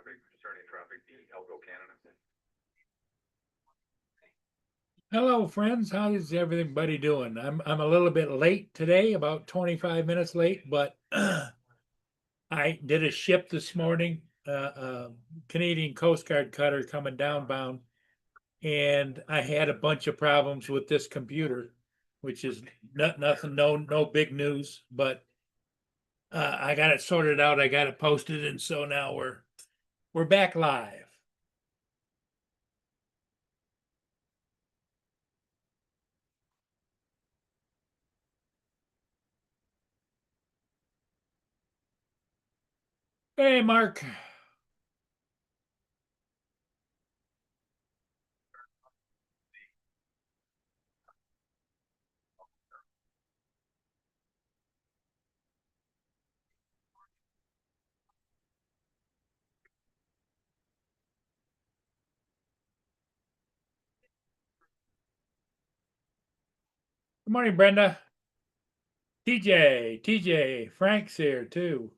traffic, the Elko Canada. Hello, friends. How is everybody doing? I'm a little bit late today, about 25 minutes late, but I did a ship this morning, Canadian Coast Guard cutter coming downbound, and I had a bunch of problems with this computer, which is nothing, no big news, but I got it sorted out. I got it posted, and so now we're back live. Hey, Mark. Good morning, Brenda. TJ, Frank's here too.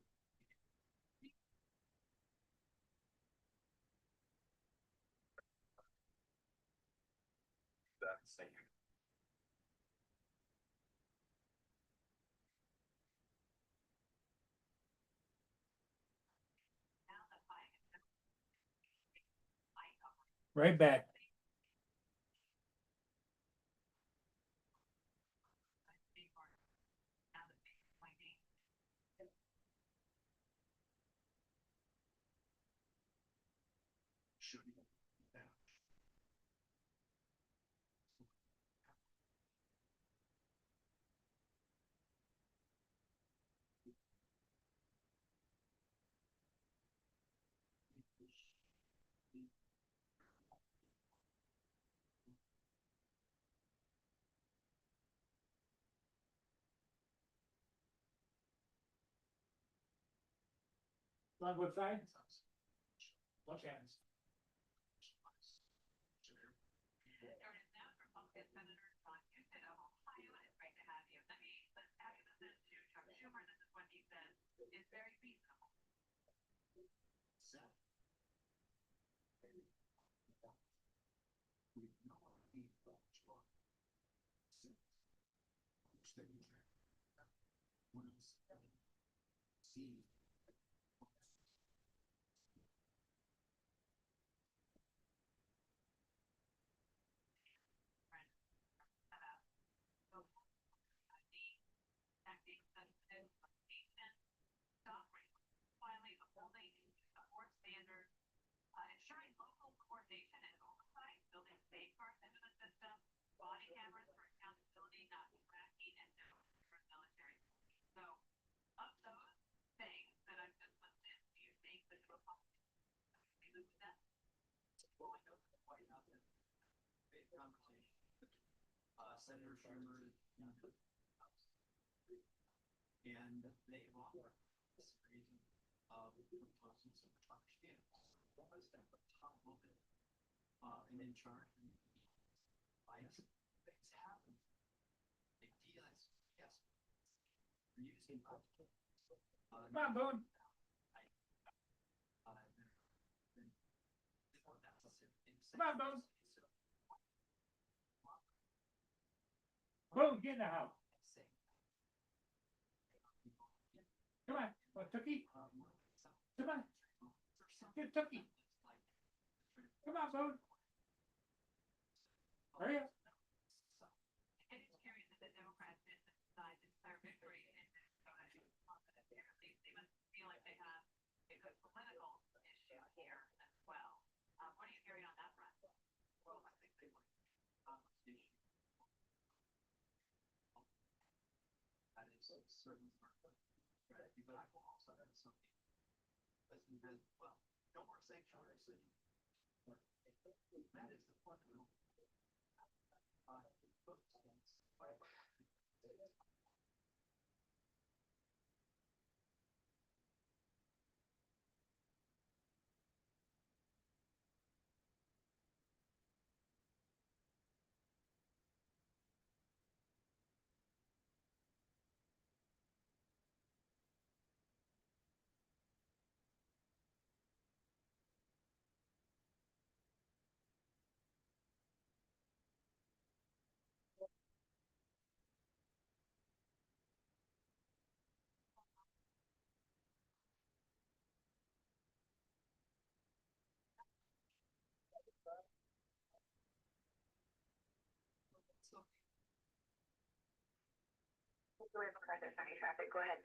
Right back. On what side? Left hand. Senator Schumer and they offer this reason of proposing some understanding. What was that the top of it? And in charge bias things happen. Big deals, yes. Using come on, Boone. Come on, Boone. Boone, get in the house. Come on, what, Tookie? Come on. Get Tookie. Come on, Boone. Hurry up. And it's curious that the Democrats did decide to declare victory in Minnesota. Apparently, they must feel like they have a good political issue here as well. What are you hearing on that front? Well, I think they would. That is a certain strategy, but I will also add something. Well, no more sanctuary city. That is the fundamental. We have MacArthur County traffic, go ahead.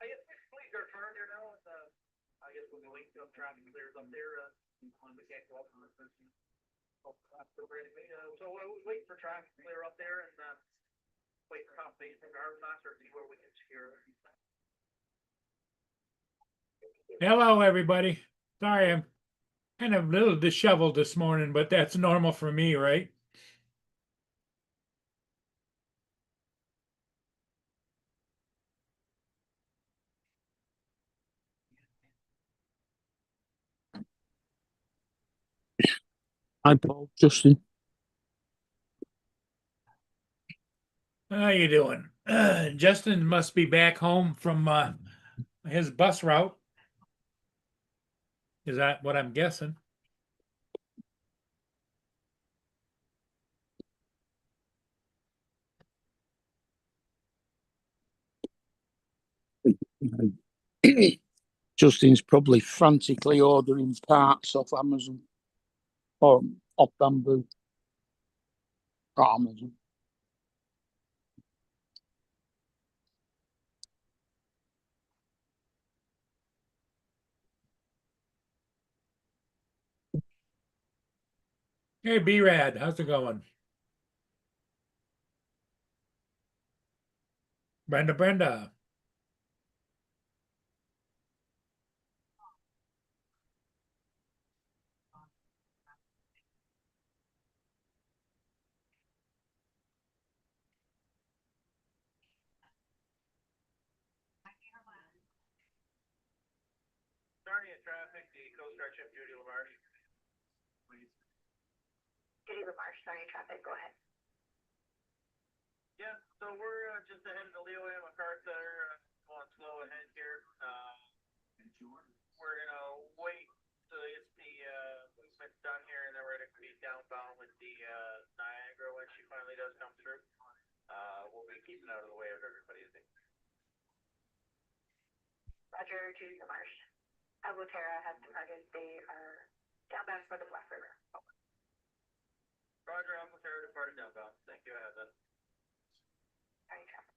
I guess please are turned there now, and I guess we'll wait till traffic clears up there. We can't go up on the 13th. So we'll wait for traffic to clear up there and wait for confirmation from our master, see where we can secure. Hello, everybody. Sorry, I'm kind of a little disheveled this morning, but that's normal for me, right? Hi, Paul. Justin. How you doing? Justin must be back home from his bus route. Is that what I'm guessing? Justin's probably frantically ordering parts off Amazon or off Bamboo. Or Amazon. Hey, B-Rad, how's it going? Brenda. Starting at traffic, the Coast Guard Ship Judy LaMarche. Please. Judy LaMarche, starting traffic, go ahead. Yeah, so we're just ahead of the Leo and MacArthur, going slow ahead here. We're gonna wait till it's the movement's done here, and then we're gonna be downbound with the Niagara when she finally does come through. We'll be keeping out of the way of everybody, I think. Roger, Judy LaMarche. Aguatera has departed, they are downbound for the Black River. Roger, I'm with her, departed downbound. Thank you, I have that. Starting traffic.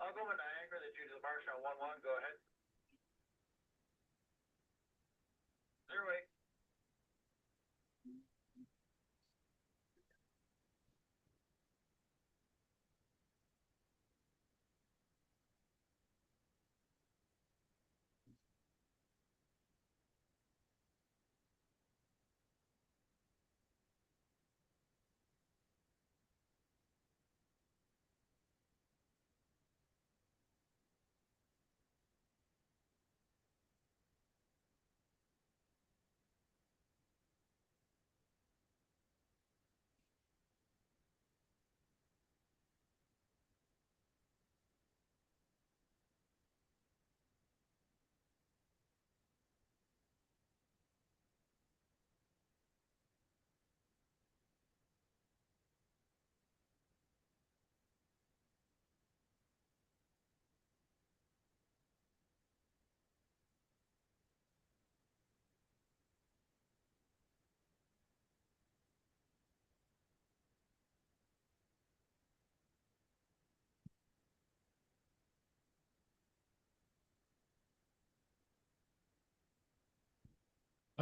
I'll go with Niagara, the Judy LaMarche on 1-1, go ahead. Clear way.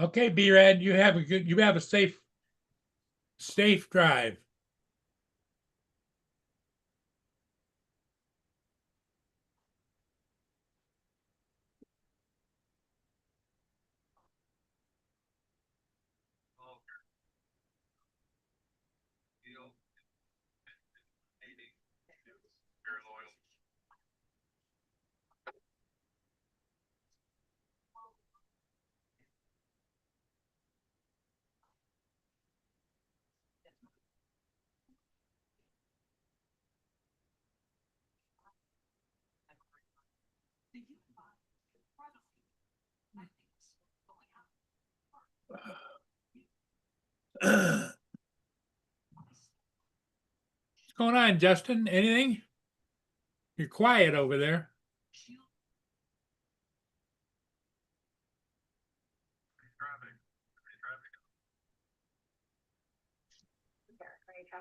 Okay, B-Rad, you have a safe drive. Very loyal. What's going on, Justin? Anything? You're quiet over there.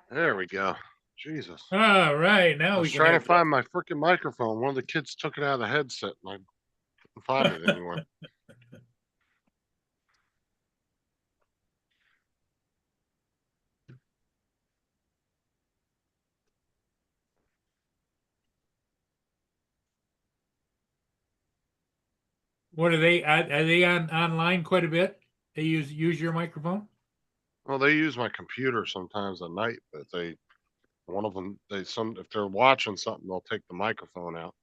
There we go. Jesus. All right, now I we was can trying have to find my freaking microphone. One of the kids took it out of the headset and I couldn't find it anywhere. What are they on online quite a bit? They use your microphone? Well, they use my computer sometimes at night, but one of them, if they're watching something, they'll take the microphone out.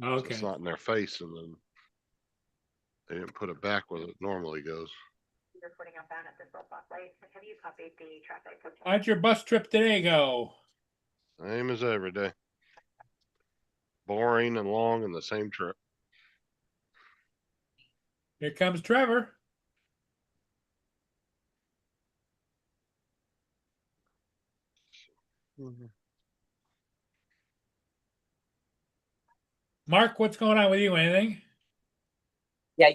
So it's Okay. not in their face, and then they didn't put it back where it normally goes. Reporting outbound at this Roadblock Light. Have you copied the traffic? How'd your bus trip today go? Same as every day. Boring and long and the same trip. Here comes Trevor. Mark, what's going on with you? Anything? Yeah.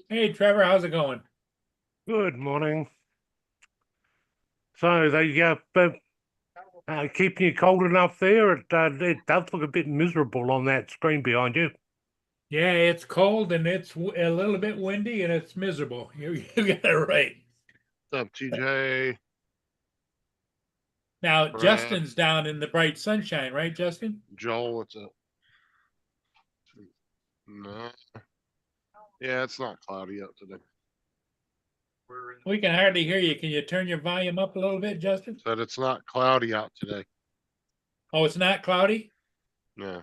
Hey, Trevor, how's it going? Good morning. So they keeping you cold enough there? It does look a bit miserable on that screen behind you. Yeah, it's cold and it's a little bit windy and it's miserable. You got it right. What's up, TJ? Now, Brad. Justin's down in the bright sunshine, right, Justin? Joel, what's up? No. Yeah, it's not cloudy out today. We can hardly hear you. Can you turn your volume up a little bit, Justin? Said it's not cloudy out today. Oh, it's not cloudy? Yeah.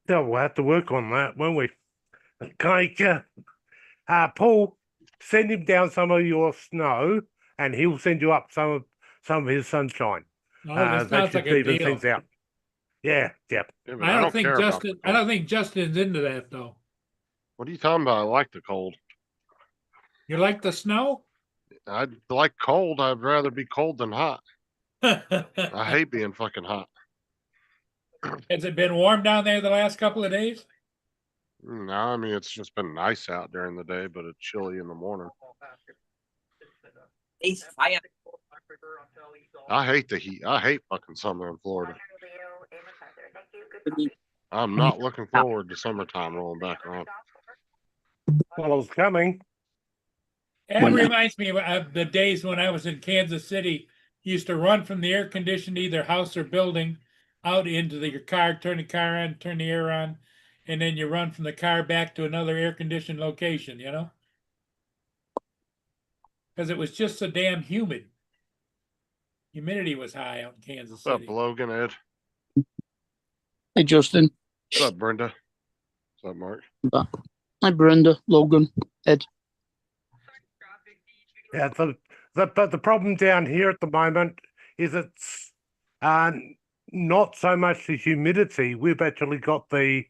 Yeah, we'll have to work on that, won't we? Can Paul, send him down some of your snow, and he'll send you up some of his sunshine. Oh, that That sounds like should a even deal. things out. Yeah. Yeah, but I don't think care about Justin. the I cold. don't think Justin's into that though. What are you talking about? I like the cold. You like the snow? I like cold. I'd rather be cold than hot. I Has hate being fucking hot. it been warm down there the last couple of days? No, I mean, it's just been nice out during the day, but it's chilly in the morning. He's fire. I hate the heat. I hate fucking summer in Florida. I'm not looking forward to summertime rolling back around. Well, I was coming. It When- reminds me of the days when I was in Kansas City. Used to run from the air conditioned either house or building out into your car, turn the car on, turn the air on, and then you run from the car back to another air conditioned location, you know? Because it was just so damn humid. Humidity was high out in Kansas What's up, City. Logan, Ed? Hey, Justin. What's up, Brenda? What's up, Mark? Hi, Brenda, Logan, Ed. Yeah, the problem down here at the moment is it's not so much the humidity. We've actually got the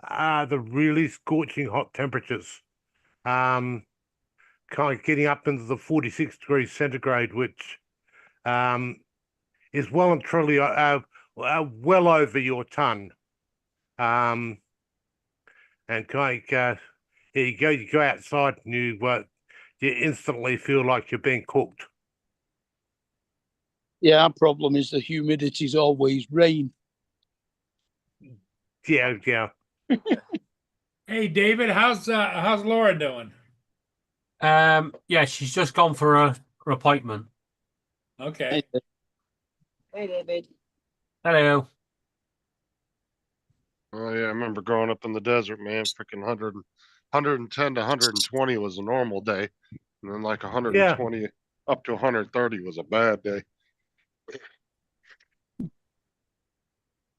really scorching hot temperatures, kind of getting up into the 46 degrees centigrade, which is well and truly well over your ton. And kind of, you go outside and you instantly feel like you're being cooked. Yeah, our problem is the humidity's always rain. Yeah. Hey, David, how's Laura doing? Yeah, she's just gone for her appointment. Okay. Hey, David. Hello. Oh yeah, I remember growing up in the desert, man. Freaking 110 to 120 was a normal day, and then like 120 up to 130 was a bad day.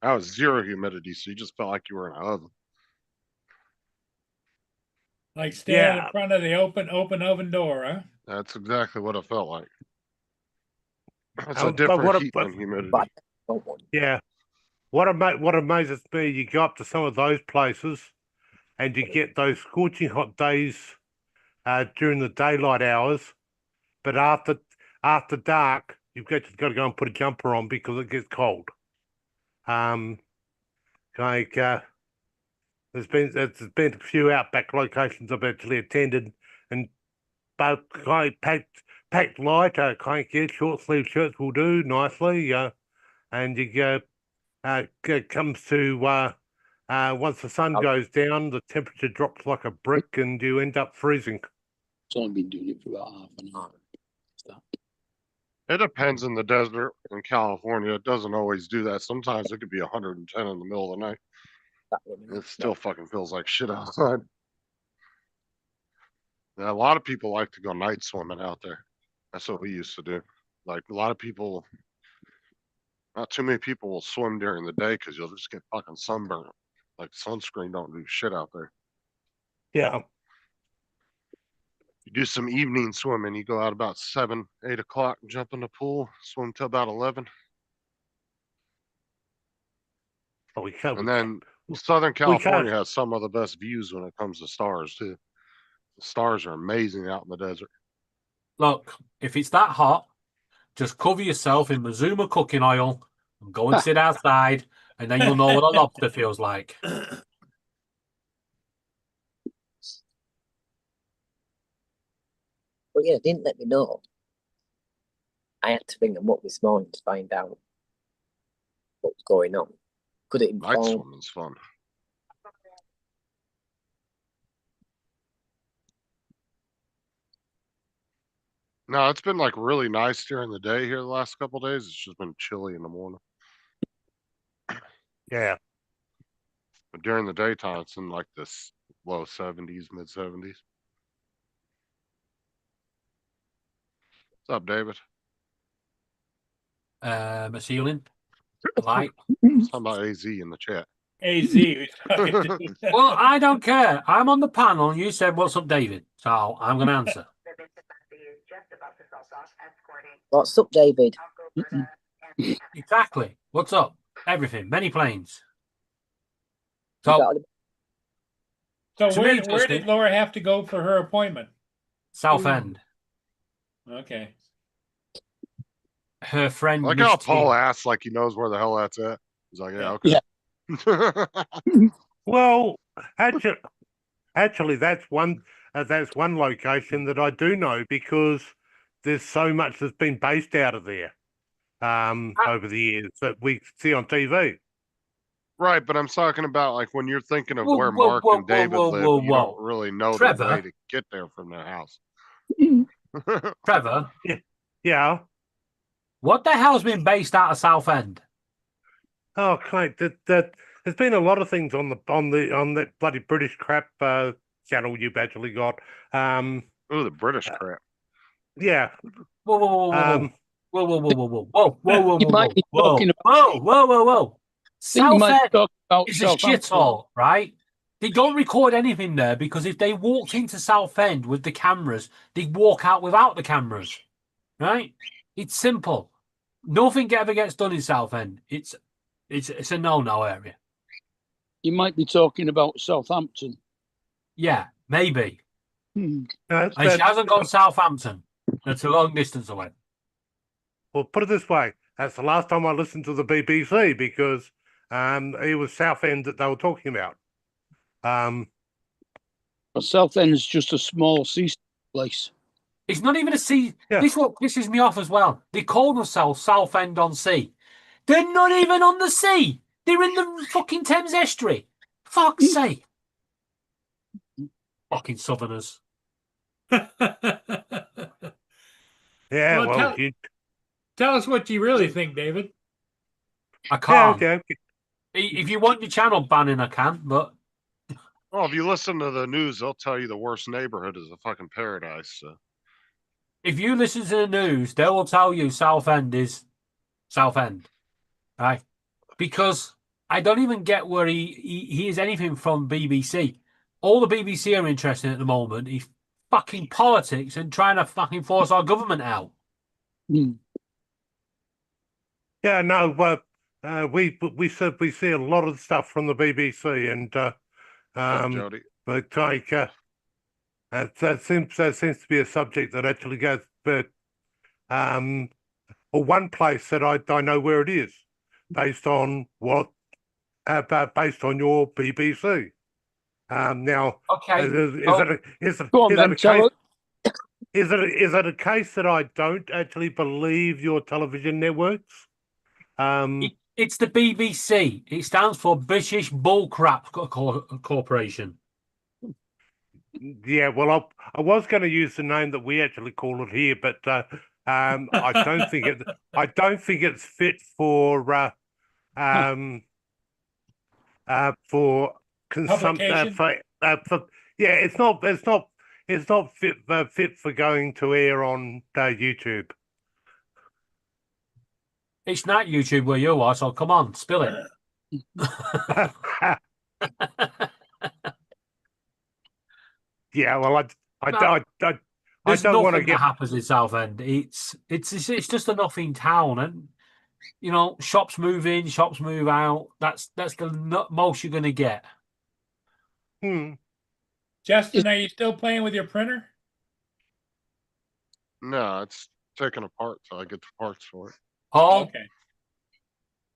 That was zero humidity, so you just felt like you were in an oven. Like standing Yeah. in front of the open oven door, huh? That's exactly what it felt like. It's But a different what heat than humidity. But Yeah. what amazes me, you go up to some of those places and you get those scorching hot days during the daylight hours, but after dark, you've got to go and put a jumper on because it gets cold. There's been a few outback locations I've actually attended, and both packed light, short sleeve shirts will do nicely. And you go, it comes to once the sun goes down, the temperature drops like a brick, and you end up freezing. It's only been doing it for about half an hour. It depends in the desert in California. It doesn't always do that. Sometimes it could be 110 in the middle of the night. It still fucking feels like shit outside. Yeah, a lot of people like to go night swimming out there. That's what we used to do. Like a lot of people, not too many people will swim during the day because you'll just get fucking sunburned. Like sunscreen don't do shit out there. Yeah. You do some evening swimming. You go out about 7, 8 o'clock, jump in the pool, swim till about 11. Oh, we can't. And then Southern California has some of the best views when it comes to stars too. The stars are amazing out in the desert. Look, if it's that hot, just cover yourself in Mazuma cooking oil and go and sit outside, and then you'll know what a lobster feels like. But yeah, didn't let me know. I had to ring them up this morning to find out what was going on. Could it Night inform? swimming's fun. No, it's been like really nice during the day here the last couple days. It's just been chilly in the morning. Yeah. But during the daytime, it's in like this low 70s, mid 70s. What's up, David? A ceiling, a light. Talking about AZ in the chat. AZ. Well, I don't care. I'm on the panel. You said, "What's up, David?" So I'm going to answer. What's up, David? Exactly. What's up? Everything. Many planes. You So, got all So To where, me, where Justin- did Laura have to go for her appointment? Southend. Okay. Her friend. Like how Miss T. Paul asks, like he knows where the hell that's at. He's like, yeah, Yeah. okay. Well, actually, that's one location that I do know because there's so much that's been based out of there over the years that we see on TV. Right, but I'm talking about like when you're thinking of Whoa, where whoa, Mark whoa, and David whoa, live, whoa, you whoa. don't really know the Trevor? way to get there from their house. Trevor, Yeah. what the hell's been based out of Southend? Oh, Clint, that there's been a lot of things on that bloody British crap channel you've actually got. Oh, the British crap. Yeah. Whoa, whoa, whoa, whoa, Um, whoa, whoa, whoa, whoa, whoa, whoa, whoa, whoa, You whoa, might be whoa, talking whoa, whoa, whoa, whoa. think you might Southend talk about is a shithole, right? They don't record anything there because if they walked into Southend with the cameras, they'd walk out without the cameras, right? It's simple. Nothing ever gets done in Southend. It's a no-no area. You might be talking about Southampton. Yeah, maybe. that's- And she hasn't gone Southampton. That's a long distance away. Well, put it this way: that's the last time I listened to the BBC because it was Southend that they were talking about. But Southend is just a small seaside place. It's not even a sea. Yeah. This what pisses me off as well. They call themselves Southend on Sea. They're not even on the sea. They're in the fucking Thames estuary. Fuck's sake. Fucking Southerners. Yeah, Well, well, Tell us what you really think, David. I yeah, can't. yeah. If you want your channel banning, I can, but Well, if you listen to the news, they'll tell you the worst neighborhood is a fucking paradise. So. if you listen to the news, they will tell you Southend is Southend. Right? Because I don't even get where he is anything from BBC. All the BBC are interested in at the moment is fucking politics and trying to fucking force our government out. Yeah, no, we see a lot of stuff from the BBC, and Hey, Jody. but like that seems to be a subject that actually goes, but or one place that I know where it is, based on based on your BBC. Now, Okay. is Go on it then, a tell case? it. Is it a case that I don't actually believe your television networks? It's the BBC. It stands for British Bullcrap Corporation. Yeah, well, I was going to use the name that we actually call it here, but I don't think it's fit for consumption. Publication? Yeah, it's not fit for going to air on YouTube. It's not YouTube where you are, so come on, spill it. Yeah, well, I There's don't want to nothing get. that happens in Southend. It's just a nothing town, and you know, shops move in, shops move out. That's the most you're gonna get. Justin, are you still playing with your printer? No, it's taken apart till I get the parts for it. Oh, Okay.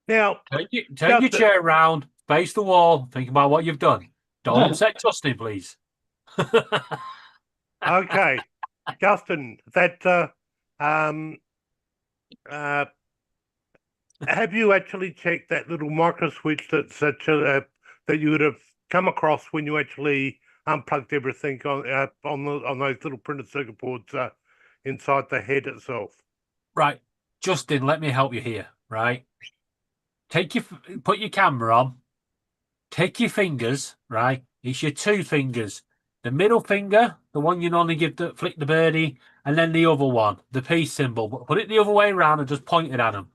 Now, turn your chair around, face the wall, think about what you've done. Don't upset Justin, please. okay, Justin, that have you actually checked that little micro switch that you would have come across when you actually unplugged everything on those little printed circuit boards inside the head itself? Right, Justin, let me help you here. Right, put your camera on. Take your fingers. Right, it's your two fingers. The middle finger, the one you normally flick the birdie, and then the other one, the peace symbol. But put it the other way around and just point it at them.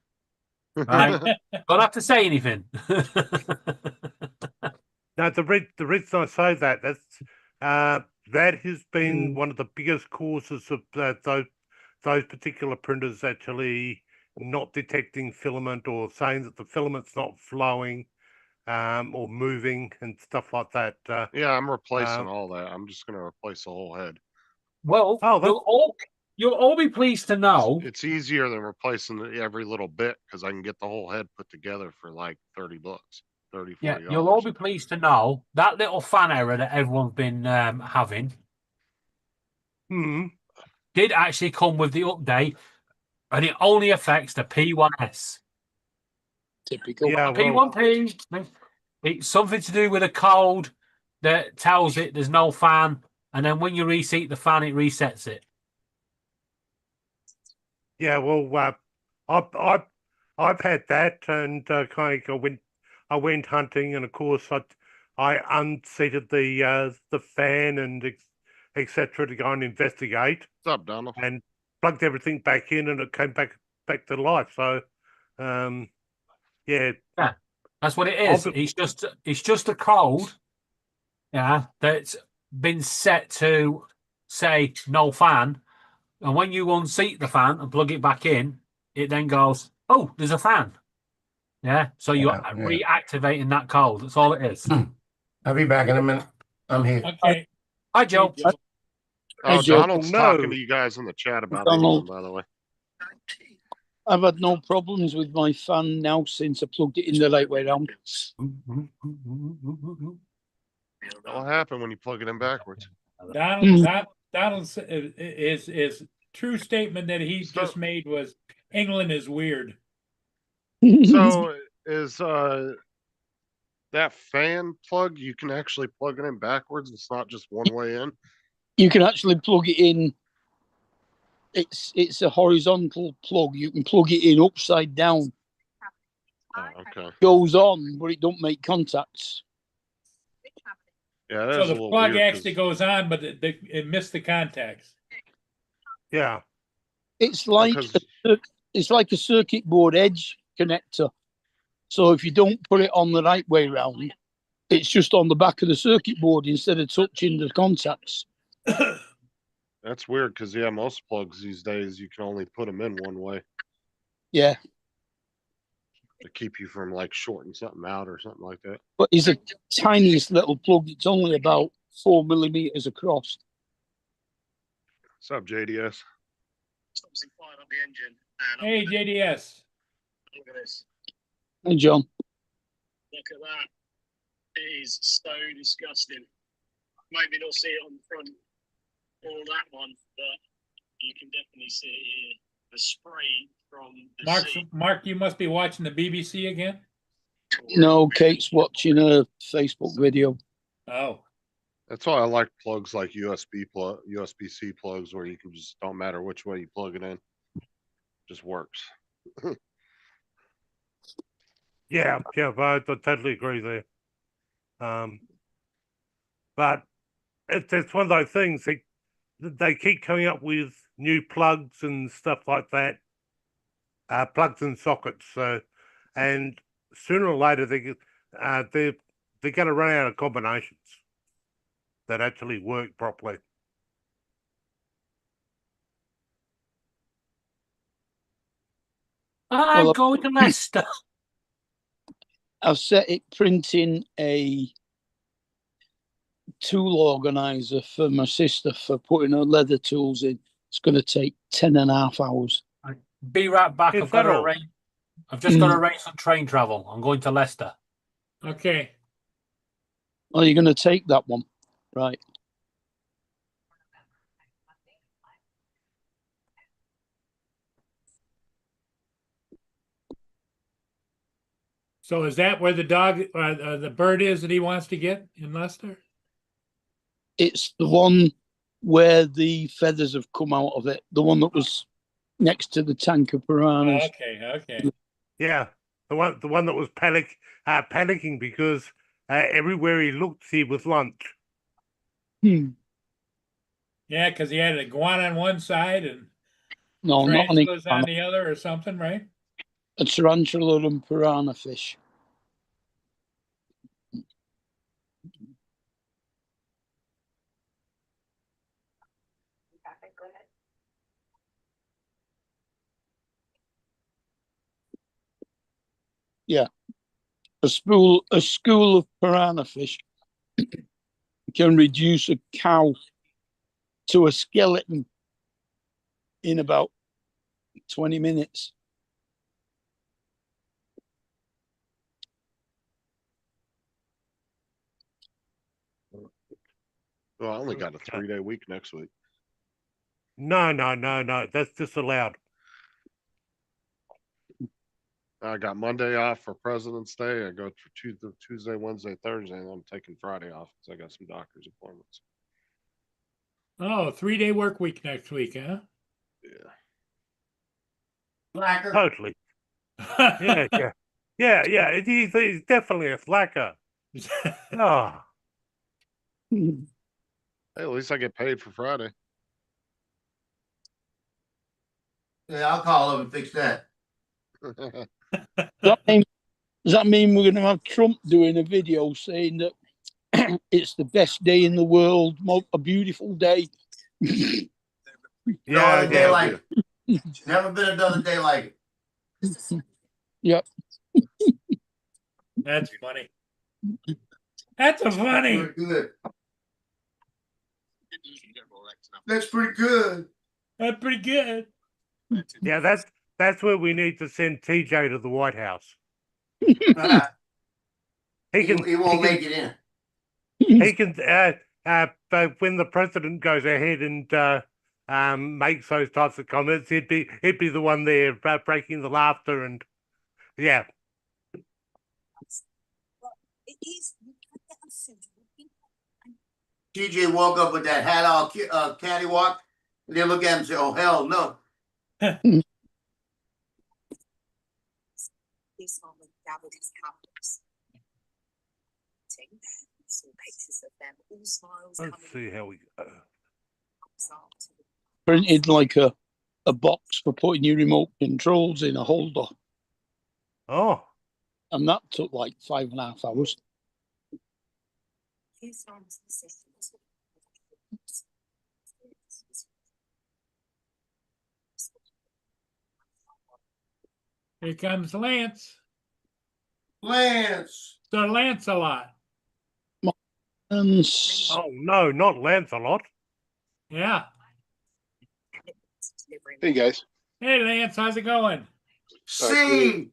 Right? Don't have to say anything. Now, the reason I say that has been one of the biggest causes of those particular printers actually not detecting filament, or saying that the filament's not flowing or moving and stuff like that. Yeah, I'm replacing all that. I'm just going to replace the whole head. Well, you'll all be pleased to know. It's easier than replacing every little bit, because I can get the whole head put together for like $30, $30, Yeah, $40. you'll all be pleased to know that little fan error that everyone's been having did actually come with the update, and it only affects the P1S. Typical. Yeah, P1P. It's something to do with a code that tells it there's no fan, and then when you reseat the fan, it resets it. Yeah, well, I've had that, and kind of I went hunting, and of course I unseated the fan and etc. to go and investigate. What's up, Donald? And plugged everything back in, and it came back to life. So, yeah, that's what it is. It's just a code, yeah, that's been set to say no fan, and when you unseat the fan and plug it back in, it then goes, oh, there's a fan. Yeah, so you're reactivating that code. That's all it is. I'll be back in a minute. I'm here. Okay. Hi, Joe. Oh, Joe. Donald's talking to you guys in the chat about Donald. it, by the way. I've had no problems with my fan now since I plugged it in the right way around. What happened when you plug it in backwards? Donald's his true statement that he just made was England is weird. So is that fan plug, you can actually plug it in backwards? It's not just one way in? You can actually plug it in. It's a horizontal plug. You can plug it in upside down. Oh, okay. Goes on, but it don't make contacts. Yeah, So the plug actually goes on, but it missed the contacts. Yeah. It's like a circuit board edge connector. So if you don't put it on the right way round, it's just on the back of the circuit board instead of touching the contacts. That's weird, because yeah, most plugs these days you can only put them in one way. Yeah. to keep you from like shorting something out or something like that. But it's a tiniest little plug. It's only about 4 millimeters across. What's up, JDS? Obviously fired up the engine. And Hey, JDS. look at this. Hey, John. Look at that. It is so disgusting. Maybe not see it on the front or that one, but you can definitely see it here. The spray from the sea. Mark, you must be watching the BBC again. No, Kate's watching a Facebook video. Oh, That's why I like plugs like USB-C plugs where you can just don't matter which way you plug it in. Just works. Yeah, I totally agree there. But it's one of those things. They keep coming up with new plugs and stuff like that, plugs and sockets. So, and sooner or later they're going to run out of combinations that actually work properly. I'm Well, going to Leicester. I've set it printing a tool organizer for my sister for putting her leather tools in. It's going to take 10.5 hours. Be right back. Is I've got to that all? arrange. I've just got to arrange some train travel. I'm going to Leicester. okay. Oh, you're going to take that one, right? So is that where the dog, the bird is that he wants to get in Leicester? It's the one where the feathers have come out of it. The one that was next to the tank of piranhas. Okay. Yeah, the one that was panicking because everywhere he looked, he was lunch. Hmm. Yeah, because he had an iguana on one side and No, not an tarantulas on iguana. the other or something, right? A tarantula and piranha fish. Go ahead. Yeah. A school of piranha fish can reduce a cow to a skeleton in about 20 minutes. Well, I only got a 3-day week next week. No. That's disallowed. I got Monday off for President's Day. I go for Tuesday, Wednesday, Thursday, and I'm taking Friday off because I got some doctor's appointments. Oh, 3-day work week next week, huh? Yeah. Slacker. Totally. Yeah. He's definitely a slacker. Oh, Hey, at least I get paid for Friday. Yeah, I'll call him and fix that. Does that mean we're going to have Trump doing a video saying that it's the best day in the world, a beautiful day? No other day like it. Never been another day like it. Yep. That's funny. That's a funny. Pretty good. That's pretty good. That's pretty good. yeah. That's where we need to send TJ to the White House. He Won't make it in. He can. But when the president goes ahead and makes those types of comments, he'd be the one there breaking the laughter and yeah. TJ woke up with that hat all cattywalk, and they look at him and say, "Oh hell no." This moment gathered his captors. Saw pictures of them, all smiles. Let's see how we go. Printed like a box for putting your remote controls in, a holder. Oh. And that took like 5.5 hours. Here comes Lance. Lance. Sir Lancelot. And Oh no, not Lancelot. Yeah. Hey guys, Hey, Lance, how's it going? C.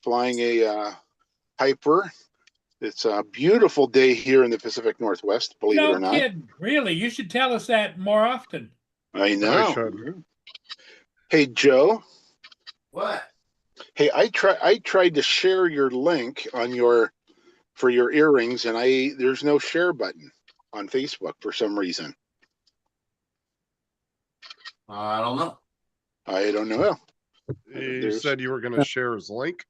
flying a Hyper. It's a beautiful day here in the Pacific Northwest, believe it No or not. kidding. Really? You should tell us that more often. I No, know. you shouldn't. Hey Joe. What? Hey, I tried to share your link on for your earrings, and there's no share button on Facebook for some reason. I don't know. I don't know. You said you were going to share his link.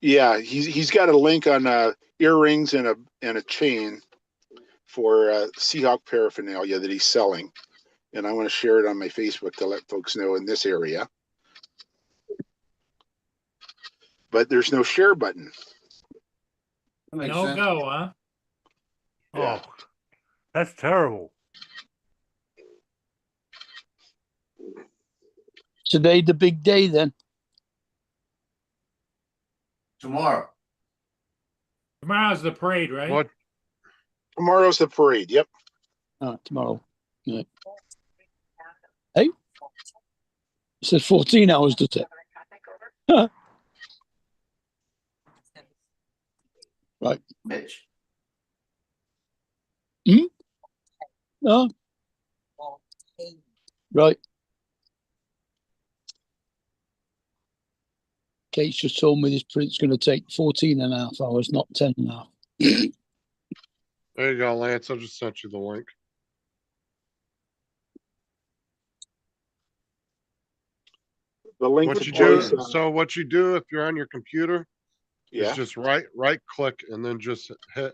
Yeah, he's got a link on earrings and a chain for Seahawk paraphernalia that he's selling, and I want to share it on my Facebook to let folks know in this area. But there's no share button. That makes No sense. go, huh? Yeah. Oh, that's terrible. today the big day then. Tomorrow. Tomorrow's the parade, right? What? Tomorrow's the parade. Yep. Tomorrow. Yeah. Hey? It says 14 hours, does it? Huh. Right. Mitch. Oh. Right. Kate's just told me this print's going to take 14 and a half hours, not 10 and a half. There you go, Lance. I just sent you the link. The link What to you place, do? So what you do if you're on your computer yeah. is just right click and then just hit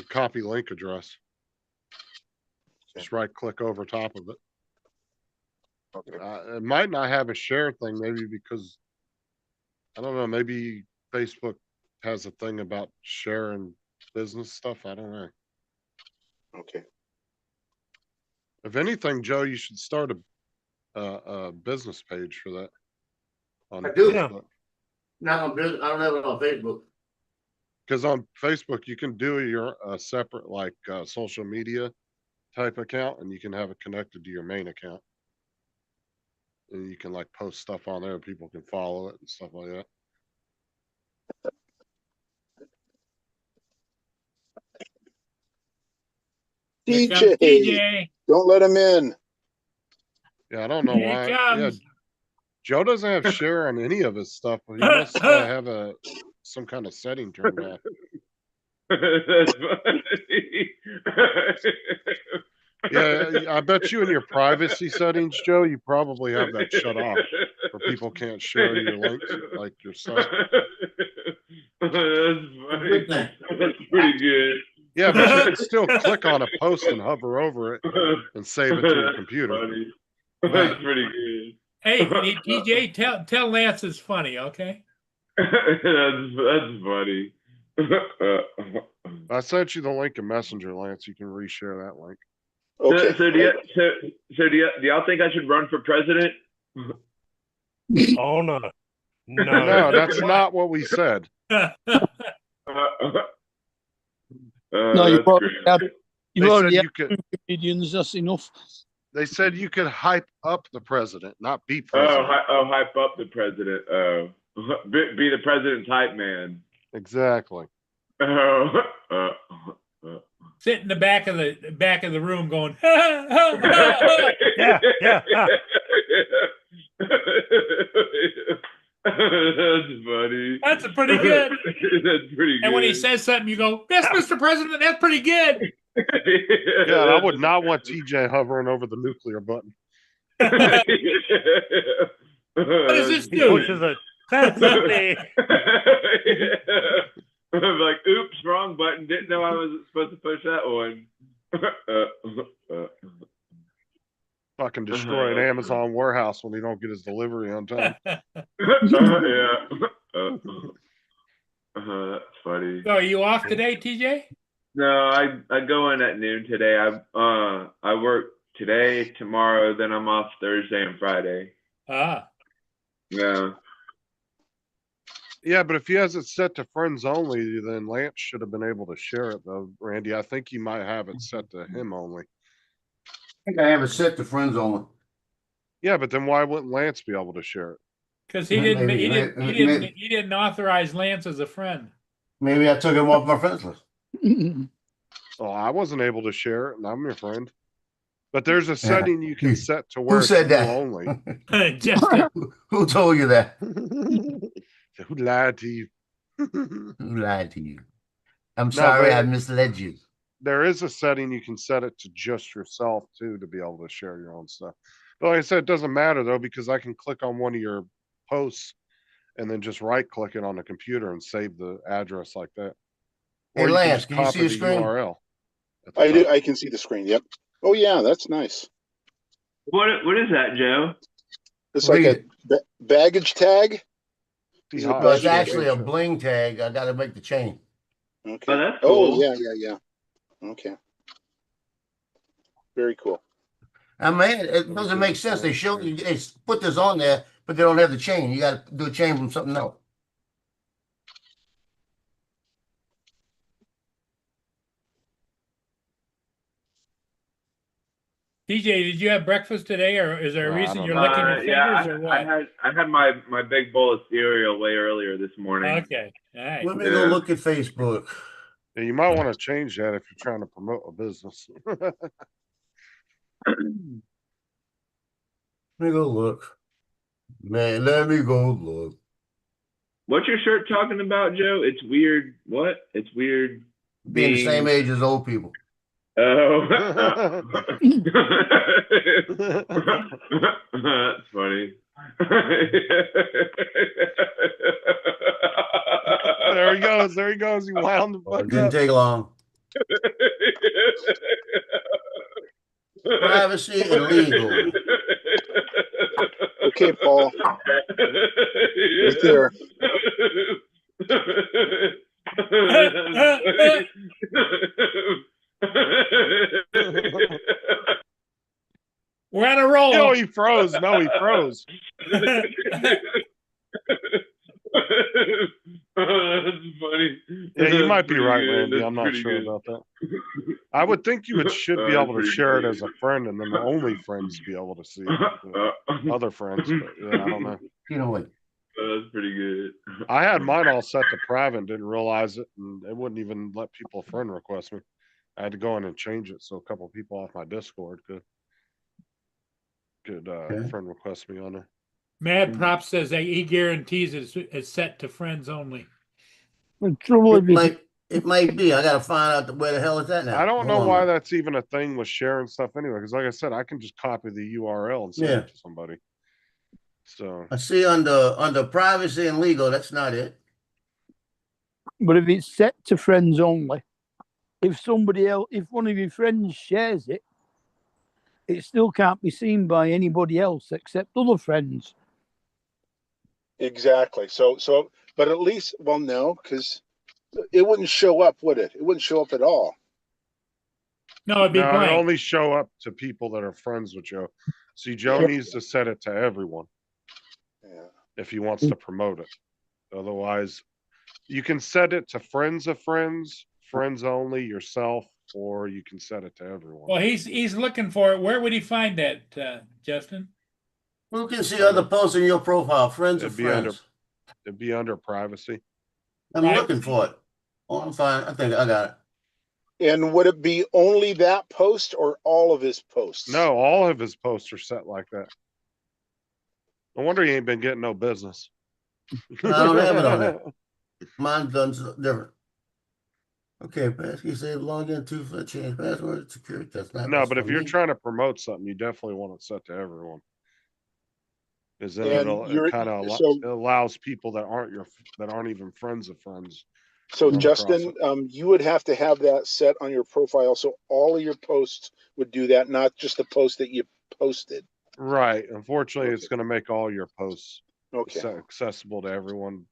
copy link address. Just right click over top of it. Okay. It might not have a share thing, maybe because I don't know. Maybe Facebook has a thing about sharing business stuff. I don't know. Okay. If anything, Joe, you should start a business page for that. On I do. Facebook. Not on business. I don't have it on Facebook. Because on Facebook you can do your separate like social media type account, and you can have it connected to your main account, and you can like post stuff on there. People can follow it and stuff like that. Here comes DJ, DJ. don't let him in. Yeah, I don't know Here why. he Yeah, comes. Joe doesn't have share on any of his stuff, but he must have some kind of setting turned off. That's funny. Yeah, I bet you in your privacy settings, Joe, you probably have that shut off, where people can't share your links, like your stuff. That's funny. That's pretty good. Yeah, but you can still click on a post and hover over it and save it to your computer. Funny. Right. That's pretty good. Hey, DJ, tell Lance it's funny, okay? That's funny. I sent you the link in Messenger, Lance. You can reshare that link. Okay. So do y'all think I should run for president? Oh no. No, that's not what we said. No, you've that's already great. had, They you've said already had you could. two comedians, that's enough. They said you could hype up the president, not be Oh, president. hype up the president. Oh, be the president's hype man. Exactly. Oh, Sit in the back of the room going, Yeah. That's funny. That's pretty good. That's pretty good. And when he says something, you go, "Yes, Mr. President, that's pretty good." Yeah, I would not want TJ hovering over the nuclear button. What does this He do? pushes it. That's it. I'm like, oops, wrong button. Didn't know I was supposed to push that one. Fucking destroy an Amazon warehouse when he don't get his delivery on time. Yeah. That's funny. So are you off today, TJ? No, I go in at noon today. I work today, tomorrow, then I'm off Thursday and Friday. Ah, Yeah. Yeah, but if he has it set to friends only, then Lance should have been able to share it though, Randy. I think you might have it set to him only. I think I have it set to friends only. Yeah, but then why wouldn't Lance be able to share it? Because he didn't, he didn't authorize Lance as a friend. Maybe I took him off my friends list. Oh, I wasn't able to share it, and I'm your friend. But there's a setting you can set to where Who it's said you that? only. Justin. Who told you that? Who lied to you? Who lied to you? I'm No, sorry, but I misled you. there is a setting you can set it to just yourself too to be able to share your own stuff. But like I said, it doesn't matter though, because I can click on one of your posts and then just right click it on the computer and save the address like that. Hey, Or you Lance, can can you just see copy the the screen? URL. I do. I can see the screen. Yep. Oh yeah, that's nice. What is that, Joe? It's like a baggage tag. See Is it how No, it's baggage actually tag? a bling tag. I got to make the chain. Okay. Oh, that's Oh cool. yeah. Okay. Very cool. I mean, it doesn't make sense. They show you, they put this on there, but they don't have the chain. You got to do a chain from something else. DJ, did you have breakfast today, or is there a I reason don't you're know. licking your Yeah, fingers, or I what? had my big bowl of cereal way earlier this morning. Okay, all right. Let me go look at Facebook. Yeah, you might want to change that if you're trying to promote a business. Let me go look. Man, let me go look. What's your shirt talking about, Joe? It's weird. What? It's weird Being the same age as old people. Oh, that's funny. There he goes. There he goes. He wound the It fuck didn't up. take long. Privacy and legal. Okay, Paul. Right there. We're on a roll. No, he froze. No, he froze. That's funny. Yeah, you might be Pretty right, good. Randy. That's I'm not pretty sure good. about that. I would think you should be That's able to pretty share it good. as a friend, and then the only friends be able to see it. Other friends, but yeah, I don't know. You know what? That's pretty good. I had mine all set to private and didn't realize it, and it wouldn't even let people friend request me. I had to go in and change it so a couple people off my Discord could Okay. friend request me on there. Mad Prop says that he guarantees it's set to friends only. The trouble It might be. I got to find out where the hell it's at now. I don't Hold know on why a minute. that's even a thing with sharing stuff anyway. Because like I said, I can just copy the URL and send Yeah. it to somebody. So I see under privacy and legal, that's not it. But if it's set to friends only, if somebody else, if one of your friends shares it, it still can't be seen by anybody else except other friends. Exactly. So, but at least, well, no, because it wouldn't show up, would it? It wouldn't show up at all. No, it'd be no, it blank. only show up to people that are friends with Joe. See, Joe Yeah. needs to set it to everyone Yeah. if he wants to promote it. Otherwise, you can set it to friends of friends, friends only, yourself, or you can set it to everyone. Well, he's looking for it. Where would he find that, Justin? Who can see other posts in your profile? Friends or It'd be under friends? it'd be under privacy. I'm looking for it. Oh, I'm fine. I think I got it. And would it be only that post or all of his posts? No, all of his posts are set like that. No wonder he ain't been getting no business. I don't have it on there. Mine's done different. Okay, passkey save login to change password security. That's not. No, that's but if for you're me. trying to promote something, you definitely want it set to everyone. Because then And it kind of so- allows people that aren't even friends of friends. So, to come across Justin, it. you would have to have that set on your profile, so all of your posts would do that, not just the post that you posted. Right. Unfortunately, it's going to make all your posts Okay. accessible to everyone.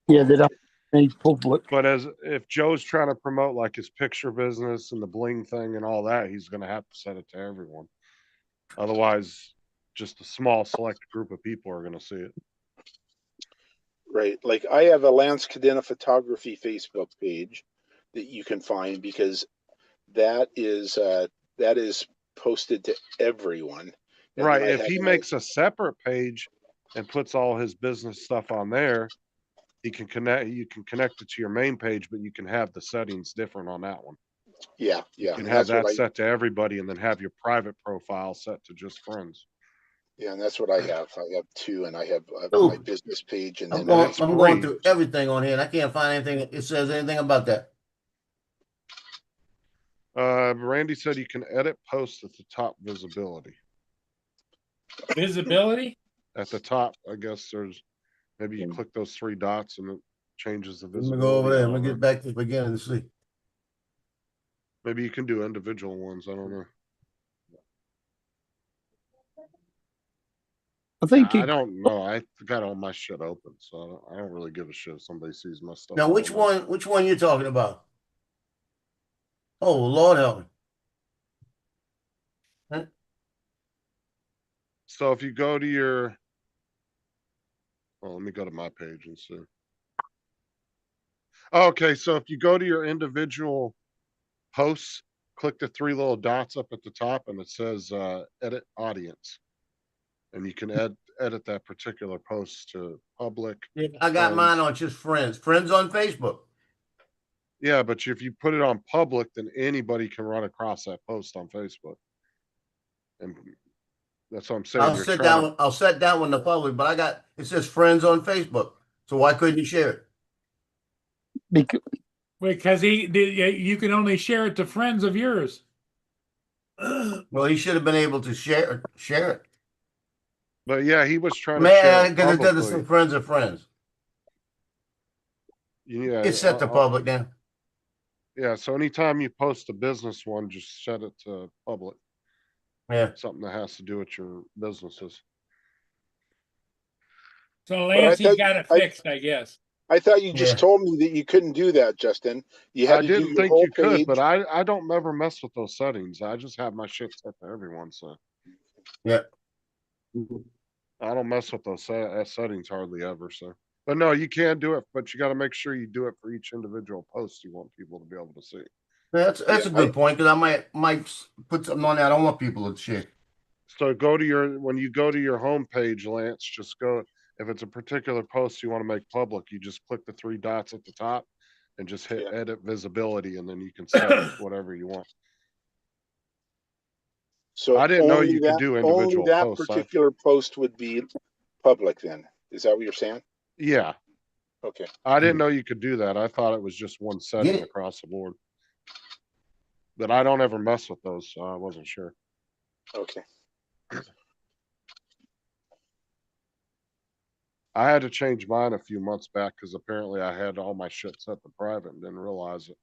Yeah, they don't need public. But if Joe's trying to promote like his picture business and the bling thing and all that, he's going to have to set it to everyone. Otherwise, just a small select group of people are going to see it. Right. Like I have a Lance Cadena photography Facebook page that you can find because that is posted to everyone. And Right. then I If have he makes a separate page and puts all his business stuff on there, you can connect it to your main page, but you can have the settings different on that one. yeah, You yeah. can And have that's what that set to everybody and then have your private profile set to just friends. yeah, and that's what I have. I have two, and I have Oh. my business page, and I'm then going. it's I'm going free. through everything on here, and I can't find anything. It says anything about that. Randy said you can edit posts at the top visibility. Visibility? At the top, I guess there's maybe you click those three dots and it changes the Let me visibility. go over there. I Let me don't get know. back to the beginning and see. Maybe you can do individual ones. I don't know. I think I it, don't know. I got all my shit open, so I don't really give a shit if somebody sees my stuff. Now, which one? Which one you talking about? Oh, Lord help me. Huh? So if you go to your, well, let me go to my page and see. Okay, so if you go to your individual posts, click the three little dots up at the top, and it says edit audience, and you can edit that particular post to public. Yeah, I got friends. mine on just friends. Friends on Facebook. Yeah, but if you put it on public, then anybody can run across that post on Facebook. And that's what I'm saying. I'll set down. I'll set that one to public, but I got it says friends on Facebook. So why couldn't you share it? Because you can only share it to friends of yours. Well, he should have been able to share it. But yeah, he was trying to share Man, it because it doesn't publicly. say friends of friends. Yeah, It's set to public now. Yeah, so anytime you post a business one, just set it to public. Yeah. Something that has to do with your businesses. So Lance, he got it fixed, I guess. I thought you just told me that you couldn't do that, Justin. You had I to do didn't your think whole you could, page. but I don't ever mess with those settings. I just have my shit set to everyone, so. Yeah. I don't mess with those settings hardly ever, so. But no, you can do it, but you got to make sure you do it for each individual post you want people to be able to see. That's a good point, because I might put something on there I don't want people to share. So when you go to your home page, Lance, just go, if it's a particular post you want to make public, you just click the three dots at the top and just hit edit visibility, and then you can set whatever you want. So I didn't know you could do individual only that posts. particular post would be public then. Is that what you're saying? Yeah. Okay. I didn't know you could do that. I thought it was just one setting across the board. But I don't ever mess with those, so I wasn't sure. Okay. I had to change mine a few months back because apparently I had all my shit set to private and didn't realize it.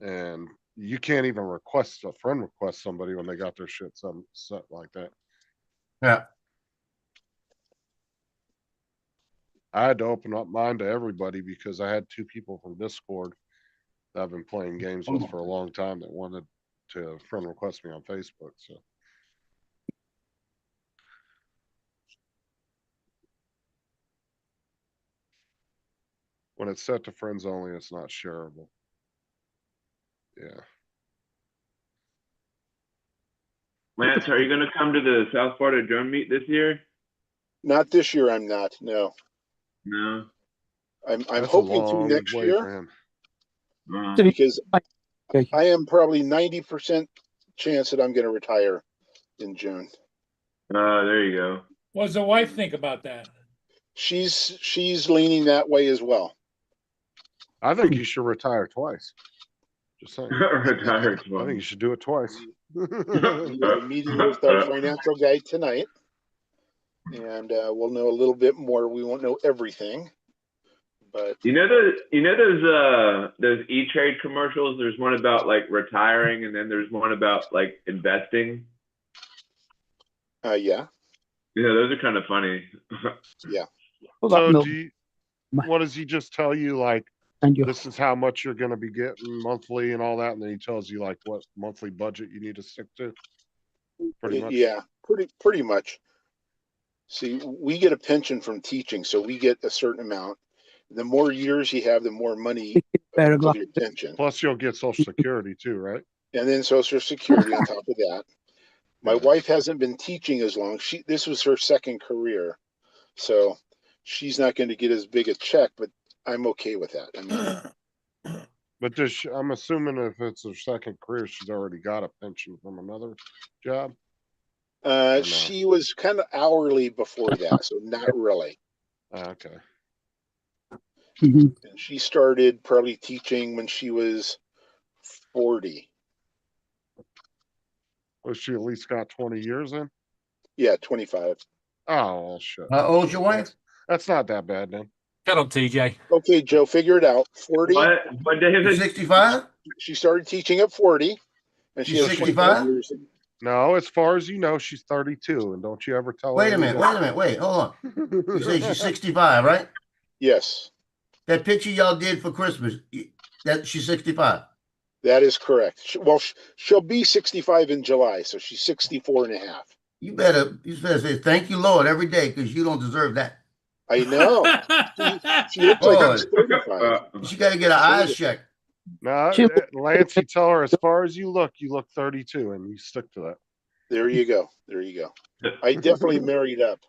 And you can't even request a friend request somebody when they got their shit set like that. Yeah. I had to open up mine to everybody because I had two people from Discord that I've been playing games with for a long time that wanted to friend request me on Facebook. So. When it's set to friends only, it's not shareable. Yeah. Lance, are you going to come to the South Florida Drone Meet this year? Not this year. I'm not. No. No. I'm That's hoping a to long next way year for him. because I am probably 90% chance that I'm going to retire in June. There you go. What does the wife think about that? She's leaning that way as well. I think you should retire twice. Just saying. Retire twice. I think you should do it twice. We have a meeting with our financial guy tonight, and we'll know a little bit more. We won't know everything, but you know those E-Trade commercials. There's one about like retiring, and then there's one about like investing. Yeah. Yeah, those are kind of funny. Yeah. So what does he just tell you? Like, this is how much you're going to be getting monthly and all that, and then he tells you like what monthly budget you need to stick to. Pretty much. Yeah, pretty much. See, we get a pension from teaching, so we get a certain amount. The more years you have, the more money of your pension. Plus, you'll get Social Security too, right? And then Social Security on top of that. My Yeah. wife hasn't been teaching as long. This was her second career, so she's not going to get as big a check, but I'm okay with that. I mean, But I'm assuming if it's her second career, she's already got a pension from another job. no? she was kind of hourly before that, so not really. Okay. And she started probably teaching when she was 40. Was she at least got 20 years in? Yeah, 25. Oh, well, shit. How old's your wife? That's not that bad then. Shut up, TJ. Okay, Joe, figure it out. 40. What day is it? 65? She started teaching at 40, and she She's has 65? 25 years. No, as far as you know, she's 32, and don't you ever tell her. Wait a minute, hold on. You say she's 65, right? Yes, That picture y'all did for Christmas, that she's 65. that is correct. Well, she'll be 65 in July, so she's 64 and a half. You better say thank you, Lord, every day, because you don't deserve that. I know. She looks like she's 35. She got to get her eyes checked. No, Lance, you tell her as far as you look 32, and you stick to that. There you go. There you go. I definitely married up.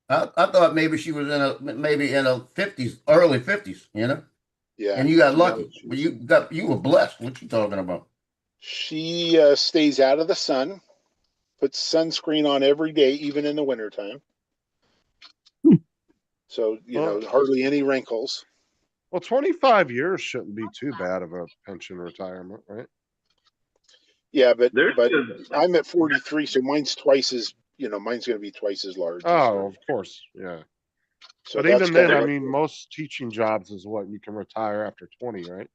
I thought maybe she was in her 50s, early 50s, you know? Yeah. And you got No, lucky. But you were blessed. What you talking about? She stays out of the sun, puts sunscreen on every day, even in the wintertime. So, hardly any wrinkles. Well, 25 years shouldn't be too bad of a pension retirement, right? Yeah, but There's I'm at 43, so mine's twice as, mine's going to be twice as large. Oh, of course, yeah. So But that's even then, kinda I mean, most teaching jobs is what you can retire after 20, right?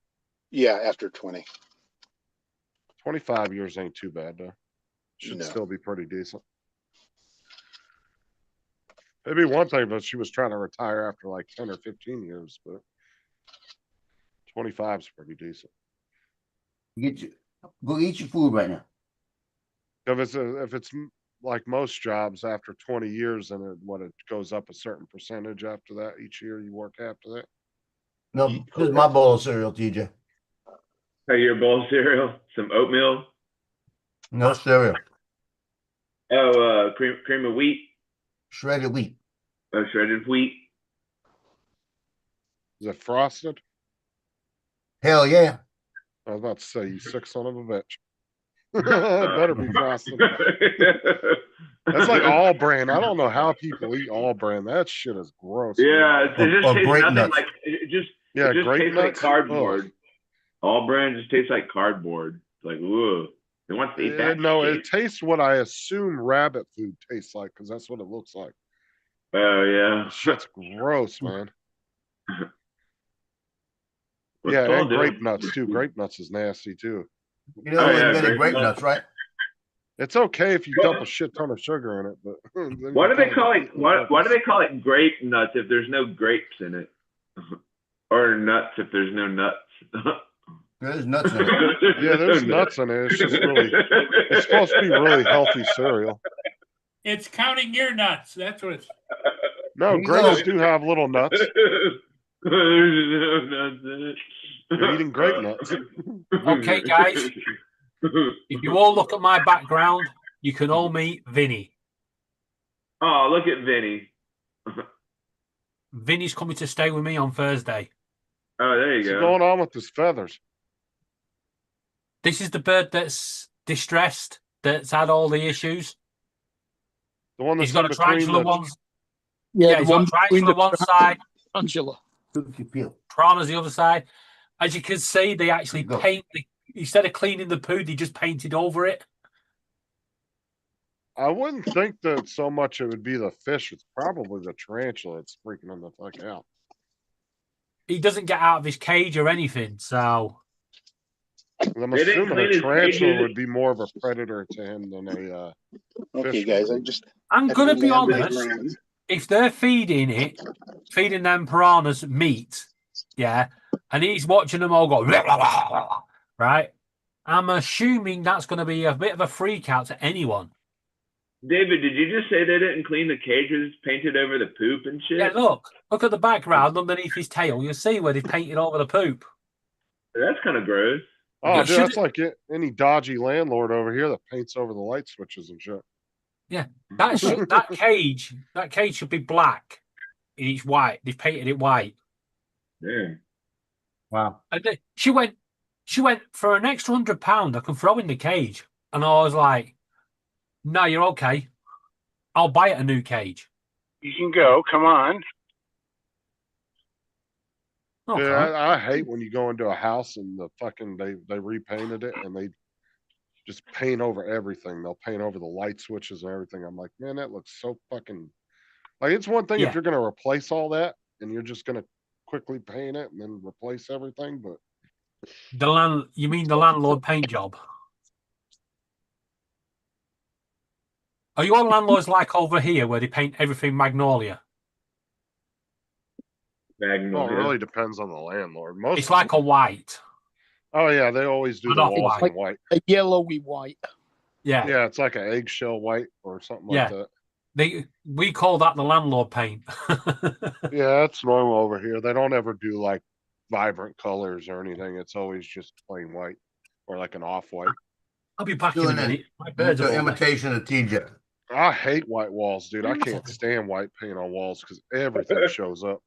Yeah, after 20. 25 years ain't too bad though. Should No. still be pretty decent. Maybe one thing, but she was trying to retire after like 10 or 15 years, but 25 is pretty decent. Go eat your food right now. If it's like most jobs after 20 years, and it goes up a certain percentage after that each year you work after that. No, this is my bowl of cereal, TJ. Hey, your bowl of cereal, some oatmeal. No cereal. Oh, cream of wheat. Shredded wheat. Oh, shredded wheat. Is it frosted? Hell yeah. I was about to say, you sick son of a bitch. It better be frosted. That's like all brand. I don't know how people eat all brand. That shit is gross. Yeah, it just tastes grape nothing nuts. like it just grape tastes like nuts? cardboard. All brand just tastes like cardboard. It's like, whoa. Who wants to eat that? No, shit? it tastes what I assume rabbit food tastes like, because that's what it looks like. Oh yeah. Shit's gross, man. What's Yeah, called, and dude? grape nuts too. Grape nuts is nasty too. You know, Oh, they yeah, invented grape grape nuts, right? It's okay if you dump a shit ton of sugar in it, but then Why you do they kinda call get it? the Why levels. do they call it grape nuts if there's no grapes in it, or nuts if there's no nuts? There's nuts in it. Yeah, there's nuts in it. It's just really, it's supposed to be really healthy cereal. It's counting your nuts. That's what it's. No, You grapes know- do have little nuts. There's no nuts in it. You're eating grape nuts. Okay, guys. If you all look at my background, you can all meet Vinny. Oh, look at Vinny. Vinny's coming to stay with me on Thursday. Oh, there you What's go. going on with his feathers? This is the bird that's distressed, that's had all the issues. The one that's He's got in a between tarantula the, one. Yeah, Yeah, the he's got one a tarantula between the one side, tarantula. piranhas the other side. As you can see, they actually Go. paint instead of cleaning the poo, they just painted over it. I wouldn't think that so much it would be the fish. It's probably the tarantula that's freaking him the fuck out. He doesn't get out of his cage or anything, so 'Cause I'm They didn't assuming clean a his tarantula cage. would be more of a predator to him than a Okay, fish guys, would be. I'm I gonna be land my honest. plan. If they're feeding them piranhas meat, yeah, and he's watching them all go, right? I'm assuming that's going to be a bit of a freak out to anyone. David, did you just say they didn't clean the cages, painted over the poop and shit? Yeah, look at the background underneath his tail. You'll see where they've painted over the poop. That's kind of gross. Oh, It dude, should- that's like any dodgy landlord over here that paints over the light switches and shit. Yeah, that cage should be black. And it's white. They've painted it white. Yeah. Wow. And she went for an extra £100. I can throw in the cage, and I was like, "No, you're okay. I'll buy it a new cage." You can go. Come on. Okay. Yeah, I hate when you go into a house and the fucking they repainted it and they just paint over everything. They'll paint over the light switches and everything. I'm like, man, that looks so fucking like it's one thing Yeah. if you're gonna replace all that and you're just gonna quickly paint it and then replace everything, but You mean the landlord paint job? Are you on landlords like over here where they paint everything magnolia? well, it Magnolia. really depends on the landlord. Most It's like a white. oh yeah, they always do An the off walls white. in white. A yellowy white. Yeah. Yeah, it's like an eggshell white or something Yeah. like that. We call that the landlord paint. Yeah, that's normal over here. They don't ever do like vibrant colors or anything. It's always just plain white or like an off white. I'll be back in a Doing an minute. My birds are over. imitation of TJ. I hate white walls, dude. I can't stand white paint on walls because everything shows up.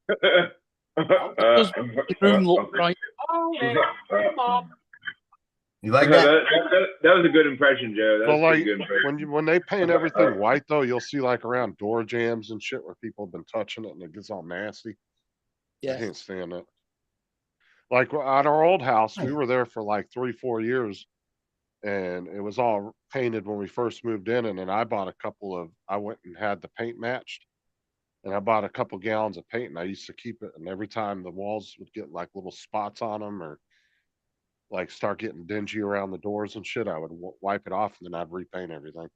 Does the room look right? Oh, yeah. Come on. You like that? That was a good impression, Joe. That But was a like pretty good impression. when they paint everything white though, you'll see like around door jams and shit where people have been touching it and it gets all nasty. I Yeah. can't stand it. Like at our old house, we were there for like 3-4 years, and it was all painted when we first moved in. And then I went and had the paint matched, and I bought a couple gallons of paint, and I used to keep it. And every time the walls would get like little spots on them, or like start getting dingy around the doors and shit, I would wipe it off, and then I'd repaint everything.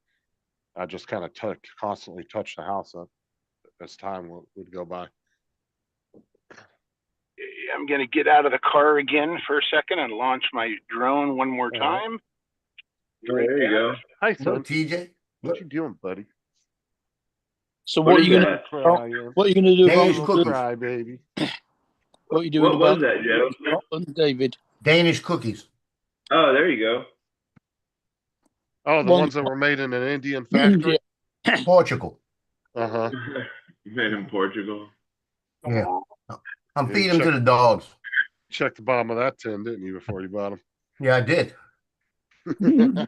I just kind of constantly touch the house up as time would go by. I'm going to get out of the car again for a second and launch my drone one more All right. time. There you go. Hi, Look, son. TJ. What you doing, buddy? So What what are is you that? gonna do Danish about cookies. Cry, baby. what are you doing What was about that, Joe? Scotland, David? Danish cookies. Oh, there you go. Oh, the One- ones that were made in an Indian factory. Portugal. Uh huh. Made in Portugal. Yeah. I'm Yeah, feeding them to check- the dogs. Checked the bottom of that tin, didn't you, before you bought Yeah, I did. them?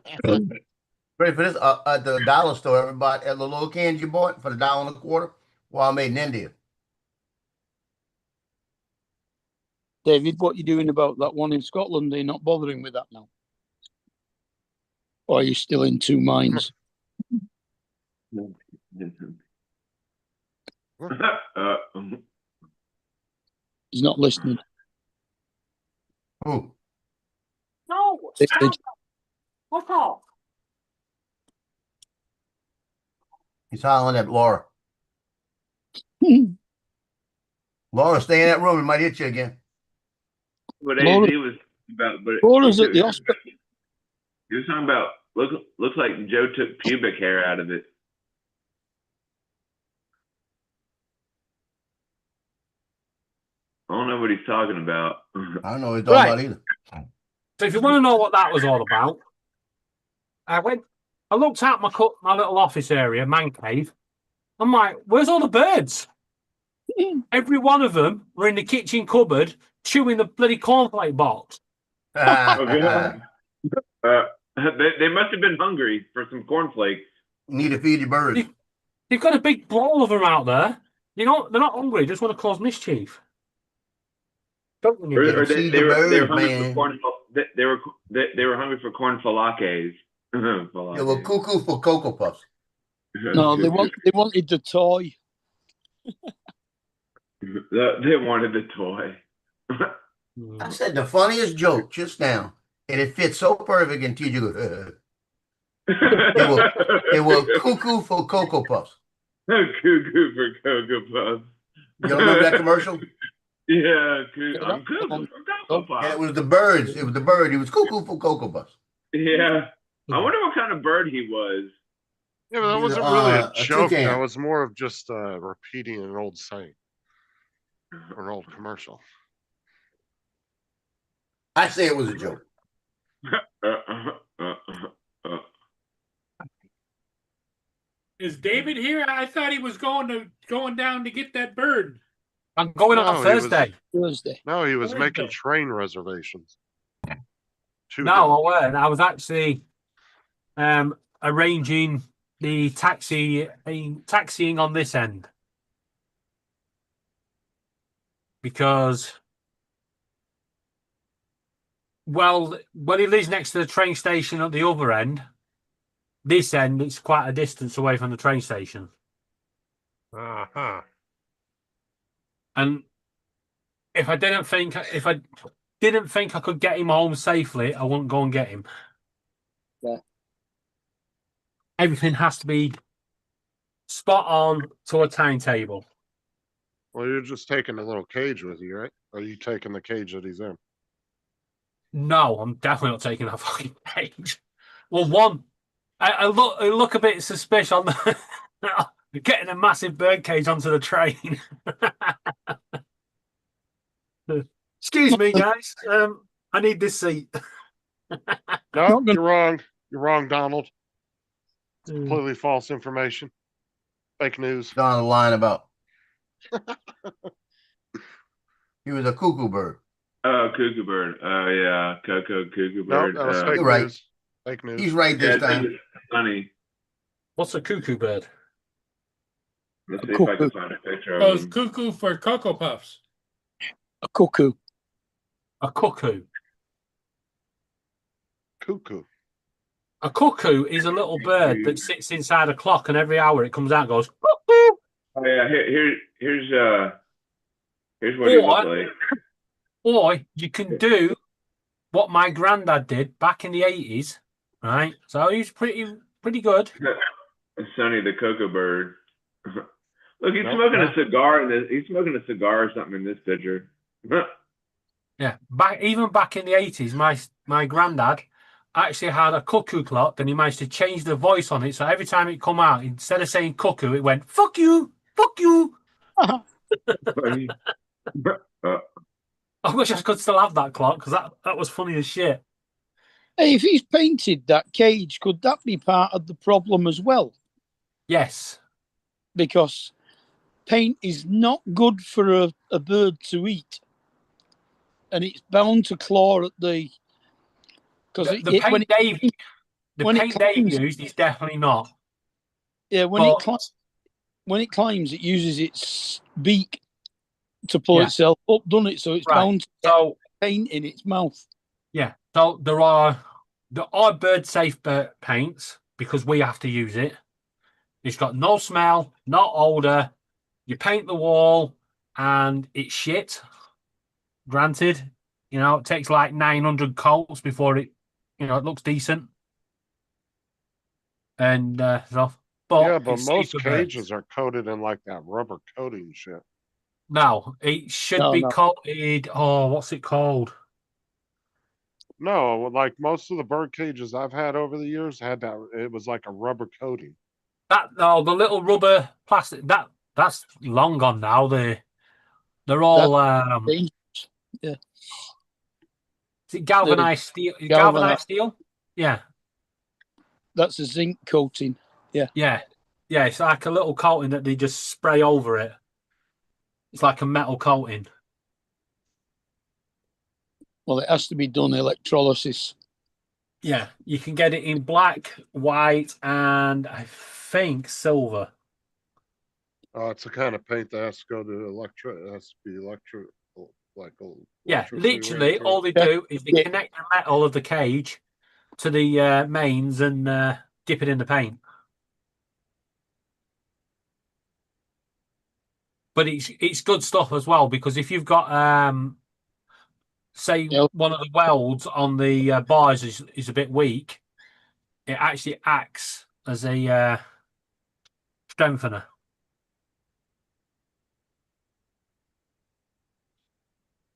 Ready for this? At the dollar store, everybody at the little cans you bought for the $1.25. Well, I made in India. David, what are you doing about that one in Scotland? Are you not bothering with that now? Or are you still in two minds? He's not listening. Who? No. David, Fuck off. He's hollering at Laura. Laura, stay in that room. It might hit you again. What Laura- AZ was about, but Laura's at the hospital. He was talking about looks like Joe took pubic hair out of it. I don't know what he's talking about. I don't know what he's talking Right. about either. So if you want to know what that was all about, I looked out my little office area, man cave. I'm like, where's all the birds? Every one of them were in the kitchen cupboard chewing the bloody cornflake box. Okay. They must have been hungry for some cornflakes. You need to feed your birds. They've got a big brawl of them out there. They're not hungry, just want to cause mischief. Don't when you're Or feed they the were birds, hungry man. for corn. They were hungry for corn falakes. They were cuckoo for Cocoa Puffs. No, they wanted the toy. They wanted the toy. I said the funniest joke just now, and it fits so perfect in TJ. They were cuckoo for Cocoa Puffs. Cuckoo for Cocoa Puffs. You don't remember that commercial? Yeah, I'm cuckoo for Cocoa Puffs. And it was the birds. It was the bird. He was cuckoo for Cocoa Puffs. Yeah. I wonder what kind of bird he was. Yeah, but that Be wasn't really a a joke. That toucan. was more of just repeating an old saying or an old commercial. I say it was a joke. Is David here? I thought he was going down to get that bird. I'm going No, on he was- Thursday. Thursday. No, he was Thursday. making train reservations. No, I weren't. I was actually arranging the taxiing on this end because, well, when he lives next to the train station at the other end, this end it's quite a distance away from the train station, Uh-huh. and if I didn't think I could get him home safely, I wouldn't go and get him. Yeah. Everything has to be spot on to a timetable. Well, you're just taking the little cage with you, right? Or are you taking the cage that he's in? No, I'm definitely not taking that fucking cage. Well, one, I look a bit suspicious on the getting a massive bird cage onto the train. Excuse me, guys. I need this seat. No, you're wrong. You're wrong, Donald. It's completely false information. Fake news. Donald lying about. He was a cuckoo bird. Oh, cuckoo bird. Oh, yeah. Coco, cuckoo No, bird. that was fake You're right. news. Fake news. He's right Yeah, this I think time. it's funny. What's a cuckoo bird? Let's A see if I can cuckoo. find a picture Oh, of it's him. cuckoo for Cocoa Puffs. A cuckoo. A cuckoo. Cuckoo. A cuckoo is a little bird that sits inside a clock, and every hour it comes out and goes cuckoo. Oh, yeah. Here's what he looked like. Or you can do what my granddad did back in the 80s, right? So he's pretty good. Sonny the cocoa bird. Look, he's Nope. smoking a cigar in this. He's smoking a cigar or something in this picture. Yeah, even back in the 80s, my granddad actually had a cuckoo clock, and he managed to change the voice on it. So every time it come out, instead of saying cuckoo, it went fuck you, fuck you. Funny. I wish I could still have that clock because that was funny as shit. Hey, if he's painted that cage, could that be part of the problem as well? Yes. Because paint is not good for a bird to eat. And it's bound to claw at the... Because The paint Dave used is definitely not. Yeah, when it climbs, it uses its beak to pull Yeah. itself up, doesn't it? So it's Right. bound to get So paint in its mouth. yeah, so there are bird safe paints because we have to use it. It's got no smell, no odor. You paint the wall and it's shit. Granted, it takes like 900 coats before it looks decent. And But it's most safe for birds. cages are coated in like that rubber coating shit. No, it should be coated. Oh, what's it called? No, like most of the bird cages I've had over the years had that. It was like a rubber coating. The little rubber plastic that's long gone now. They're all yeah. Is it galvanized steel? Galvanized steel? Yeah. That's a zinc coating. Yeah. Yeah. Yeah, it's like a little coating that they just spray over it. It's like a metal coating. Well, it has to be done electrolysis. Yeah, you can get it in black, white, and I think silver. Oh, it's the kind of paint that has to go to it has to be Yeah, electricity literally, ran through all it. they do is they connect the metal of the cage to the mains and dip it in the paint. But it's good stuff as well because if you've got say one of the welds on the bars is a bit weak, it actually acts as a strengthener.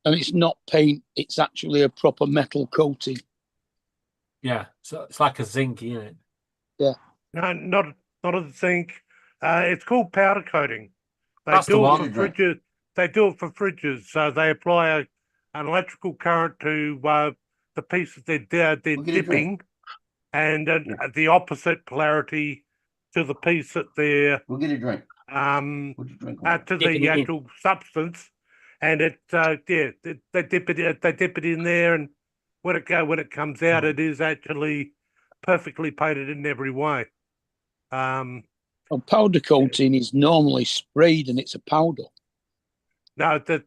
And it's not paint, it's actually a proper metal coating. Yeah, so it's like a zinc, isn't it? Yeah. No, not a zinc. It's called powder coating. They That's the do it one. for fridges. They do it for fridges. So they apply an electrical current to the piece that they're get a drink. dipping, and the opposite polarity to the piece that they're We'll get a drink. Put your drink on. to Dipping it the in. actual substance, and they dip it in there, and when it comes out, it is actually perfectly painted in every way. Well, powder coating is normally sprayed and it's a powder. No, this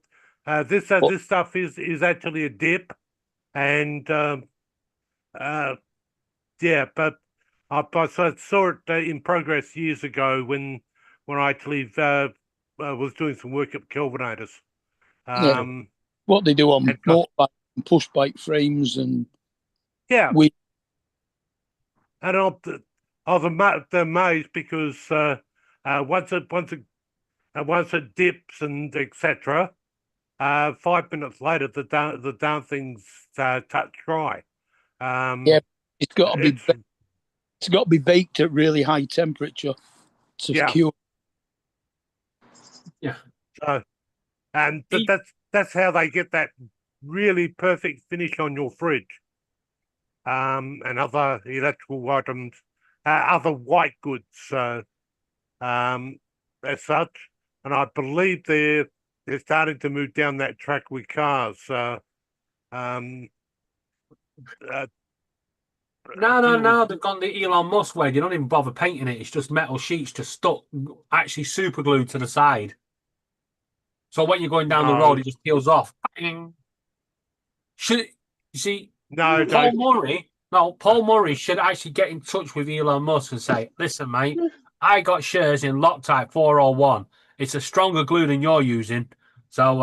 stuff is actually a dip, and but I saw it in progress years ago when I actually was doing some work at Kelvinators. What they do on And- motorbike and push bike frames and Yeah, we and I was amazed because once it dips and etc., 5 minutes later the darn thing's touch dry. Yeah, it's got to be it's- it's got to be baked at really high temperature to Yeah. cure. So, and that's how they get that really perfect finish on your fridge, and other electrical items, other white goods, as such. And I believe they're starting to move down that track with cars. No. They've gone the Elon Musk way. They don't even bother painting it. It's just metal sheets just stuck, actually super glued to the side. So when you're going down the road, it just peels off. Should you see? No, Paul Murray should actually get in touch with Elon Musk and say, "Listen, mate, I got shares in Loctite 401. It's a stronger glue than you're using. So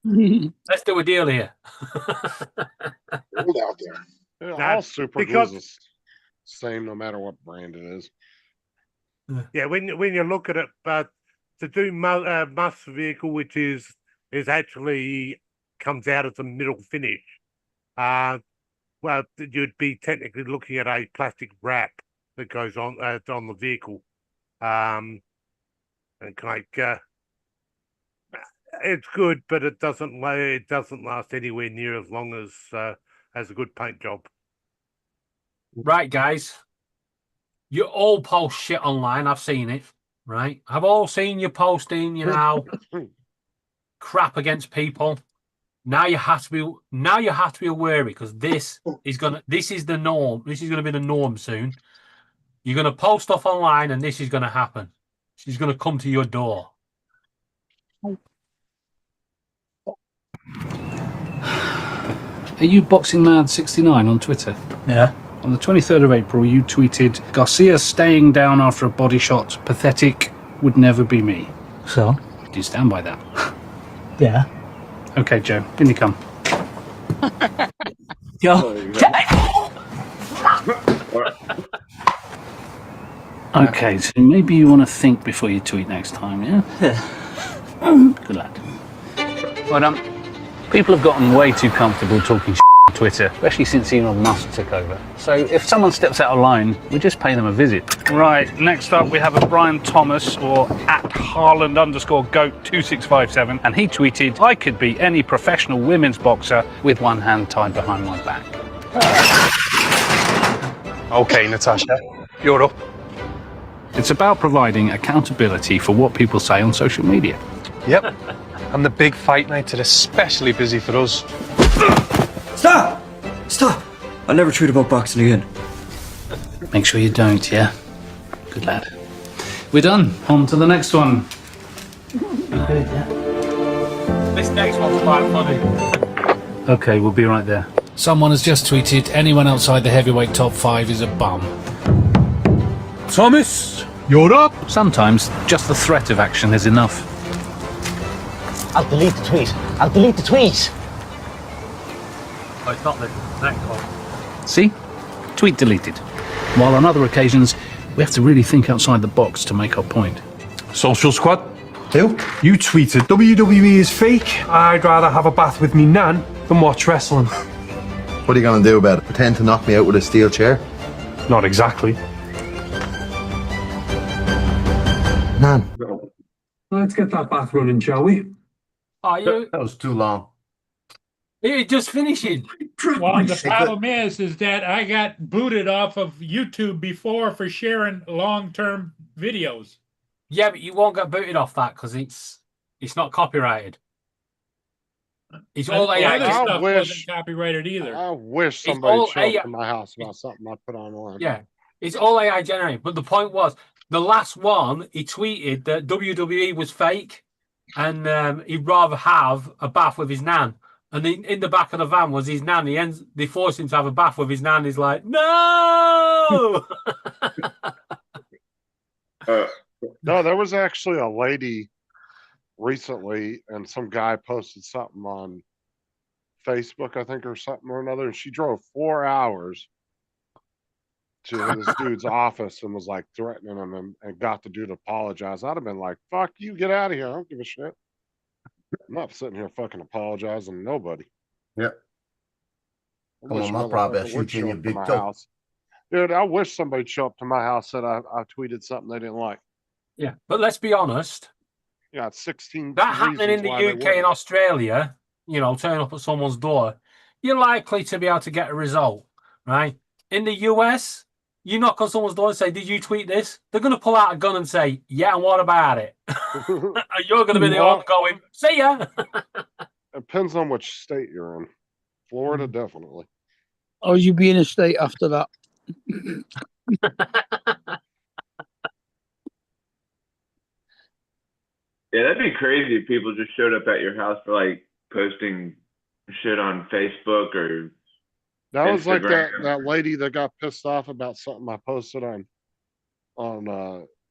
let's do a deal here." Hold out there. All super because- glues is same no matter what brand it is. Yeah, when you look at it, but to do Musk's vehicle, which is actually comes out as a middle finish, well, you'd be technically looking at a plastic wrap that goes on the vehicle, and it's good, but it doesn't last anywhere near as long as a good paint job. Right, guys. You all post shit online. I've seen it. Right, I've all seen you posting, crap against people. Now you have to be wary because this is the norm. This is gonna be the norm soon. You're gonna post stuff online, and this is gonna happen. She's gonna come to your door. Are you Boxing Mad 69 on Twitter? Yeah. On the 23rd of April, you tweeted, "Garcia staying down after a body shot. Pathetic. Would never be me." So? Do you stand by that? Yeah. Okay, Joe. In you come. Go. Okay, so maybe you want to think before you tweet next time, yeah? Good lad. Well, people have gotten way too comfortable talking on Twitter, especially since Elon Musk took over. So if someone steps out of line, we just pay them a visit. Right, next up we have a Brian Thomas, or @Harland_Goat2657, and he tweeted, "I could be any professional women's boxer with one hand tied behind my back." Okay, Natasha, you're up. It's about providing accountability for what people say on social media. Yep. And the big fight nights are especially busy for us. Stop! Stop! I'll never tweet about boxing again. Make sure you don't, yeah? Good lad. We're done. On to the next one. This next one's quite funny. Okay, we'll be right there. Someone has just tweeted, "Anyone outside the heavyweight top 5 is a bum." Thomas, you're up. Sometimes just the threat of action is enough. I'll delete the tweet. I'll delete the tweet. Oh, it's not the next one. See? Tweet deleted. While on other occasions, we have to really think outside the box to make our point. Social Squad. Who? You tweeted WWE is fake. I'd rather have a bath with me nan than watch wrestling. What are you going to do about it? Pretend to knock me out with a steel chair? Not exactly. None. Let's get that bath running, shall we? Are you? That was too long. You're just finishing. Well, the problem is that I got booted off of YouTube before for sharing long-term videos. Yeah, but you won't get booted off that because it's not copyrighted. It's all The AI. other I stuff wish- wasn't copyrighted either. I wish It's somebody all showed up AI to my house about something I put online. Yeah, it's all AI generated. But the point was, the last one, he tweeted that WWE was fake and he'd rather have a bath with his nan. And in the back of the van was his nan. They forced him to have a bath with his nan. He's like, no! No, there was actually a lady recently, and some guy posted something on Facebook, I think, or something or another, and she drove 4 hours to this dude's office and was like threatening him and got the dude to apologize. I'd have been like, fuck you, get out of here. I don't give a shit. I'm not sitting here fucking apologizing to nobody. Yep. I Come wish on, my motherfucker property, I'll would shoot you in show your up to big my toe. house. Dude, I wish somebody'd show up to my house that I tweeted something they didn't like. Yeah, but let's be honest. Yeah, it's 16 That happening in reasons the why they UK and wouldn't. Australia, turn up at someone's door, you're likely to be able to get a result, right? In the US, you knock on someone's door and say, did you tweet this? They're going to pull out a gun and say, yeah, and what about it? And you're going to be the Well- one going, see ya. Depends on which state you're in. Florida, Hmm. definitely. Or you be in a state after that? Yeah, that'd be crazy if people just showed up at your house for like posting shit on Facebook or That was like Instagram. that lady that got pissed off about something I posted on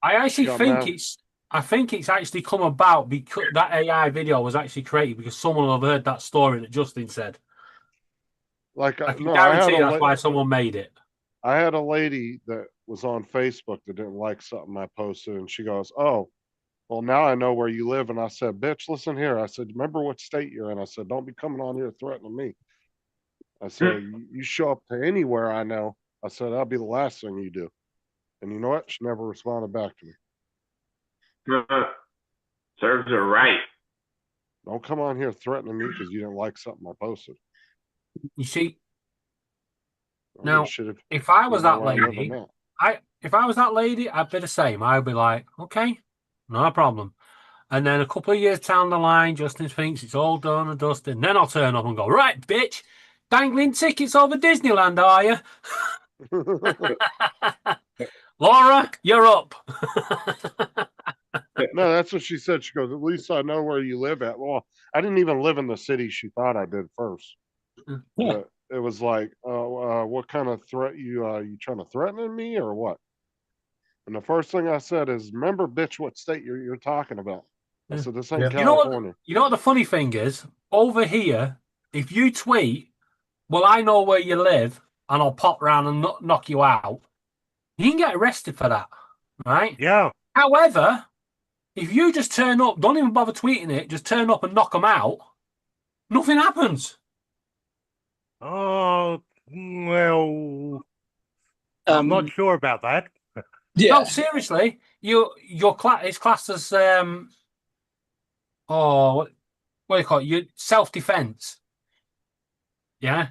I actually got think mad. I think it's actually come about because that AI video was actually created because someone will have heard that story that Justin said. like I can no, I had guarantee a that's why someone made it. I had a lady that was on Facebook that didn't like something I posted, and she goes, "Oh, well, now I know where you live." And I said, "Bitch, listen here." I said, "Remember what state you're in?" I said, "Don't be coming on here threatening me." I said, "You show up to anywhere I know." I said, "That'll be the last thing you do." And you know what? She never responded back to me. Serves her right. Don't come on here threatening me because you didn't like something I posted. You see, I now should have. if I was that where I live or lady, not. if I was that lady, I'd be the same. I'd be like, okay, no problem. And then a couple of years down the line, Justin thinks it's all done and dusted. And then I'll turn up and go, right, bitch, dangling tickets over Disneyland, are you? Laura, you're up. No, that's what she said. She goes, "At least I know where you live at." Well, I didn't even live in the city she thought I did first. But it was like, what kind of threat you trying to threaten me or what? And the first thing I said is, "Remember, bitch, what state you're talking about?" I said, "This ain't California." You know what the funny thing is? Over here, if you tweet, well, I know where you live, and I'll pop round and knock you out, you can get arrested for that, right? Yeah. However, if you just turn up, don't even bother tweeting it, just turn up and knock them out, nothing happens. Oh, well, I'm not sure about that. No, seriously, it's classed as what do you call it? Your self-defense. Yeah.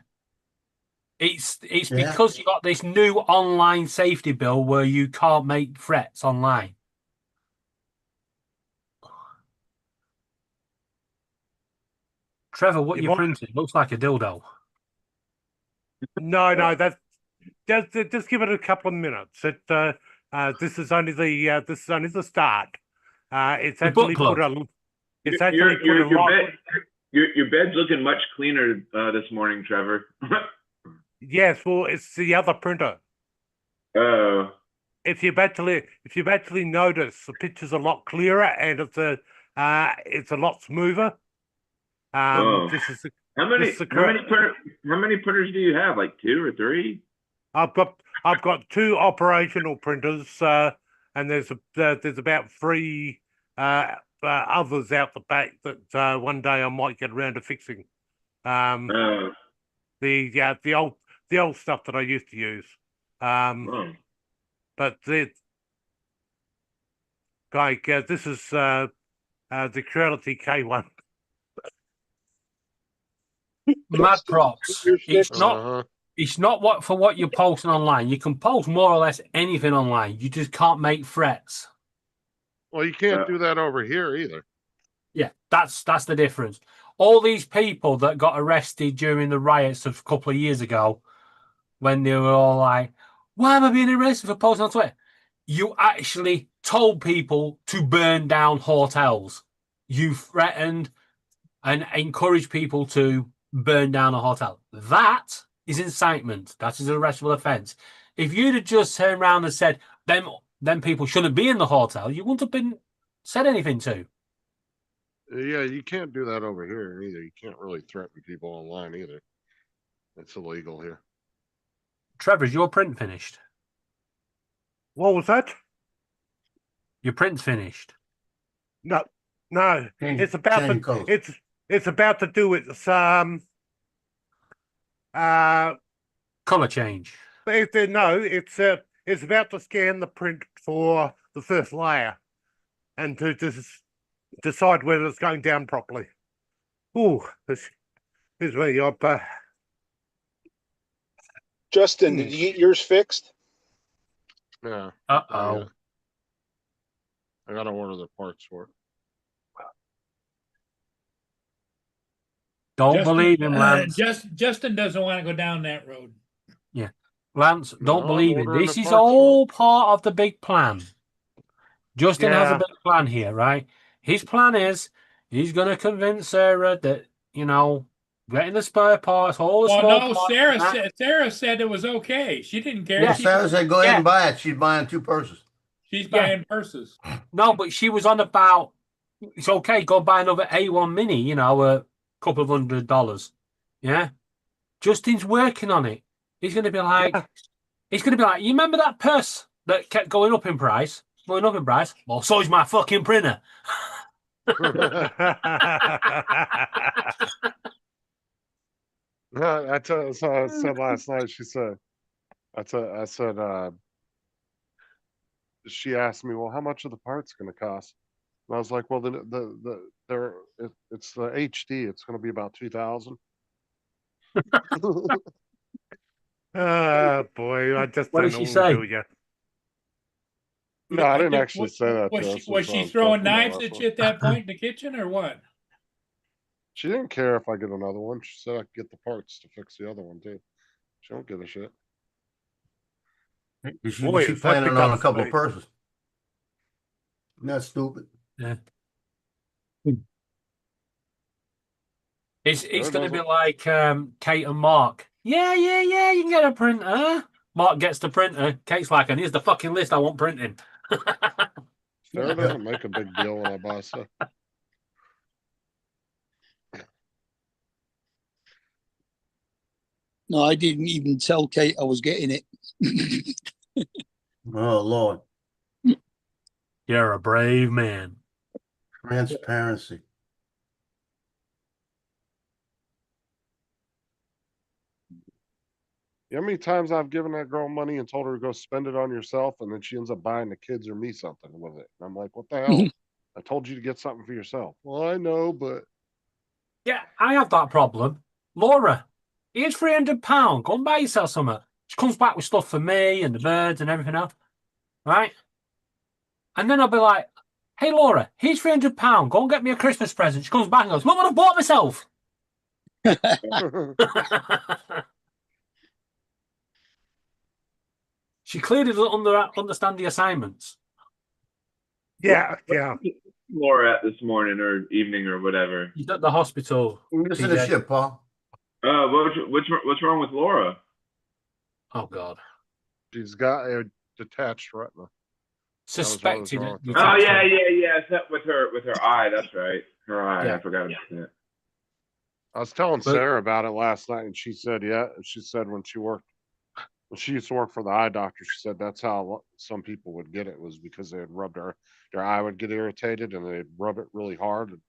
It's because you got this new online safety bill where you can't make threats online. Trevor, what you printed looks like a dildo. No, that's just give it a couple of minutes. This is only the start. It's actually put a. It's actually put a lot. Your bed's looking much cleaner this morning, Trevor. Yes, well, it's the other printer. Oh. If you've actually noticed, the picture's a lot clearer and it's a lot smoother. This is How many printers do you have? Like 2 or 3? I've got 2 operational printers, and there's about 3 others out the back that one day I might get around to fixing. The old stuff that I used to use. But like this is the Creality K1. Mad props. It's not. Uh-huh. It's not what for what you're posting online. You can post more or less anything online. You just can't make threats. Well, you can't do that over here either. Yeah, that's the difference. All these people that got arrested during the riots of a couple of years ago, when they were all like, "Why am I being arrested for posting on Twitter?" You actually told people to burn down hotels. You threatened and encouraged people to burn down a hotel. That is incitement. That is an arrestable offence. If you'd have just turned around and said, them people shouldn't be in the hotel, you wouldn't have been said anything to. Yeah, you can't do that over here either. You can't really threaten people online either. It's illegal here. Trevor, is your print finished? What was that? Your print's finished. No. Change- It's about change to colours. it's about to do its Colour change. It's about to scan the print for the first layer and to just decide whether it's going down properly. Ooh, this is really up. Justin, did you get yours fixed? Yeah. Uh-oh. I gotta order the parts for it. Don't believe him, Lance. Justin doesn't want to go down that road. Yeah. Lance, don't I'm believe it. ordering This the is parts for all part of the big plan. Justin has a Yeah. big plan here, right? His plan is he's going to convince Sarah that, getting the spare parts, all the Well, small no, parts. Sarah said it was okay. She didn't care. Yeah. Sarah said, "Go ahead and buy it." She's buying 2 purses. She's buying purses. No, but she was on about, it's okay, go buy another A1 Mini, a couple of $100. Yeah? Justin's working on it. He's going to be like, you remember that purse that kept going up in price? Well, so is my fucking printer. I said last night. She said, she asked me, well, how much are the parts going to cost? And I was like, well, it's the HD. It's going to be about 2,000. Boy, I just What don't did know she what say? to do yet. No, I didn't actually say that. to her. That's Was just she what I throwing talking about knives last at one. you at that point in the kitchen or what? She didn't care if I get another one. She said I could get the parts to fix the other one too. She don't give a shit. She planning on a couple of purses. Not stupid. Yeah. It's Sure going to be doesn't. like Kate and Mark. Yeah, you can get a printer. Mark gets the printer. Kate's like, and here's the fucking list I want printing. Sarah doesn't make a big deal when I buy stuff. No, I didn't even tell Kate I was getting it. Oh Lord, You're a brave man. transparency. You know how many times I've given that girl money and told her to go spend it on yourself, and then she ends up buying the kids or me something with it. And I'm like, what the hell? I told you to get something for yourself. Well, I know, but Yeah, I have that problem. Laura, here's £300. Go and buy yourself something. She comes back with stuff for me and the birds and everything else. Right? And then I'll be like, hey, Laura, here's £300. Go and get me a Christmas present. She comes back and goes, look what I bought myself. She clearly doesn't understand the assignments. Yeah. Laura at this morning or evening or whatever. She's at the hospital. Listen to shit, Paul. What's wrong with Laura? Oh God. she's got a detached retina. Suspected. That was Oh wrong. yeah. It's that with her eye. That's right. Her eye. Yeah. I forgot about that. I was telling Sarah about it last night, and she said, yeah. She said when she used to work for the eye doctor, she said that's how some people would get it, was because they had rubbed their eye would get irritated and they'd rub it really hard and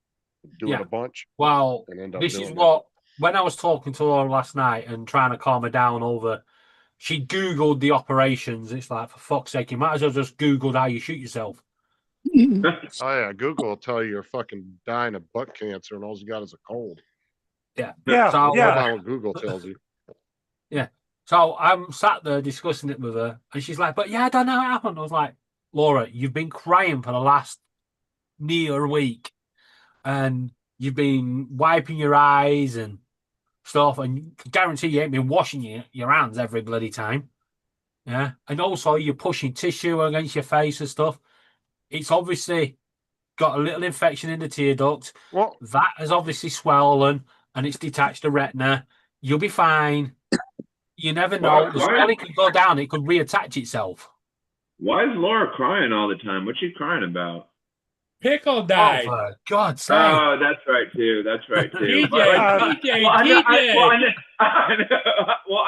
do it a bunch. Well, and end up this is doing what, when I was talking to her last night and trying to calm her down over, she Googled the operations. It's like, for fuck's sake, you might as well just Googled how you shoot yourself. Oh yeah, Google will tell you you're fucking dying of butt cancer and all you got is a cold. Yeah. Yeah, So, What about what Google tells you? Yeah. So I'm sat there discussing it with her, and she's like, "But yeah, I don't know how it happened." I was like, "Laura, you've been crying for the last near a week, and you've been wiping your eyes and stuff, and I guarantee you ain't been washing your hands every bloody time. Yeah, and also you're pushing tissue against your face and stuff. It's obviously got a little infection in the tear duct. Well, that has obviously swollen, and it's detached the retina. You'll be fine." You never know. The swelling could go down. It could reattach itself. Why is Laura crying all the time? What's she crying about? Pickle died. Oh, for God's sake. Oh, that's right too. That's right too. TJ, But, I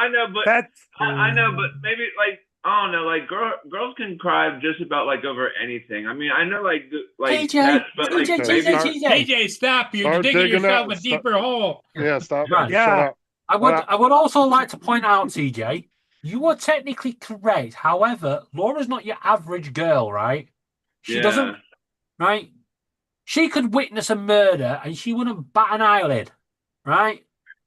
know, but I know, but maybe like I don't know, like girls can cry just about like over anything. I mean, I know like TJ, but like TJ, stop! You're digging yourself a deeper hole. Yeah, stop. Right. Shut up. I would also like to point out, TJ, you are technically correct. However, Laura's not your average girl, right? She doesn't, right? She could witness a murder and she wouldn't bat an eyelid, right?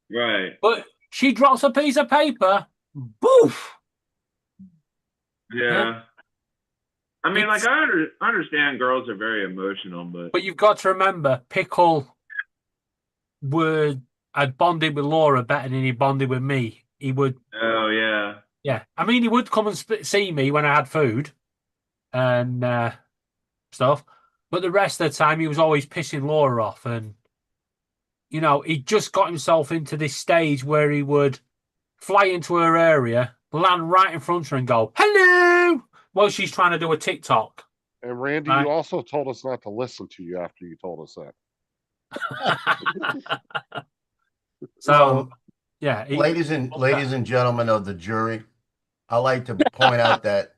Right. But she drops a piece of paper, boof. Yeah. I mean, like I understand girls are very emotional, But you've got to remember, Pickle had bonded with Laura better than he bonded with me. He would. Oh yeah. Yeah, I mean, he would come and see me when I had food and stuff, but the rest of the time he was always pissing Laura off, and you know, he just got himself into this stage where he would fly into her area, land right in front of her, and go hello while she's trying to do a TikTok. And Randy, you also told us not to listen to you after you told us that. So, yeah, ladies and gentlemen of the jury, I like to point out that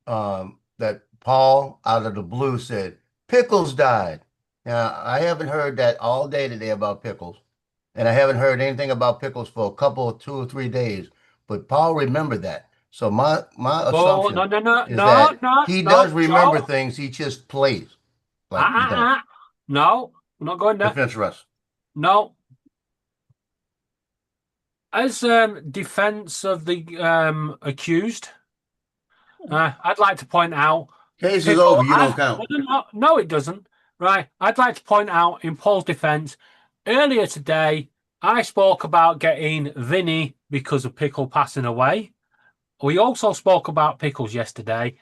that Paul out of the blue said Pickles died. Now I haven't heard that all day today about Pickles, and I haven't heard anything about Pickles for a couple of 2 or 3 days. But Paul remembered that. So my assumption is that he does remember things. He just plays. Like No, I'm not going there. Defense Russ. No. As defense of the accused, I'd like to point out. Case is over. You don't count. No, it doesn't. Right. I'd like to point out in Paul's defense, earlier today, I spoke about getting Vinny because of Pickle passing away. We also spoke about Pickles yesterday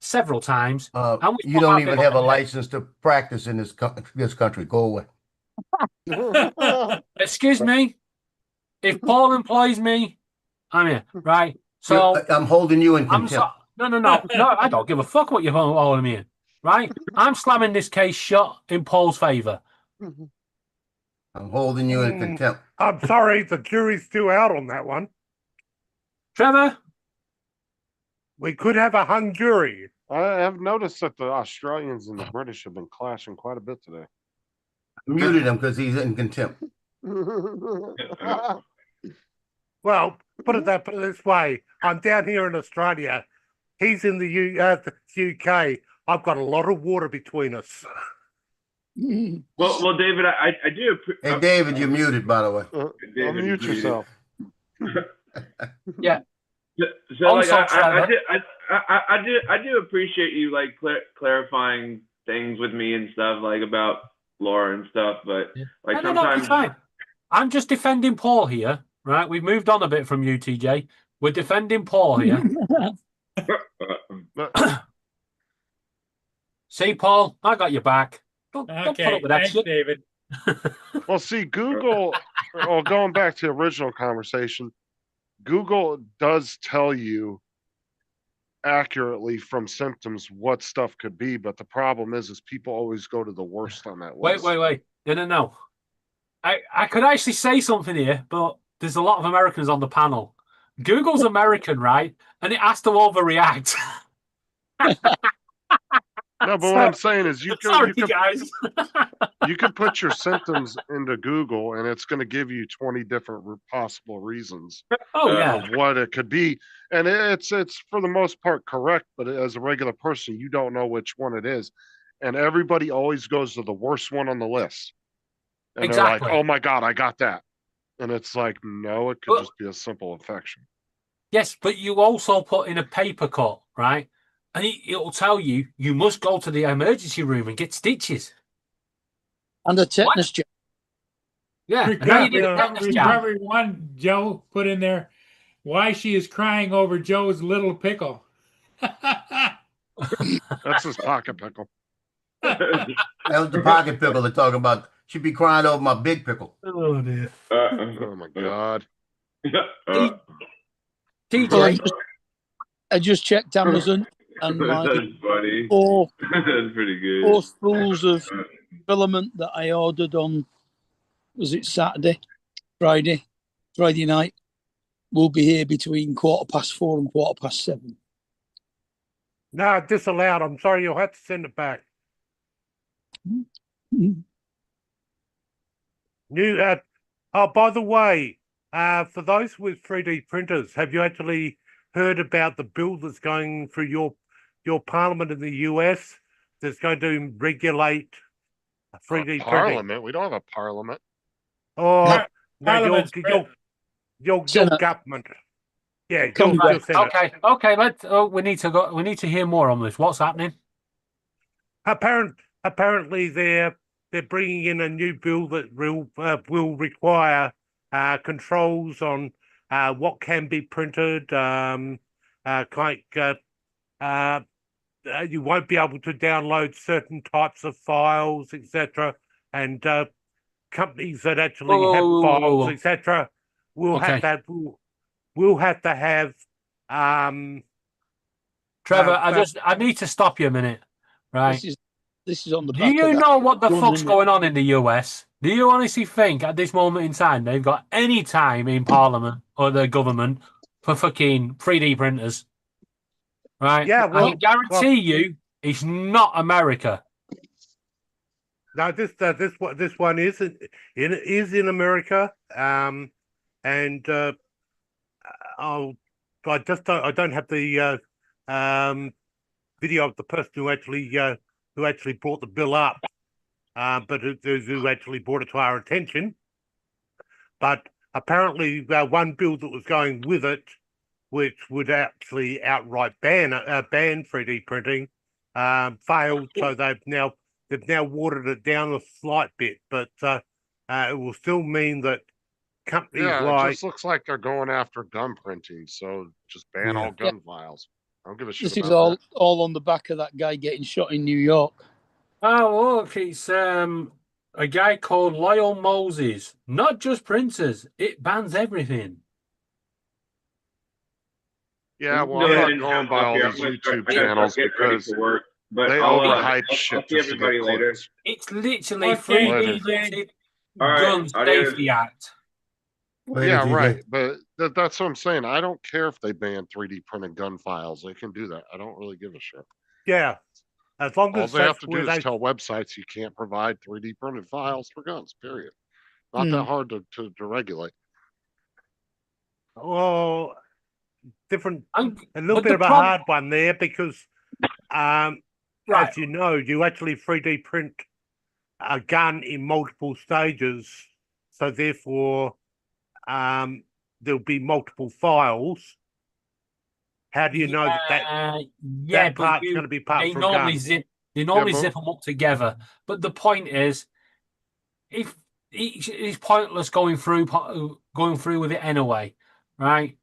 several times. And you don't even have a license to practice in this country. Go away. Excuse me. If Paul employs me, I'm here, right? So I'm holding you in contempt. No. I don't give a fuck what you're holding me in, right? I'm slamming this case shut in Paul's favor. I'm holding you in contempt. I'm sorry, the jury's still out on that one. Trevor? We could have a hung jury. I have noticed that the Australians and the British have been clashing quite a bit today. I muted him because he's in contempt. Well, put it this way. I'm down here in Australia. He's in the UK. I've got a lot of water between us. Well, David, I do. Hey, David, you're muted, by the way. David, Unmute yourself. Yeah. So Also, like, I do appreciate you like clarifying things with me and stuff like about Laura and stuff, but like sometimes. It's fine. I'm just defending Paul here, right? We've moved on a bit from you, TJ. We're defending Paul here. See, Paul, I got your back. Don't put up with that shit, David. Well, see, Google, well, going back to the original conversation, Google does tell you accurately from symptoms what stuff could be, but the problem is people always go to the worst on that list. Wait. No. I could actually say something here, but there's a lot of Americans on the panel. Google's American, right? And it has to overreact. No, but what I'm saying is you guys. you can put your symptoms into Google and it's going to give you 20 different possible reasons of what it could be. And it's for the most part correct, but as a regular person, you don't know which one it is. and everybody always goes to the worst one on the list. And Exactly. they're like, oh my God, I got that. And it's like, no, it could just be a simple infection. Yes, but you also put in a paper cut, right? And it'll tell you must go to the emergency room and get stitches. And a tetanus jab. Yeah, and now you need a tetanus jab. Recovery one, Joe put in there why she is crying over Joe's little pickle. That's his pocket pickle. That was the pocket pickle they're talking about. She'd be crying over my big pickle. Oh dear. Oh my God. Well, I just checked Amazon and my That's funny. four That's pretty good. spools of filament that I ordered on, was it Friday night, will be here between 4:15 and 7:15. No, disallowed. I'm sorry, you'll have to send it back. By the way, for those with 3D printers, have you actually heard about the bill that's going through your parliament in the US that's going to regulate 3D printing? Parliament? We don't have a parliament. Oh, no, your Senate. government. Yeah, Right, your Senate. Okay. We need to go. We need to hear more on this. What's happening? Apparently, they're bringing in a new bill that will require controls on what can be printed. You won't be able to download certain types of files, etc. And companies that actually have files, etc., will have to have. Trevor, I need to stop you a minute. Right. This is on the Do back you of that know what the one, fuck's isn't it? going on in the US? Do you honestly think at this moment in time they've got any time in Parliament or the government for fucking 3D printers? Right? Yeah, I can guarantee you it's not America. No, this one is in America, and I don't have the video of the person who actually brought the bill up, but who actually brought it to our attention. But apparently, one bill that was going with it, which would actually outright ban 3D printing, failed. So they've now watered it down a slight bit, but it will still mean that companies Yeah, like it just looks like they're going after gun printing. So just ban all gun files. I don't give a shit This is about all on the back of that guy getting shot in New York. Oh, look, it's a guy called Lyle Moses. Not just printers, it bans everything. Yeah, well, I'm not going by all these YouTube channels because they overhype shit just to get clicks. It's literally Okay. 3D printed Gun Safety Act. Yeah, right. But that's what I'm saying. I don't care if they ban 3D printed gun files. They can do that. I don't really give a shit. yeah, as long All as they have that's to where do they is tell websites you can't provide 3D printed files for guns, period. Not that hard to regulate. well, different, a little but bit the of a problem- hard one there because, as you know, you actually 3D print a gun in multiple stages, so therefore, there'll be multiple files. How do you know that part's going to be part they for a normally gun? They normally zip them up together. But the point is, if it's pointless going through with it anyway, right?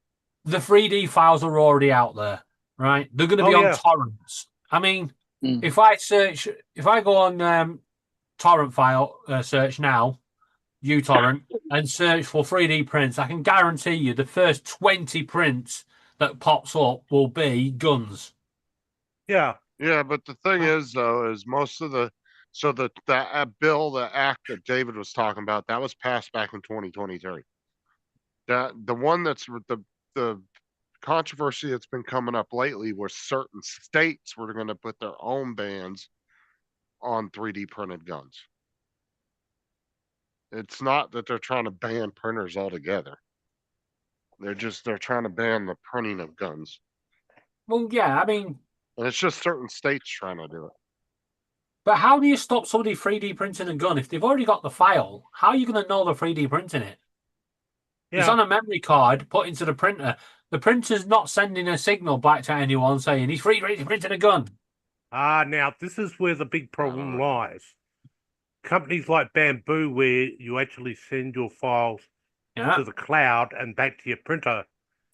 The 3D files are already out there, right? They're going to be on torrents. I mean, if I go on torrent file search now, uTorrent, and search for 3D prints, I can guarantee you the first 20 prints that pops up will be guns. Yeah. Yeah, but the thing is, though, is most of the bill, the act that David was talking about, that was passed back in 2023. That the one that's the controversy that's been coming up lately, where certain states were going to put their own bans on 3D printed guns. It's not that they're trying to ban printers altogether. They're trying to ban the printing of guns. Well, yeah, I mean, and it's just certain states trying to do it. But how do you stop somebody 3D printing a gun if they've already got the file? How are you going to know they're 3D printing it? It's Yeah. on a memory card put into the printer. The printer's not sending a signal back to anyone saying he's 3D printing a gun. Now this is where the big problem lies. Companies like Bamboo, where you actually send your files to the cloud and back to your printer,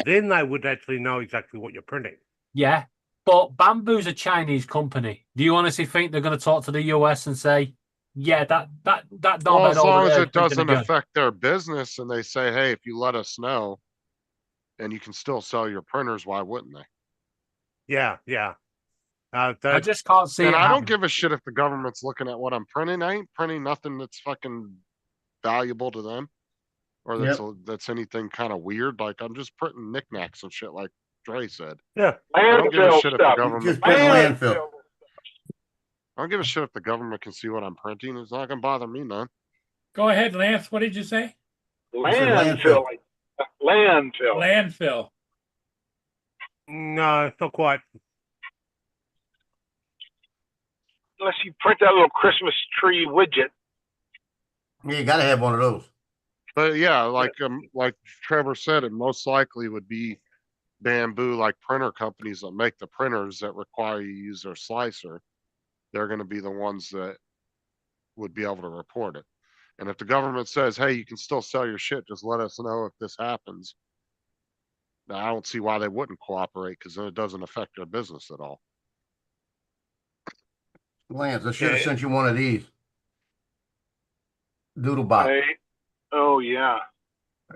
then they would actually know exactly what you're printing. Yeah, but Bamboo's a Chinese company. Do you honestly think they're going to talk to the US and say, "Yeah, that Well, knobhead as over long as there it is printing a doesn't gun"? affect their business and they say, hey, if you let us know and you can still sell your printers, why wouldn't they? Yeah. I just can't see And it I don't happening. give a shit if the government's looking at what I'm printing. I ain't printing nothing that's fucking valuable to them or that's anything kind of weird. Like I'm just printing knickknacks and shit like Dre said. Yeah. I don't give a Landfill shit if the stuff. government Just print landfill. I don't give a shit if the government can see what I'm printing. It's not gonna bother me none. Go ahead, Lance. What did you say? Landfill. Landfill. Landfill. No, not quite. Unless you print that little Christmas tree widget. Yeah, you gotta have one of those. But yeah, like Trevor said, it most likely would be Bamboo, like printer companies that make the printers that require you to use their slicer. They're going to be the ones that would be able to report it. And if the government says, hey, you can still sell your shit, just let us know if this happens. Now, I don't see why they wouldn't cooperate because then it doesn't affect their business at all. Lance, I should have sent you one of these. Doodlebot. Hey. Oh, yeah.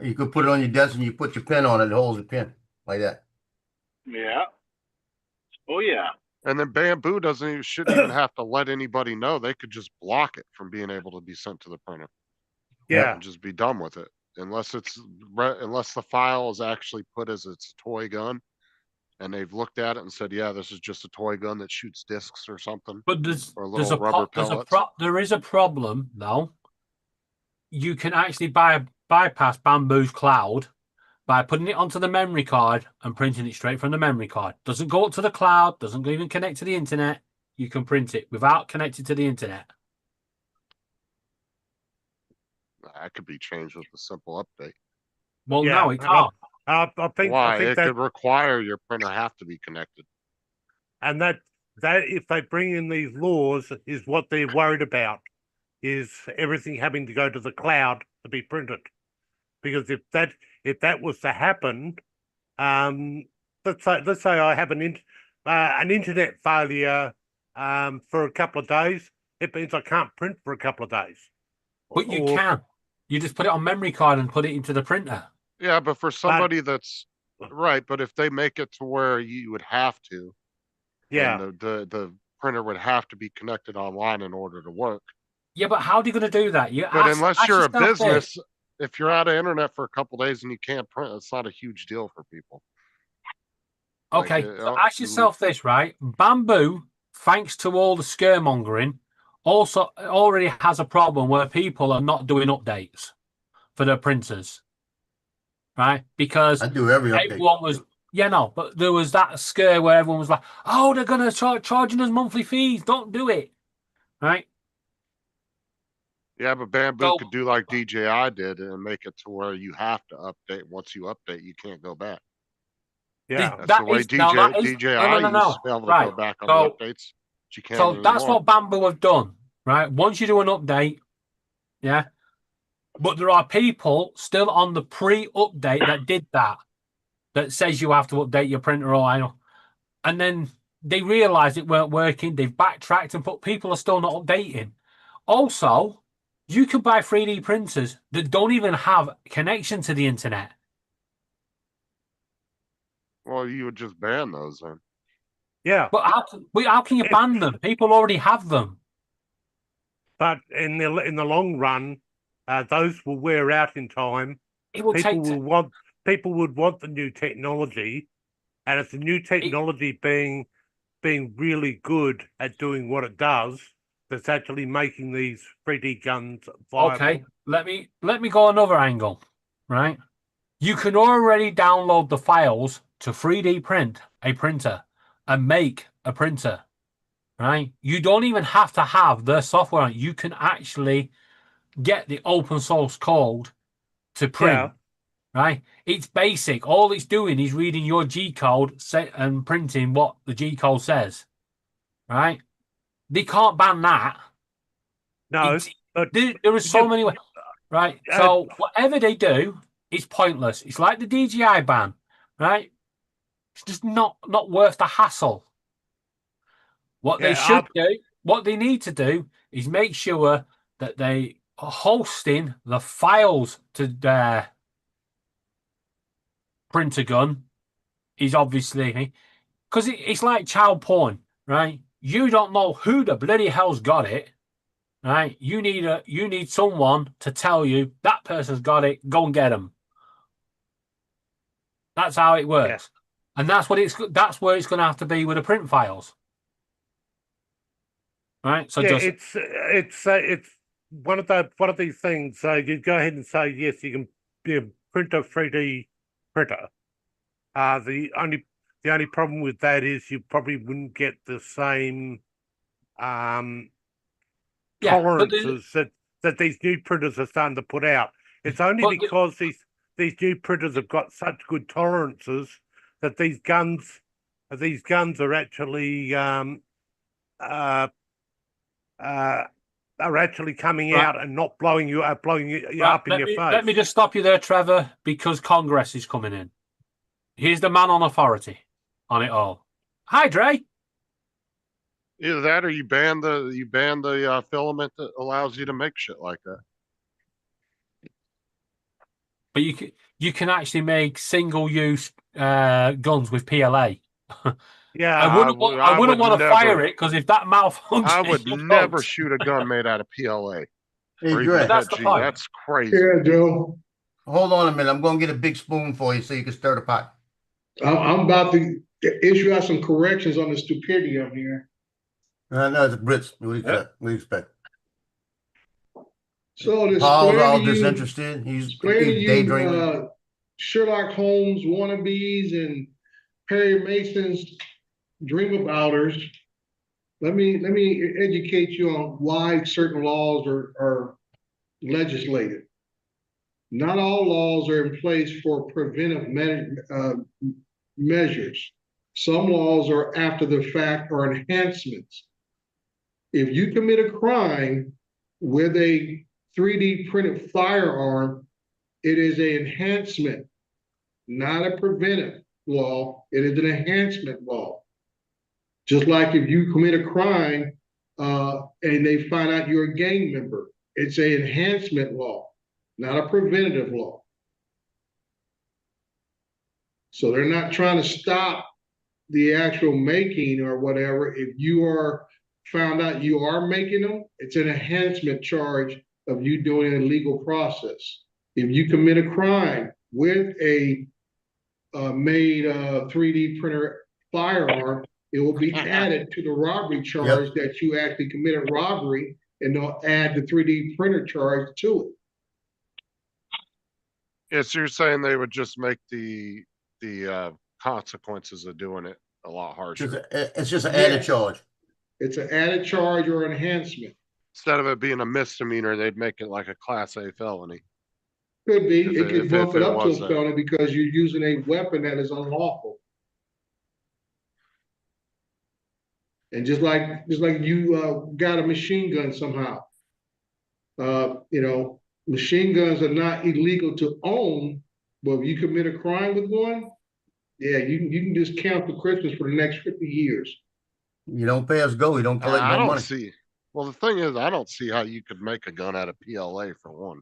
You could put it on your desk and you put your pen on it. It holds your pen like that. Yeah. Oh, yeah. And then Bamboo shouldn't even have to let anybody know. They could just block it from being able to be sent to the printer. Yeah. And just be done with it. Unless the file is actually put as it's a toy gun and they've looked at it and said, yeah, this is just a toy gun that shoots discs or something. But there is a problem though. You can actually bypass Bamboo's cloud by putting it onto the memory card and printing it straight from the memory card. Doesn't go up to the cloud, doesn't even connect to the internet. You can print it without connecting to the internet. That could be changed with a simple update. Well, no, it can't. I think it that could require your printer have to be connected. and that if they bring in these laws is what they're worried about, is everything having to go to the cloud to be printed. Because if that was to happen, let's say I have an internet failure for a couple of days, it means I can't print for a couple of days. But you can. You just put it on memory card and put it into the printer. Yeah, but for somebody that's right, but if they make it to where you would have to, yeah, and the printer would have to be connected online in order to work. Yeah, but how are you going to do that? Unless you're a business, if you're out of internet for a couple of days and you can't print, it's not a huge deal for people. Okay, so ask yourself this, right? Bamboo, thanks to all the scaremongering, also already has a problem where people are not doing updates for their printers, right? Because I do every update. everyone was, but there was that scare where everyone was like, "Oh, they're going to charging us monthly fees. Don't do it," right? Yeah, but Bamboo could do like DJI did and make it to where you have to update. Once you update, you can't go back. Yeah, that's the way DJI used to be able to go back on the updates. You can't so that's anymore. what Bamboo have done, right? Once you do an update, yeah. But there are people still on the pre-update that did that says you have to update your printer or and then they realized it weren't working. They've backtracked and people are still not updating. Also, you can buy 3D printers that don't even have connection to the internet. Well, you would just ban those then. Yeah. But how can you ban them? People already have them. But in the long run, those will wear out in time. People would want the new technology, and it's the new technology being really good at doing what it does that's actually making these 3D guns viable. Okay, let me go another angle, right? You can already download the files to 3D print a printer and make a printer, right? You don't even have to have their software on it. You can actually get the open source code to print, right? It's basic. All it's doing is reading your G code and printing what the G code says, right? They can't ban that. No, but there are so many ways, right? So whatever they do is pointless. It's like the DJI ban, right? It's just not worth the hassle. What they should do, what they need to do, is make sure that they are hosting the files to their printer gun. Is obviously because it's like child porn, right? You don't know who the bloody hell's got it, right? You need someone to tell you that person's got it. Go and get them. That's how it works, and that's where it's going to have to be with the print files. Right, so it's one of these things. You go ahead and say yes, you can print a 3D printer. The only problem with that is you probably wouldn't get the same tolerances that these new printers are starting to put out. It's only because these new printers have got such good tolerances that these guns are actually coming out and not blowing you up in your face. Let me just stop you there, Trevor, because Congress is coming in. He's the man on authority on it all. Hi, Dre. Either that or you ban the filament that allows you to make shit like that. But you can actually make single-use guns with PLA. Yeah, I wouldn't want to fire it because if that malfunctions, I would never shoot a gun made out of PLA. Hey, Dre. That's crazy. Yeah, Joe. Hold on a minute. I'm going to get a big spoon for you so you can stir the pot. I'm about to issue out some corrections on the stupidity of here. No, it's Brits. What do you expect? So Paul's all disinterested. He's daydreaming. Sherlock Holmes wannabes and Perry Mason's dream abouters. Let me educate you on why certain laws are legislated. Not all laws are in place for preventive measures. Some laws are after the fact or enhancements. If you commit a crime with a 3D printed firearm, it is an enhancement, not a preventive law. It is an enhancement law. Just like if you commit a crime and they find out you're a gang member, it's an enhancement law, not a preventative law. So they're not trying to stop the actual making or whatever. If you are found out you are making them, it's an enhancement charge of you doing a legal process. If you commit a crime with a made 3D printer firearm, it will be added to the robbery charge that you actually committed robbery, and they'll add the 3D printer charge to it. Yes, you're saying they would just make the consequences of doing it a lot harsher. It's just an added charge. It's an added charge or enhancement. Instead of it being a misdemeanor, they'd make it like a Class A felony. Could be. It could bump it up to a felony because you're using a weapon that is unlawful. And just like you got a machine gun somehow, machine guns are not illegal to own, but if you commit a crime with one, yeah, you can just count the Christmas for the next 50 years. You don't pay us go, you don't collect no money. See. Well, the thing is, I don't see how you could make a gun out of PLA for one.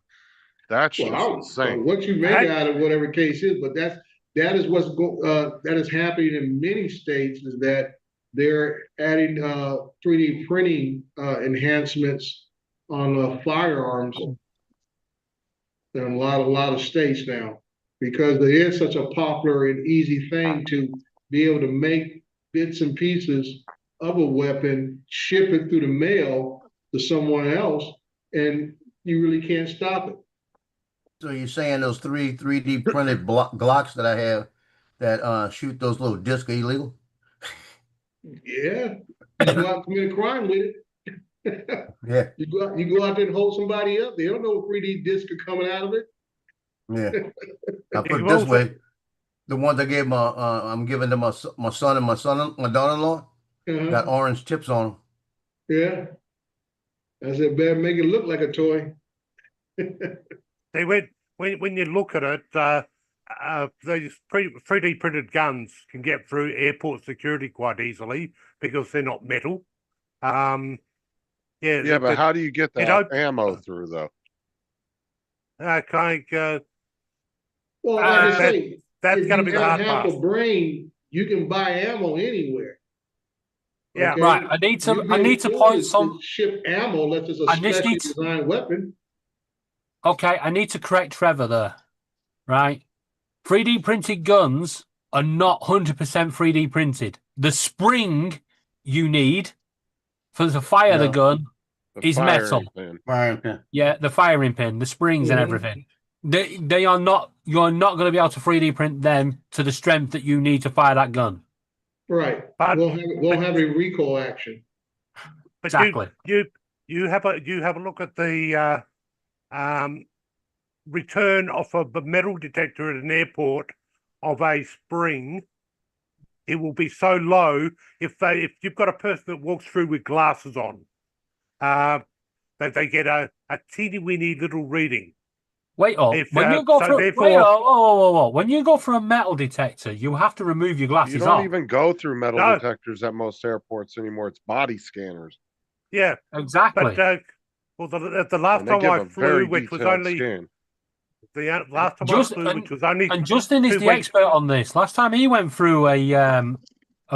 That's just insane. What you make out of whatever case is, but that is that is happening in many states, is that they're adding 3D printing enhancements on firearms in a lot of states now, because it is such a popular and easy thing to be able to make bits and pieces of a weapon, ship it through the mail to someone else, and you really can't stop it. So you're saying those 3D printed Glocks that I have that shoot those little discs are illegal? Yeah, You go out and commit a crime with it. Yeah, You go out there and hold somebody up. They don't know 3D discs are coming out of it. yeah. I put it You've this also- way: the ones I gave I'm giving to my son and my daughter-in-law got Uh-huh. orange tips on them. Yeah. I said, better make it look like a toy. See, when you look at it, these 3D printed guns can get through airport security quite easily because they're not metal. Yeah, but how do you get it that op- ammo through though? Well, like I that- say, that's if gonna you be the have hard half part. a brain, you can buy ammo anywhere. Yeah. Okay? Right, I need to You'd be I need to employed point some. to ship ammo unless it's a I just specially need to- designed weapon. Okay, I need to correct Trevor there. Right, 3D printed guns are not 100% 3D printed. The spring you need to fire the No. gun The is metal. firing pin. Firing pin. Yeah, the firing pin, the springs and Mhm. everything. They are not. You're not going to be able to 3D print them to the strength that you need to fire that gun. Right. But- Won't have a recoil action. But Exactly. you have a look at the return of a metal detector at an airport of a spring. It will be so low if you've got a person that walks through with glasses on, that they get a teeny weeny little reading. Wait, If, when you go so through, therefore- wait, whoa. When you go through a metal detector, you have to remove your glasses You don't off. even go through metal No. detectors at most airports anymore. It's body scanners. Yeah, Exactly. but well, the last And they time give I a flew, very which was detailed only scan. the last time Just- I flew, which was only And Justin is 2 the weeks. expert on this. Last time he went through a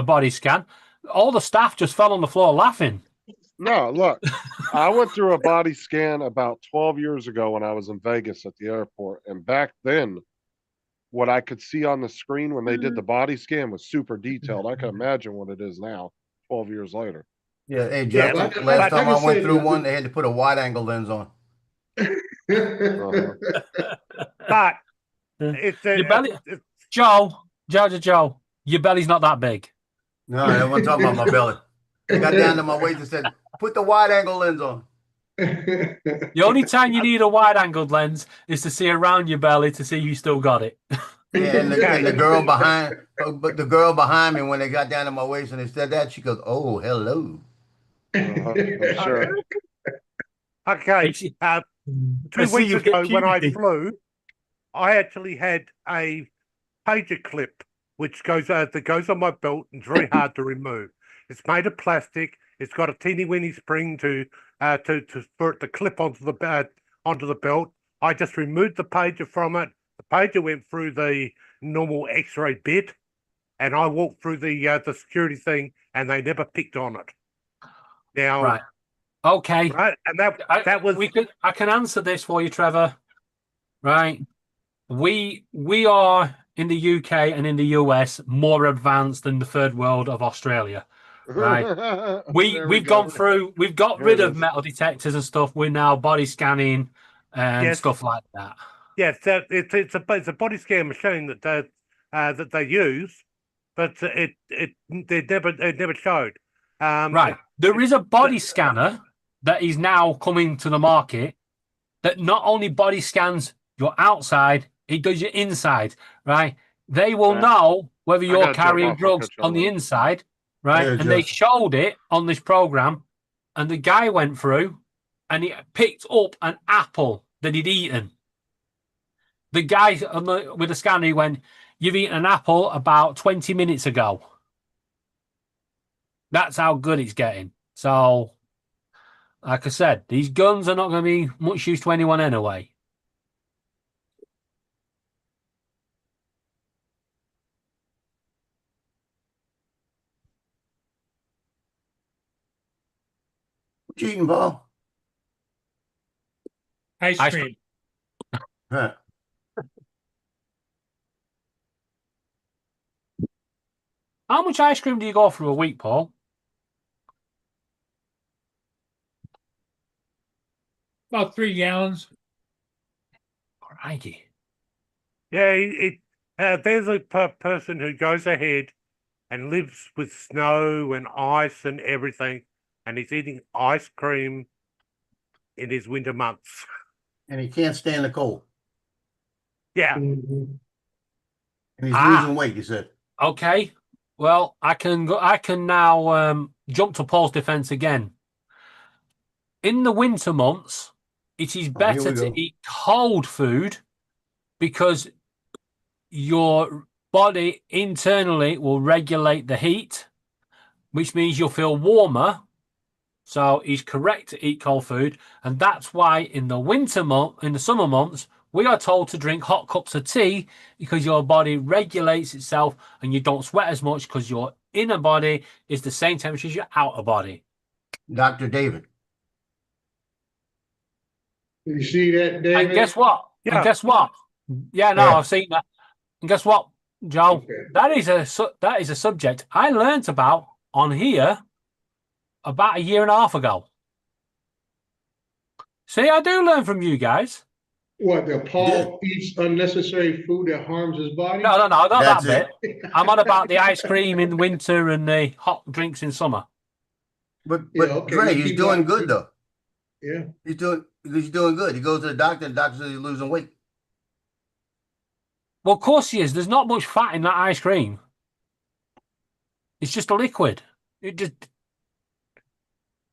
body scan, all the staff just fell on the floor laughing. No, look, I went through a body scan about 12 years ago when I was in Vegas at the airport. And back then, what I could see on the screen when they did the body scan was super detailed. I can imagine what it is now, 12 years later. Yeah, hey Yeah, Jeff. but- Last but time like I I went said, through the- one, they had to put a wide angle lens on. Uh-huh. But it's Your belly, Joe, your belly's not that big. No, I wasn't talking about my belly. They got down to my waist and said, "Put the wide angle lens on." The only time you need a wide-angled lens is to see around your belly to see you still got it. Yeah, and the girl behind, but the girl behind me, when they got down to my waist and they said that, she goes, "Oh, hello." I'm sure. okay. It's- 2 see weeks you get ago when I puberty. flew, I actually had a pager clip which goes on my belt and it's very hard to remove. It's made of plastic. It's got a teeny weeny spring for it to clip onto the belt. I just removed the pager from it. The pager went through the normal X-ray bit, and I walked through the security thing, and they never picked on it. Now, Right. Okay. right, and that was I can answer this for you, Trevor. Right. We are in the UK and in the US more advanced than the third world of Australia. Right. There We've go. gone through. We've got There rid it of is. metal detectors and stuff. We're now body scanning and Yes. stuff like that. Yes, it's a body scan machine that they use, but it never showed. Right. There is a body scanner that is now coming to the market that not only body scans your outside, it does your inside. Right. They will know whether you're gotta jump carrying off. I'll drugs catch y'all on the later. inside. Right. Yeah, And they Jeff. showed it on this program, and the guy went through and he picked up an apple that he'd eaten. The guy with the scanner, he went, "You've eaten an apple about 20 minutes ago." That's how good it's getting. So, like I said, these guns are not going to be much use to anyone anyway. What you eating, Paul? Ice Ice cream. Huh. How much ice cream do you go through a week, Paul? About 3 gallons. Crikey. Yeah, there's a person who goes ahead and lives with snow and ice and everything, and he's eating ice cream in his winter months. And he can't stand the cold. Yeah. Mhm. And he's Ah. losing weight, you said. Okay. Well, I can go. I can now jump to Paul's defense again. In the winter months, it is better we to go. eat cold food because your body internally will regulate the heat, which means you'll feel warmer. So he's correct to eat cold food, and that's why in the summer months, we are told to drink hot cups of tea because your body regulates itself and you don't sweat as much because your inner body is the same temperature as your outer body. Dr. David. You see that, David? And guess what? Yeah. And guess what? Yeah, no, Yeah. I've seen that. And guess what, Joe? Okay. That is a subject I learnt about on here about a year and a half ago. See, I do learn from you guys. What, that Paul eats unnecessary food that harms his body? No, not That's that bit. I'm on about the ice cream in winter and the hot drinks in summer. But Yeah, okay, Dre, you he's keep doing on- good though. Yeah. He's doing good. He goes to the doctor says he's losing weight. Well, of course he is. There's not much fat in that ice cream. It's just a liquid. It just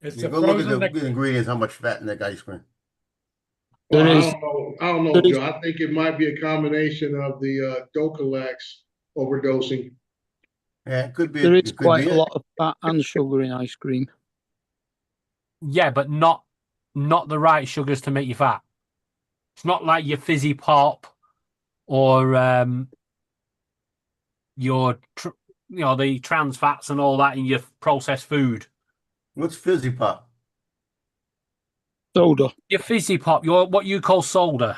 It's You a go look at frozen. the ingredients, how much fat in that ice cream. Well, There I is- don't know. I don't know, there is- Joe. I think it might be a combination of the Docalax overdosing. Yeah, it could be. There it is could quite be a it. lot of fat and sugar in ice cream. yeah, but not the right sugars to make you fat. It's not like your fizzy pop or the trans fats and all that in your processed food. What's fizzy pop? Soda. Your fizzy pop, what you call soda.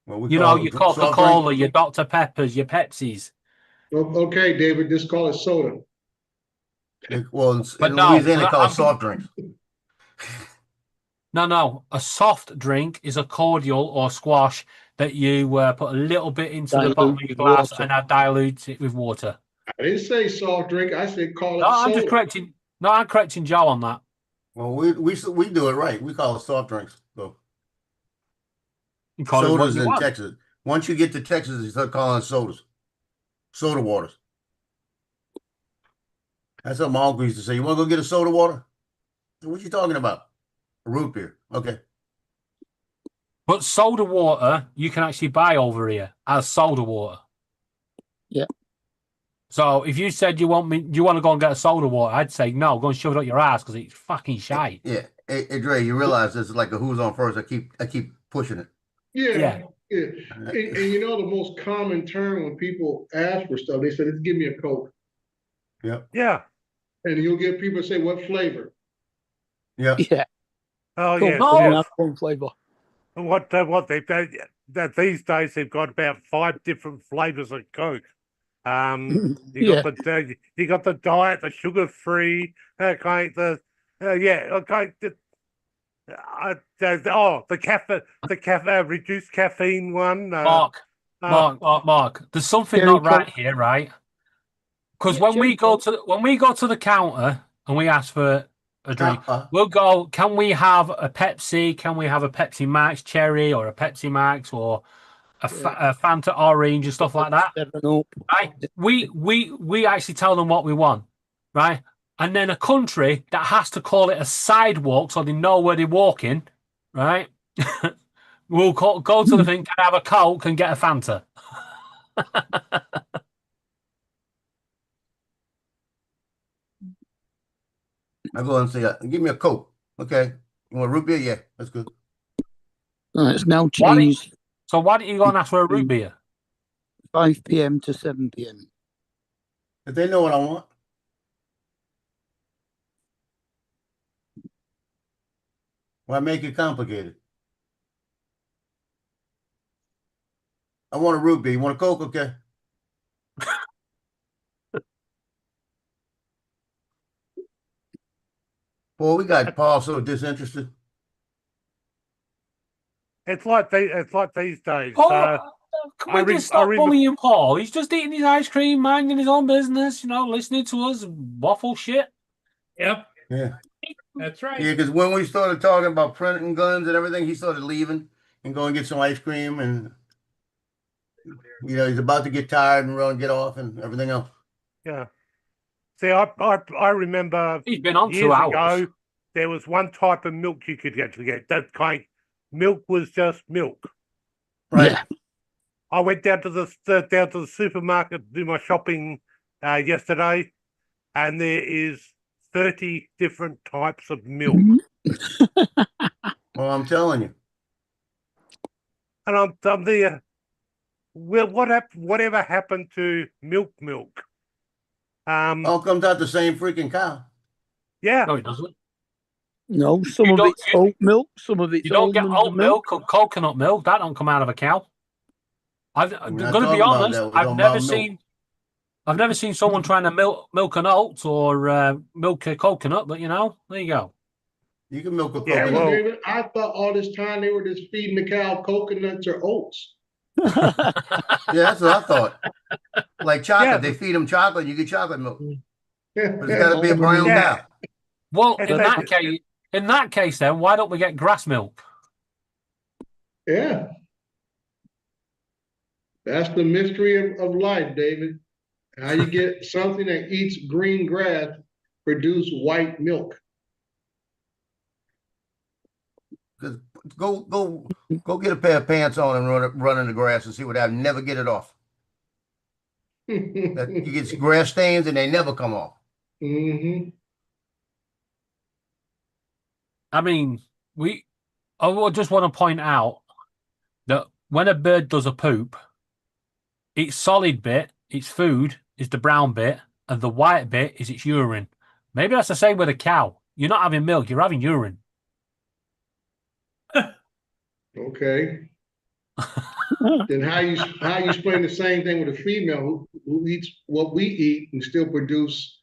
Well, we You call know, it your soft drink. Coca-Cola, your Dr. Peppers, your Pepsis. Well, okay, David, just call it soda. Well, But in no, Louisiana, they call it I'm- soft drinks. No. A soft drink is a cordial or squash that you put a little bit into the bottom of your Dilute glass water. and add dilute it with water. I didn't say soft drink. I said call it No, I'm soda. just correcting. No, I'm correcting Joe on that. Well, we do it right. We call it soft drinks. So You call it what sodas you in want. Texas. Once you get to Texas, they start calling it sodas. Soda waters. That's what my uncle used to say. You want to go get a soda water? What you talking about? A root beer. Okay. But soda water you can actually buy over here as soda water. Yeah. So if you said you want to go and get a soda water, I'd say no, go and shove it up your ass because it's fucking shite. Yeah. Hey, Dre, you realize this is like a who's on first. I keep pushing it. Yeah. Yeah. And you know the most common term when people ask for stuff, they say, "Just give me a Coke." Yep. Yeah. And you'll get people say, "What flavor?" Yep. Yeah. Oh, Cool. yes. No. yes. Have one flavour. What that these days they've got about 5 different flavors of Coke. You Yeah. got the diet, the sugar free. Okay, the caffeine reduced caffeine one. Mark. There's something Cherry not right Coke. here, right? Because Yeah, when cherry we go to the counter and we ask for a drink, we'll go, can we have a Pepsi? Can we have a Pepsi Max cherry or a Pepsi Max or a Fanta orange and stuff like that? 7-Up. Right? We actually tell them what we want, right? And then a country that has to call it a sidewalk so they know where they're walking, right? We'll go to the thing, can I have a Coke and get a Fanta? I go and say, give me a Coke. Okay. You want a root beer? Yeah, that's good. It's now Why don't- changed So why don't you go and ask for a root beer? 5 p.m. to 7 p.m. If they know what I want. Why make it complicated? I want a root beer. You want a Coke? Okay. Boy, we got Paul so disinterested. It's like these days. Oh, Can we just stop bullying Paul? He's just eating his ice cream, minding his own business, listening to us waffle shit. Yep. Yeah. That's right. Yeah, because when we started talking about printing guns and everything, he started leaving and going to get some ice cream, and he's about to get tired and run, get off, and everything else. Yeah. See, I remember he's been on years 2 hours. ago, there was one type of milk you could actually get. That kind milk was just milk. Right. Yeah. I went down to the supermarket to do my shopping yesterday, and there is 30 different types of milk. Well, I'm telling you. And I'm there. Well, whatever happened to milk? All comes out the same freaking cow. Yeah. No, it doesn't. No, some of it's oat milk, some of it's You don't get almond oat milk or coconut milk. That don't come out of a cow. I'm going to be honest. I've never seen someone trying to milk an oat or milk a coconut. But there you go. You can milk a Yeah, coconut. David, I thought all this time they were just feeding the cow coconuts or oats. Yeah, that's what I thought. Like chocolate, they feed them chocolate. You get chocolate milk. But it's got to be a brown cow. Well, in that case, then why don't we get grass milk? Yeah. That's the mystery of life, David. How you get something that eats green grass produce white milk. Go get a pair of pants on and run in the grass and see what happens. Never get it off. You get grass stains and they never come off. Mm-hmm. I mean, I just want to point out that when a bird does a poop, its solid bit, its food, is the brown bit, and the white bit is its urine. Maybe that's the same with a cow. You're not having milk, you're having urine. Okay. Then how you explain the same thing with a female who eats what we eat and still produce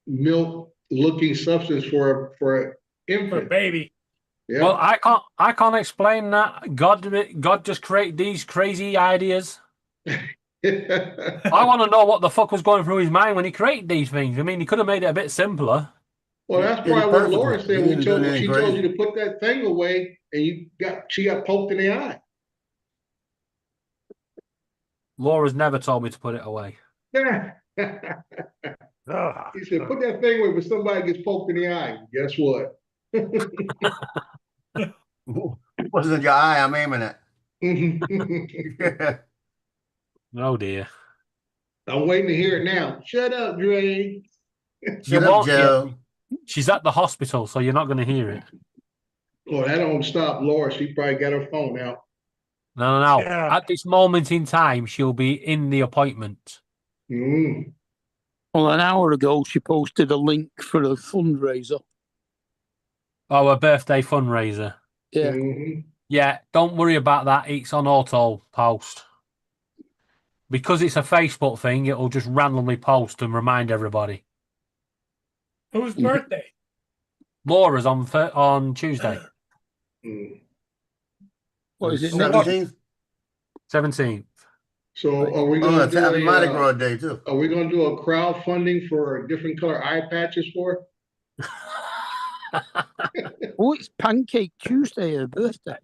milk looking substance for an infant? For baby. Yeah. Well, I can't explain that. God just created these crazy ideas. I want to know what the fuck was going through his mind when he created these things. I mean, he could have made it a bit simpler. Well, that's probably what Laura said when she told you to put that thing away, and she got poked in the eye. Laura's never told me to put it away. He said, put that thing away, but somebody gets poked in the eye. Guess what? It wasn't your eye I'm aiming at. Oh, dear. I'm waiting to hear it now. Shut up, Dre. Shut up, Joe. She's at the hospital, so you're not going to hear it. Well, that don't stop Laura. She probably got her phone out. No. Yeah. At this moment in time, she'll be in the appointment. Mm. Well, an hour ago, she posted a link for a fundraiser. Oh, a birthday fundraiser. Yeah. Mm-hmm. Yeah, don't worry about that. It's on auto post. Because it's a Facebook thing, it'll just randomly post and remind everybody. Whose birthday? Laura's on Tuesday. Mm. What is it? 17th? 17th. So are we going to that's Happy Mardi Gras Day too. Are we going to do a crowdfunding for different color eye patches for? Oh, it's Pancake Tuesday, her birthday.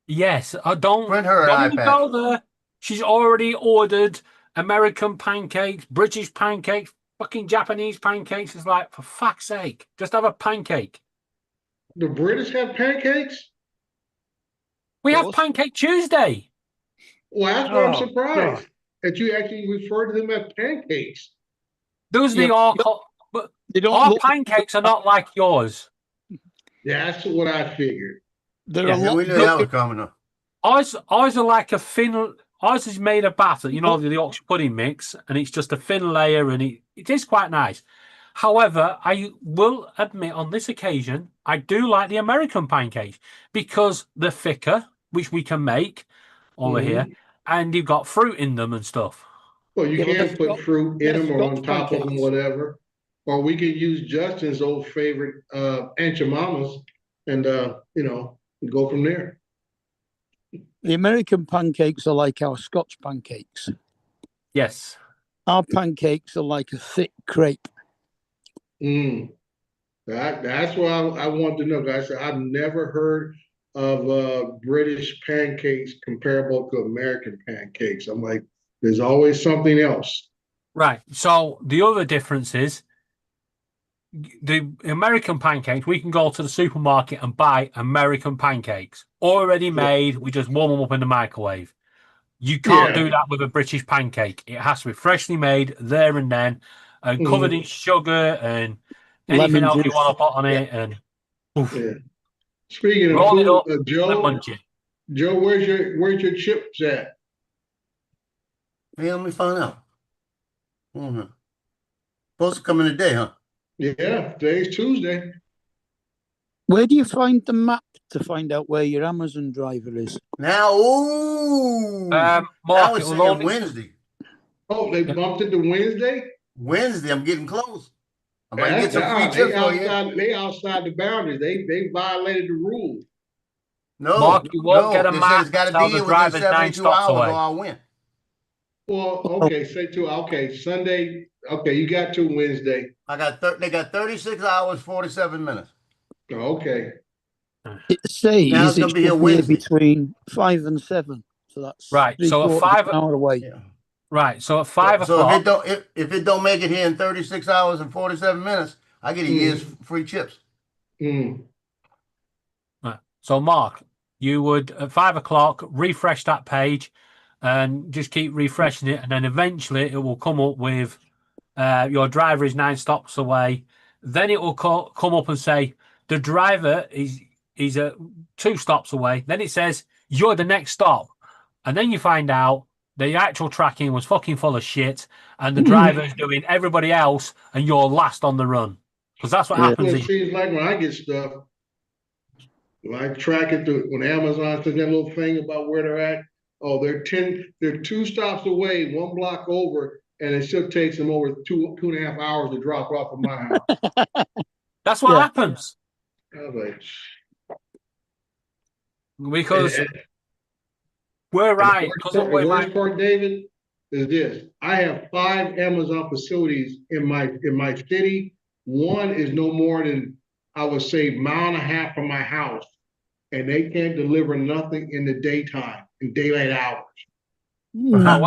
Yes, I don't. Print her an Don't iPad. go there. She's already ordered American pancakes, British pancakes, fucking Japanese pancakes. It's like, for fuck's sake, just have a pancake. The British have pancakes? We have Pancake Tuesday. Well, that's why I'm surprised that you actually refer to them as pancakes. Those Yeah, but they don't our look- pancakes are not like yours. Yeah, that's what I figured. They're Yeah, a lot we knew that was coming up. Ours are like a thin. Ours is made of batter, the Yorkshire pudding mix, and it's just a thin layer, and it is quite nice. However, I will admit on this occasion, I do like the American pancakes because they're thicker, which we can make over here, and you've got fruit in them and stuff. Well, you can put fruit in them or on top of them, pancakes. whatever. Or we can use Justin's old favorite, Aunt Jemima's, and go from there. The American pancakes are like our Scotch pancakes. Yes. Our pancakes are like a thick crepe. That's what I want to know, guys. I've never heard of British pancakes comparable to American pancakes. I'm like, there's always something else. Right. So the other difference is the American pancakes, we can go to the supermarket and buy American pancakes already made. We just warm them up in the microwave. You can't do that with a British pancake. It has to be freshly made there and then and covered in sugar and anything else you want to put on it. And Speaking of roll it up, food, Joe, where's your chips at? Hey, let me find out. Supposed to come in today, huh? Yeah, today's Tuesday. Where do you find the map to find out where your Amazon driver is? Now, ooh, Mark, I was saying Wednesday. Oh, they bumped it to Wednesday? Wednesday, I'm getting close. I might That's get some free chips for you. They outside the boundaries. They violated the rules. No, Mark, you won't get a they said map it's got to until be the within driver's 9 72 stops hours away. or I'll win. Well, okay, Sunday. Okay, you got to Wednesday. I got they got 36 hours, 47 minutes. Okay. It says Now it's it's gonna be here here Wednesday. between 5 and 7. So that's Right. So at 3/4 5 of an hour away. Right. So at 5 So o'clock. if it don't make it here in 36 hours and 47 minutes, I get a year's free chips. Right. So Mark, you would at 5 o'clock refresh that page and just keep refreshing it, and then eventually it will come up with your driver is 9 stops away. Then it will come up and say the driver is 2 stops away. Then it says you're the next stop, and then you find out the actual tracking was fucking full of shit, and the driver is doing everybody else, and you're last on the run because that's what happens. It seems like when I get stuff, when I track it through when Amazon says that little thing about where they're at. Oh, they're 2 stops away, 1 block over, and it still takes them over 2.5 hours to drop off of my house. That's what happens. I was like, because we're right. The worst part, David, is this: I have 5 Amazon facilities in my city. One is no more than, I would say, 1.5 miles from my house, and they can't deliver nothing in the daytime, in daylight hours. No,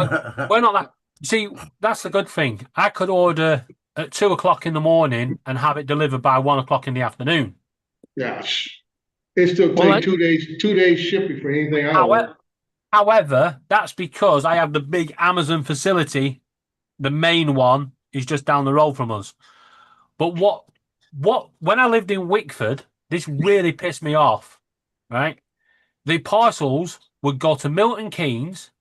we're not that. See, that's the good thing. I could order at 2 o'clock in the morning and have it delivered by 1 o'clock in the afternoon. Yeah, it still takes 2 days shipping for anything I order. However, that's because I have the big Amazon facility. The main one is just down the road from us. But when I lived in Wickford, this really pissed me off, right? The parcels would go to Milton Keynes,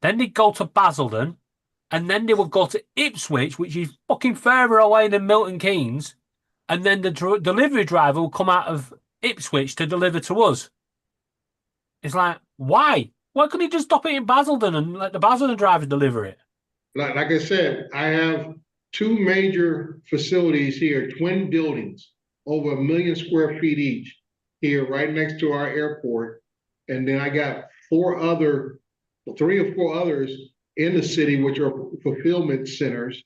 then they'd go to Basildon, and then they would go to Ipswich, which is fucking further away than Milton Keynes, and then the delivery driver will come out of Ipswich to deliver to us. It's like, why? Why couldn't he just stop it in Basildon and let the Basildon driver deliver it? Like I said, I have 2 major facilities here, twin buildings, over 1 million square feet each, here right next to our airport. And then I got 3 or 4 others in the city, which are fulfillment centers.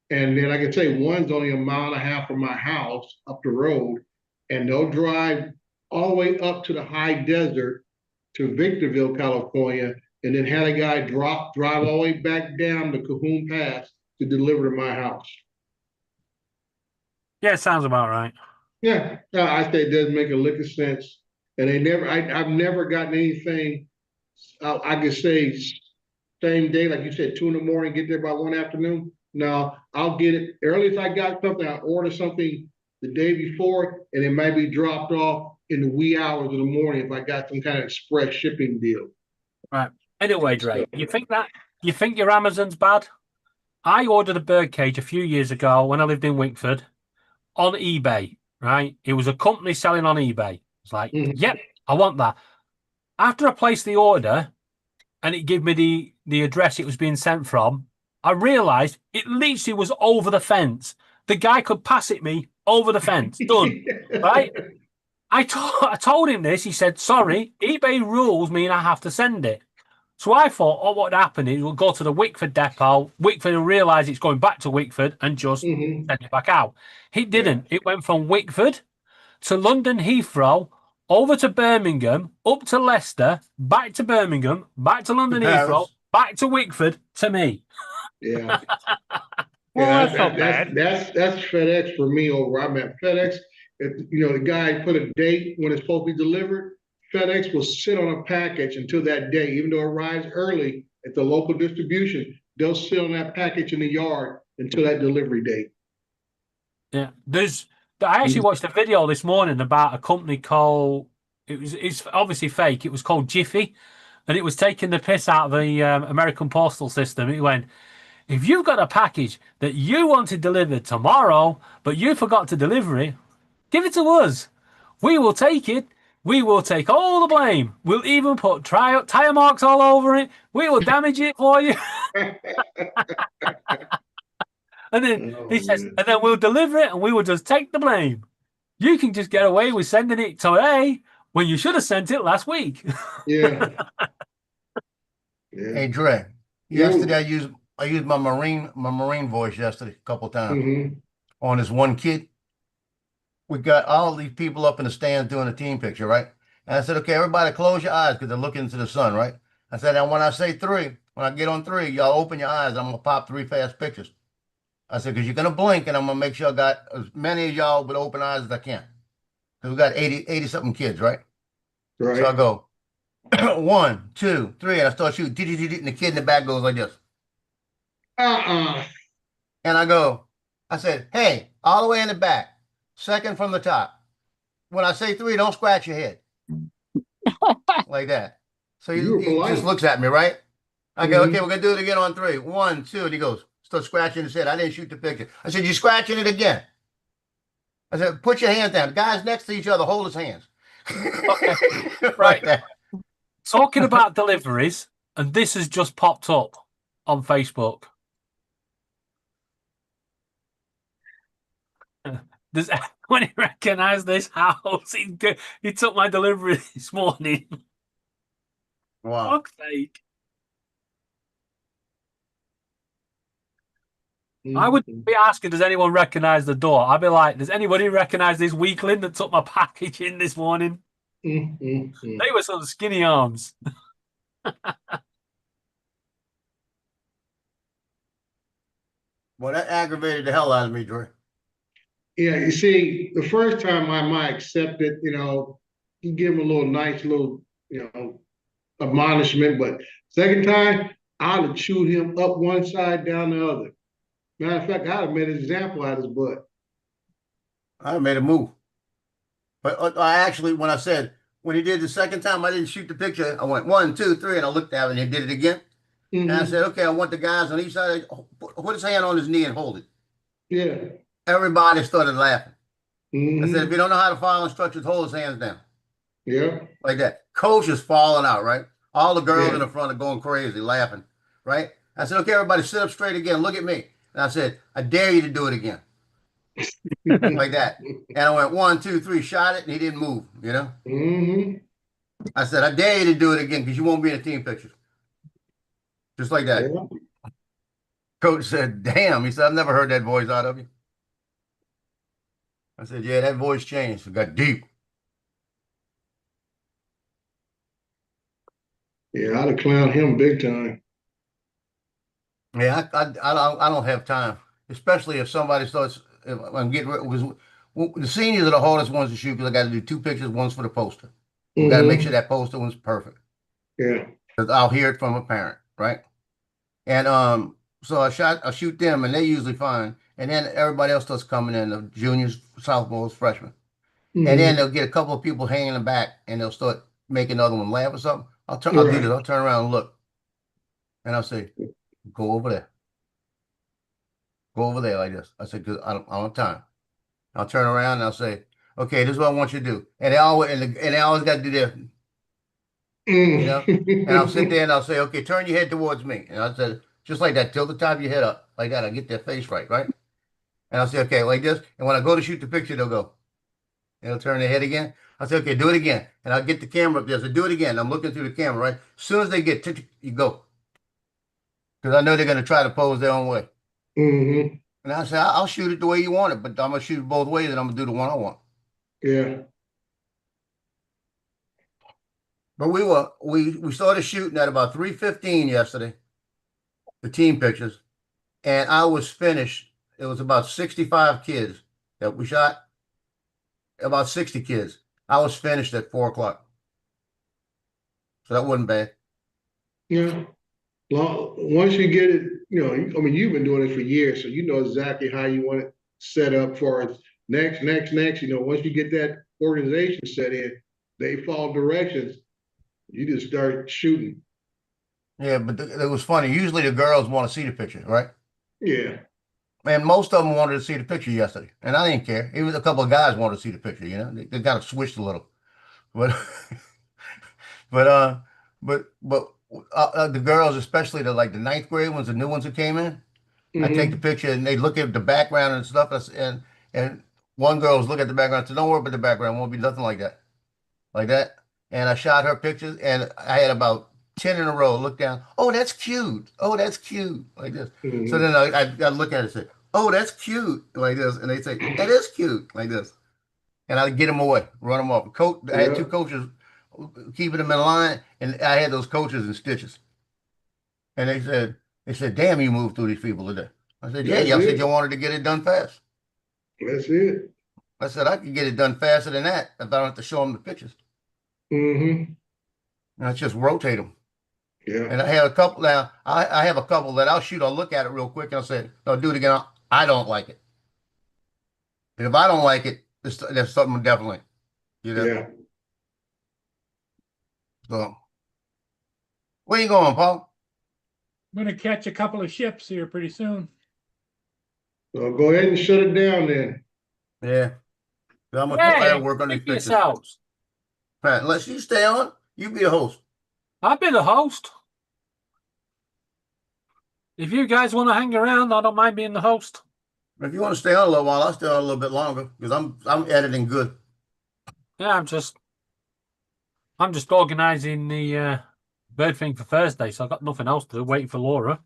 And then I can say one's only 1.5 miles from my house up the road, and they'll drive all the way up to the high desert to Victorville, California, and then had a guy drive all the way back down the Cahoon Pass to deliver to my house. Yeah, it sounds about right. Yeah, I say it doesn't make a lick of sense. And I've never gotten anything, I could say same day, like you said, 2 in the morning, get there by 1 afternoon. No, I'll get it early. If I got something, I order something the day before, and it might be dropped off in the wee hours of the morning if I got some kind of express shipping deal. Right. Anyway, Dre, you think your Amazon's bad? I ordered a birdcage a few years ago when I lived in Wickford on eBay, right? It was a company selling on eBay. It's like, yep, I want that. After I placed the order and it gave me the address it was being sent from, I realized it literally was over the fence. The guy could pass it me over the fence. Done. Right? I told him this. He said, sorry, eBay rules mean I have to send it. So I thought, oh, what would happen is we'll go to the Wickford depot. Wickford will realise it's going back to Wickford and just send it back out. He didn't. It went from Wickford to London Heathrow, over to Birmingham, up to Leicester, back to Birmingham, back to London Heathrow, back to Wickford, to me. Yeah. Well, that's not bad. That's FedEx for me over. I'm at FedEx. If, the guy put a date when it's supposed to be delivered. FedEx will sit on a package until that day, even though it arrives early at the local distribution. They'll sit on that package in the yard until that delivery date. Yeah, I actually watched a video this morning about a company called. It's obviously fake. It was called Jiffy, and it was taking the piss out of the American postal system. It went, if you've got a package that you wanted delivered tomorrow, but you forgot to deliver it, give it to us. We will take it. We will take all the blame. We'll even put tire marks all over it. We will damage it for you. And then he says, and then we'll deliver it and we will just take the blame. You can just get away with sending it today when you should have sent it last week. Yeah. Hey Dre, yesterday I used my marine voice yesterday a couple times on this one kid. We got all these people up in the stands doing a team picture, right? And I said, okay, everybody close your eyes because they're looking into the sun, right? I said, and when I say 3, when I get on 3, y'all open your eyes. I'm gonna pop 3 fast pictures. I said, because you're gonna blink and I'm gonna make sure I got as many of y'all with open eyes as I can. Because we got 80 something kids, right? Right. So I go 1, 2, 3, and I start shooting, and the kid in the back goes like this. And I said, hey, all the way in the back, second from the top. When I say 3, don't scratch your head. Like that. So he just looks at me, right? I go, okay, we're gonna do it again on 3. 1, 2, and he goes, start scratching his head. I didn't shoot the picture. I said, you're scratching it again. I said, put your hands down. The guys next to each other, hold his hands. Okay. Right. Talking about deliveries, and this has just popped up on Facebook. Does anyone recognize this house? He took my delivery this morning. Wow. Fuck's sake. I would be asking, does anyone recognize the door? I'd be like, does anybody recognize this weakling that took my package in this morning? They were some skinny arms. Well, that aggravated the hell out of me, Dre. Yeah, you see, the first time I might accept it, you give him a little nice little, admonishment, but second time, I'd have chewed him up one side, down the other. Matter of fact, I'd have made an example out of his butt. I'd have made a move. But I actually, when he did the second time, I didn't shoot the picture. I went 1, 2, 3, and I looked at him and he did it again. And I said, okay, I want the guys on each side, put his hand on his knee and hold it. Yeah. Everybody started laughing. I said, if you don't know how to follow instructions, hold his hands down. Yeah. Like that. Coach is falling out, right? All the girls in the front are going crazy, laughing, right? I said, okay, everybody sit up straight again. Look at me. And I said, I dare you to do it again. Like that. And I went 1, 2, 3, shot it, and he didn't move, I said, I dare you to do it again because you won't be in the team pictures. Just like that. Yeah. Coach said, damn. He said, I've never heard that voice out of you. I said, yeah, that voice changed. It got deep. Yeah, I'd have clowned him big time. Yeah, I don't have time, especially if somebody starts. If I'm getting the seniors are the hardest ones to shoot because I got to do 2 pictures. One's for the poster. We got to make sure that poster one's perfect. Yeah, because I'll hear it from a parent, right? And so I shoot them, and they're usually fine. And then everybody else starts coming in, the juniors, sophomores, freshmen, and then they'll get a couple of people hanging in the back, and they'll start making another one laugh or something. I'll do this. I'll turn around and look, and I'll say, "Go over there. Go over there like this." I said, "Cause I don't have time." I'll turn around and I'll say, "Okay, this is what I want you to do." And they always got to do this, And I'll sit there and I'll say, "Okay, turn your head towards me." And I said, just like that, tilt the top of your head up like that. I'll get their face right? And I'll say, "Okay, like this." And when I go to shoot the picture, they'll turn their head again. I said, okay, do it again. And I get the camera up there. I said, do it again. I'm looking through the camera, right? As soon as they get, you go. Because I know they're going to try to pose their own way. Mm-hmm. And I said, I'll shoot it the way you want it, but I'm going to shoot it both ways and I'm going to do the one I want. Yeah. But we started shooting at about 3:15 yesterday, the team pictures, and I was finished. It was about 65 kids that we shot, about 60 kids. I was finished at 4 o'clock. So that wasn't bad. Yeah. Well, once you get it, I mean, you've been doing it for years, so you know exactly how you want it set up for it. Next. Once you get that organization set in, they follow directions. You just start shooting. Yeah, but it was funny. Usually the girls want to see the picture, right? Yeah. And most of them wanted to see the picture yesterday, and I didn't care. Even a couple of guys wanted to see the picture. They got it switched a little, but the girls, especially the ninth grade ones, the new ones that came in, I take the picture and they look at the background and stuff, and one girl was looking at the background. I said, "Don't worry about the background. It won't be nothing like that." And I shot her pictures, and I had about 10 in a row. Look down. Oh, that's cute. Oh, that's cute. Like this. So then I look at it and say, "Oh, that's cute." Like this, and they say, "That is cute." Like this, and I get them away, run them off. I had two coaches keeping them in line, and I had those coaches in stitches. And they said, "Damn, you moved through these people today." I said, "Yeah." I said, "You wanted to get it done fast." That's it. I said, "I could get it done faster than that if I don't have to show them the pictures." Mm-hmm. And I just rotate them. Yeah. And I have a couple now. I have a couple that I'll shoot. I'll look at it real quick and I'll say, "No, do it again." I don't like it. And if I don't like it, there's something definitely. Yeah. So, where you going, Paul? I'm going to catch a couple of ships here pretty soon. So go ahead and shut it down then. Yeah. I'm gonna work on these pictures. Yourselves. Right, unless you stay on, you be the host. I've been a host. If you guys want to hang around, I don't mind being the host. If you want to stay on a little while, I'll stay on a little bit longer because I'm editing good. Yeah, I'm just organising the bird thing for Thursday, so I've got nothing else to do, waiting for Laura.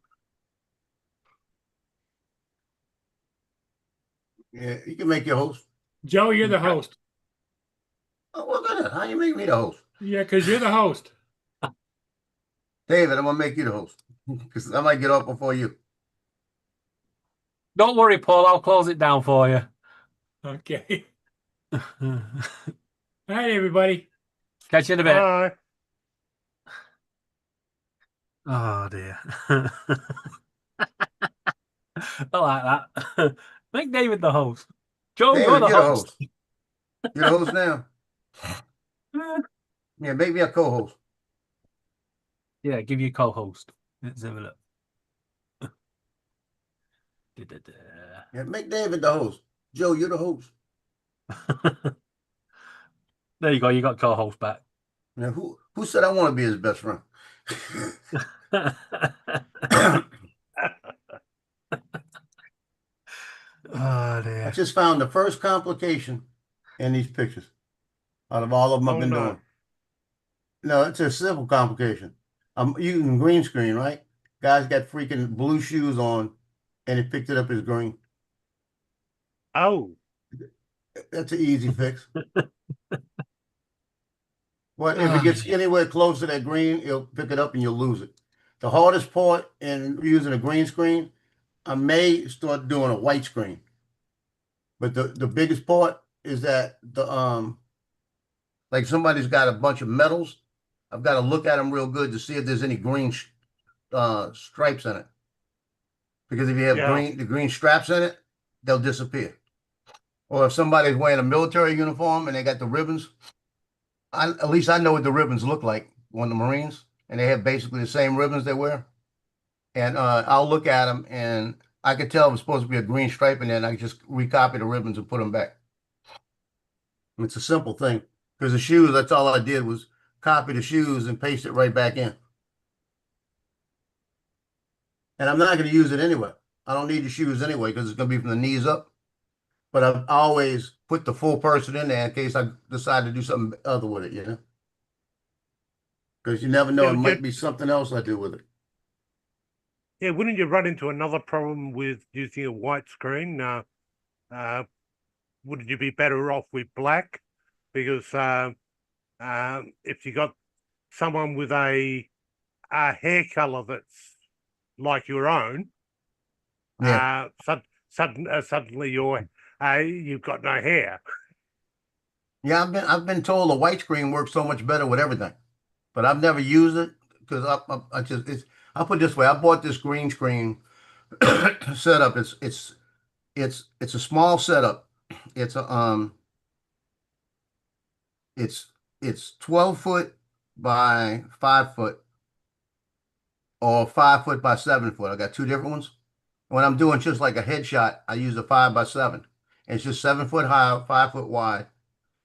Yeah, you can make your host. Joe, you're the host. Oh, well, good. How you make me the host? Yeah, because you're the host. David, I'm gonna make you the host because I might get off before you. Don't worry, Paul. I'll close it down for you. Okay. All right, everybody. Catch you in a bit. Bye. Oh dear. I like that. Make David the host. Joe, David, you're the host. You're the host now. Yeah, make me a co-host. Yeah, give you co-host. Let's have a look. Yeah, make David the host. Joe, you're the host. There you go. You got co-host back. Now, who said I want to be his best friend? Oh dear. I just found the first complication in these pictures out of all of them I've been doing. No, it's a simple complication. I'm using green screen, right? Guy's got freaking blue shoes on, and he picked it up as green. Oh. That's an easy fix. But if it gets anywhere close to that green, you'll pick it up and you'll lose it. The hardest part in using a green screen, I may start doing a white screen. But the biggest part is that like somebody's got a bunch of metals. I've got to look at them real good to see if there's any green stripes in it. Because if you have the green straps in it, they'll disappear. Or if somebody's wearing a military uniform and they got the ribbons, at least I know what the ribbons look like on the Marines, and they have basically the same ribbons they wear. And I'll look at them, and I could tell if it's supposed to be a green stripe, and then I just recopy the ribbons and put them back. It's a simple thing. Because the shoes, that's all I did was copy the shoes and paste it right back in. And I'm not going to use it anyway. I don't need the shoes anyway because it's going to be from the knees up. but I've always put the full person in there in case I decide to do something other with it, you know? Because you never know, Yeah, it yeah. might be something else I do with it. Yeah, wouldn't you run into another problem with using a white screen? Wouldn't you be better off with black? Because if you got someone with a hair color that's like your own, Yeah. suddenly you've got no hair. Yeah, I've been told the white screen works so much better with everything, but I've never used it because I just I'll put it this way. I bought this green screen setup. It's a small setup. It's a it's 12 foot by 5 foot or 5 foot by 7 foot. I got two different ones. When I'm doing just like a headshot, I use a 5 by 7. And it's just 7 foot high, 5 foot wide,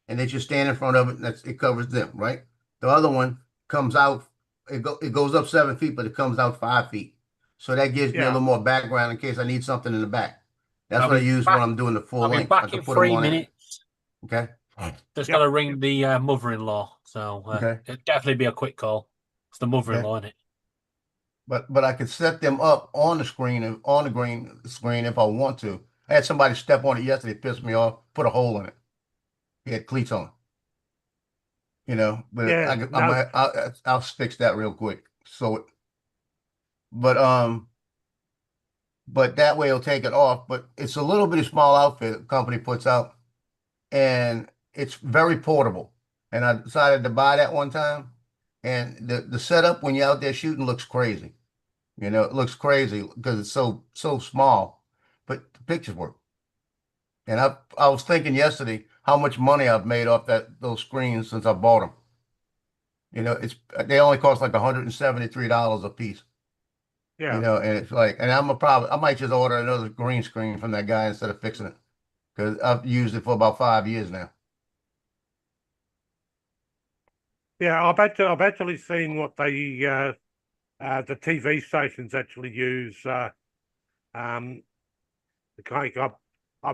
and they just stand in front of it, and it covers them, right? The other one comes out, it goes up 7 feet, but it comes out 5 feet. So that gives me a Yeah. little more background in case I need something in the back. That's I'll what I be use back- when I'm doing the full I'll be length. I back can in put them 3 on it. minutes. Okay. Just Yep. got to ring the mother-in-law. So Okay. it'd definitely be a quick call. It's the mother-in-law, isn't it? But I could set them up on the screen on the green screen if I want to. I had somebody step on it yesterday, pissed me off, put a hole in it. He had cleats on. You know, but Yeah, I'll fix that real quick. So, but that way it'll take it off. But it's a little bitty small outfit the company puts out, and it's very portable. And I decided to buy that one time, and the setup when you're out there shooting looks crazy. You know, it looks crazy because it's so small, but the pictures work. And I was thinking yesterday how much money I've made off those screens since I bought them. You know, they only cost like $173 a piece. yeah. You know, and it's like, and I might just order another green screen from that guy instead of fixing it because I've used it for about 5 years now. Yeah, I've actually seen what the TV stations actually use. I've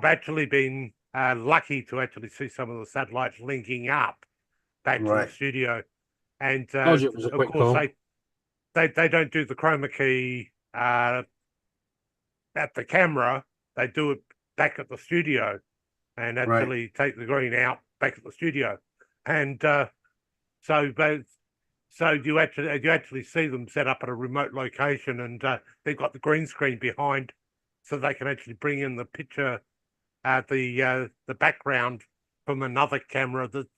actually been lucky to actually see some of the satellites linking up back to the Right. studio, and Told you it was a of quick course call. they don't do the chroma key at the camera. They do it back at the studio, and Right. actually take the green out back at the studio, and so you actually see them set up at a remote location, and they've got the green screen behind, so they can actually bring in the picture, the background from another camera that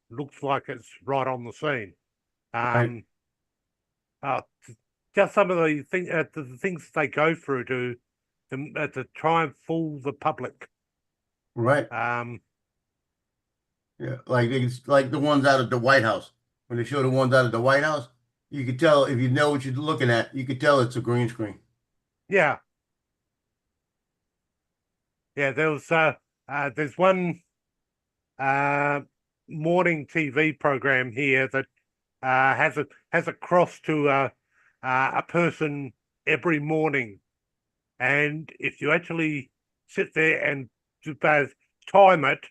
looks like it's right on the scene. Right. Just some of the things they go through to try and fool the public. Right. Yeah. It's like the ones out at the White House. When they show the ones out at the White House, you could tell if you know what you're looking at, you could tell it's a green screen. Yeah. Yeah, there's one morning TV program here that has a cross to a person every morning, and if you actually sit there and time it,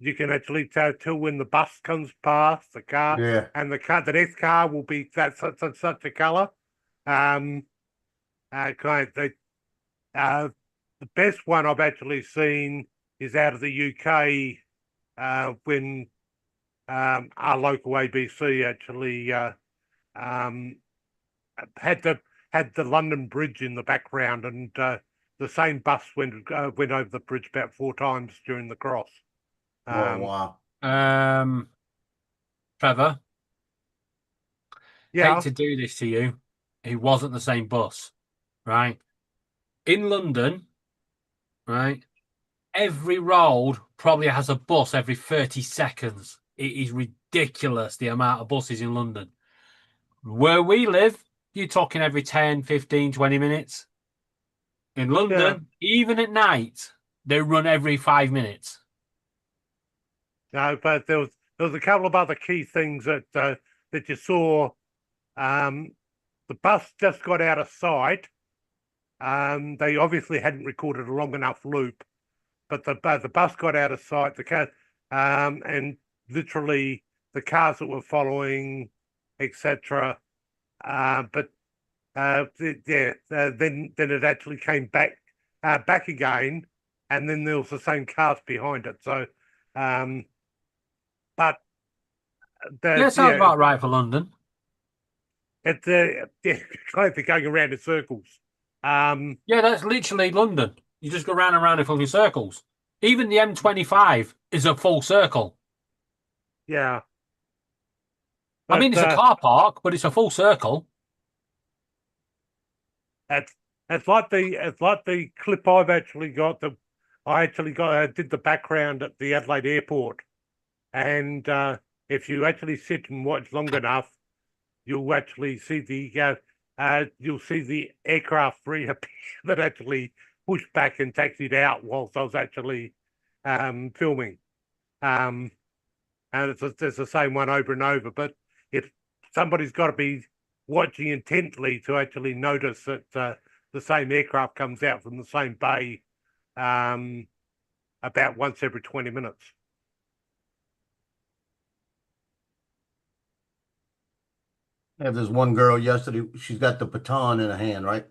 you can actually tell when the bus comes past the car, Yeah. and the next car will be such a color. The best one I've actually seen is out of the UK, when our local ABC actually had the London Bridge in the background, and the same bus went over the bridge about 4 times during the cross. Oh, wow. Trevor, Yeah. hate to do this to you. It wasn't the same bus, right? In London, right? Every road probably has a bus every 30 seconds. It is ridiculous the amount of buses in London. Where we live, you're talking every 10, 15, 20 minutes. In London, even at night, they run every 5 minutes. No, but there was a couple of other key things that you saw. The bus just got out of sight. They obviously hadn't recorded a long enough loop, the bus got out of sight. The car, and literally the cars that were following, etc. Then it actually came back again, and then there was the same cars behind it. So, but Yeah, sounds about right for London. It's like they're going around in circles. Yeah, that's literally London. You just go round and round in fucking circles. Even the M25 is a full circle. Yeah. I mean, it's a car park, but it's a full circle. It's like the clip I've actually got. I did the background at the Adelaide Airport, and if you actually sit and watch long enough, you'll actually see the aircraft reappear that actually pushed back and taxied out whilst I was actually filming. And it's the same one over and over. But if somebody's got to be watching intently to actually notice that the same aircraft comes out from the same bay about once every 20 minutes. I have this one girl yesterday, she's got the baton in her hand, right?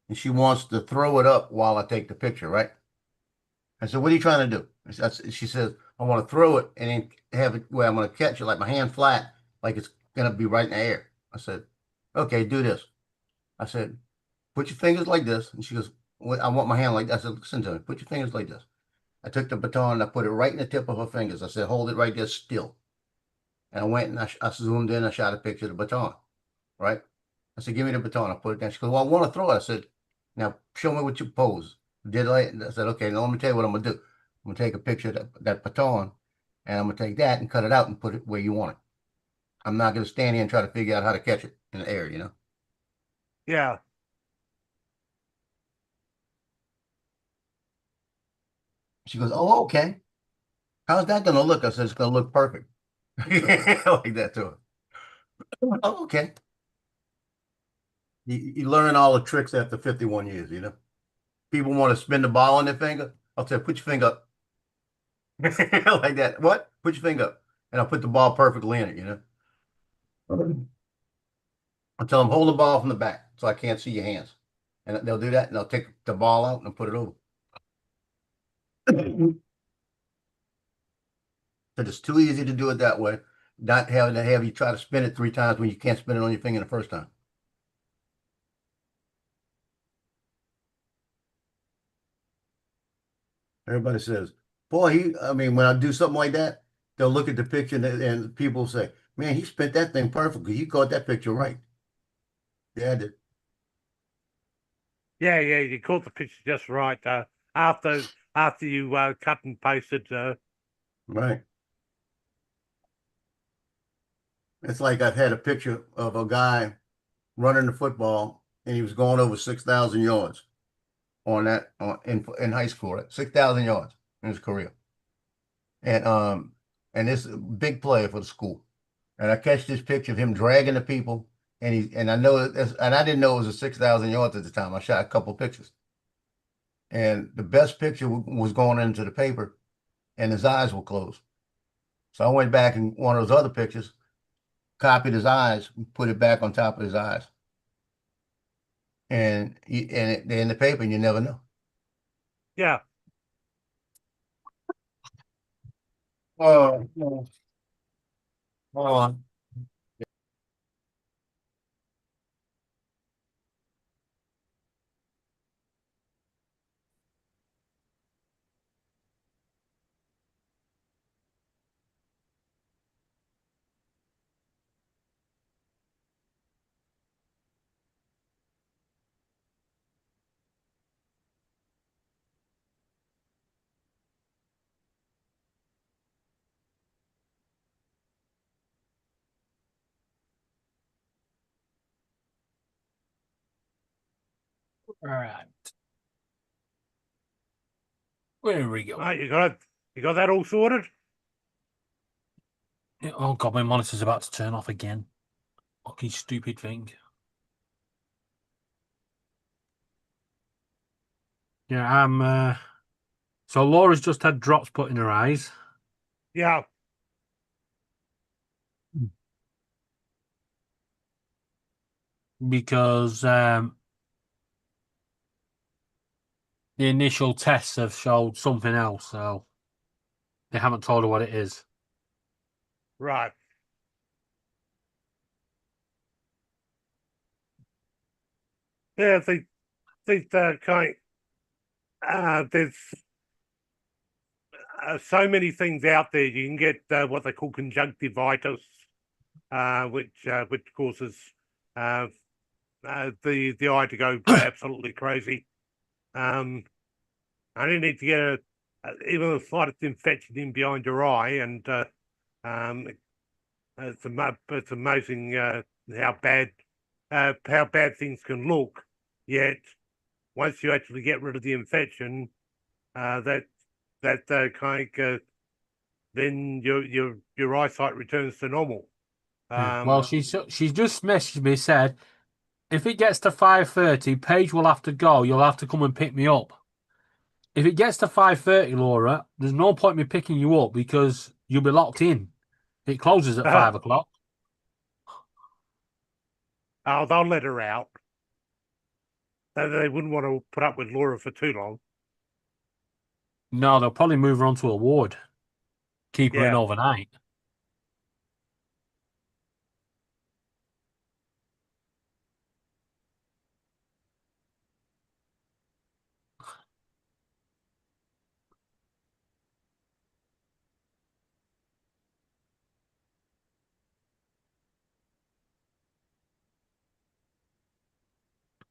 And she wants to throw it up while I take the picture, right? I said, what are you trying to do? She says, I want to throw it and then have it where I'm going to catch it like my hand flat, like it's going to be right in the air. I said, okay, do this. I said, put your fingers like this. And she goes, I want my hand like that. I said, listen to me, put your fingers like this. I took the baton and I put it right in the tip of her fingers. I said, hold it right there still. And I went and I zoomed in, I shot a picture of the baton, right? I said, give me the baton. I put it down. She goes, well, I want to throw it. I said, now show me what you pose. Did I said, okay, now let me tell you what I'm going to do. I'm going to take a picture of that baton and I'm going to take that and cut it out and put it where you want it. I'm not going to stand here and try to figure out how to catch it in the air, you know? Yeah. She goes, oh, okay. How's that going to look? I said, it's going to look perfect. Like that to her. Oh, okay. You learn all the tricks after 51 years, you know? People want to spin the ball on their finger. I'll say, put your finger up. Like that. What? Put your finger up. And I'll put the ball perfectly in it, you know? I'll tell them, hold the ball from the back so I can't see your hands. And they'll do that, and they'll take the ball out and put it over. So it's too easy to do it that way, not having to have you try to spin it 3 times when you can't spin it on your finger the first time. Everybody says, boy, I mean, when I do something like that, they'll look at the picture and people say, man, he spent that thing perfectly. He caught that picture right. Yeah, I did. Yeah, you caught the picture just right. After you cut and pasted. Right. It's like I've had a picture of a guy running the football, and he was going over 6,000 yards on that in high school. Right? 6,000 yards in his career, and this is a big player for the school. And I catch this picture of him dragging the people, and I know and I didn't know it was a 6,000 yards at the time. I shot a couple pictures, and the best picture was going into the paper, and his eyes were closed. So I went back and one of those other pictures, copied his eyes, put it back on top of his eyes. And they're in the paper and you never know. Yeah. Oh, no. Hold on. All right. Where we go? You got that all sorted? Oh god, my monitor's about to turn off again. Fucking stupid thing. Yeah, I'm So Laura's just had drops put in her eyes. Yeah. Because the initial tests have showed something else, so they haven't told her what it is. Right. Yeah, there's so many things out there. You can get what they call conjunctivitis, which causes the eye to go absolutely crazy. I didn't need to get even the slightest infection in behind your eye, and it's amazing how bad things can look. Yet once you actually get rid of the infection, then your eyesight returns to normal. Well, she's just messaged me, said, if it gets to 5:30, Paige will have to go. You'll have to come and pick me up. If it gets to 5:30, Laura, there's no point me picking you up because you'll be locked in. It closes at 5 o'clock. Oh, they'll let her out. They wouldn't want to put up with Laura for too long. No, they'll probably move her onto a ward. Keep her in overnight.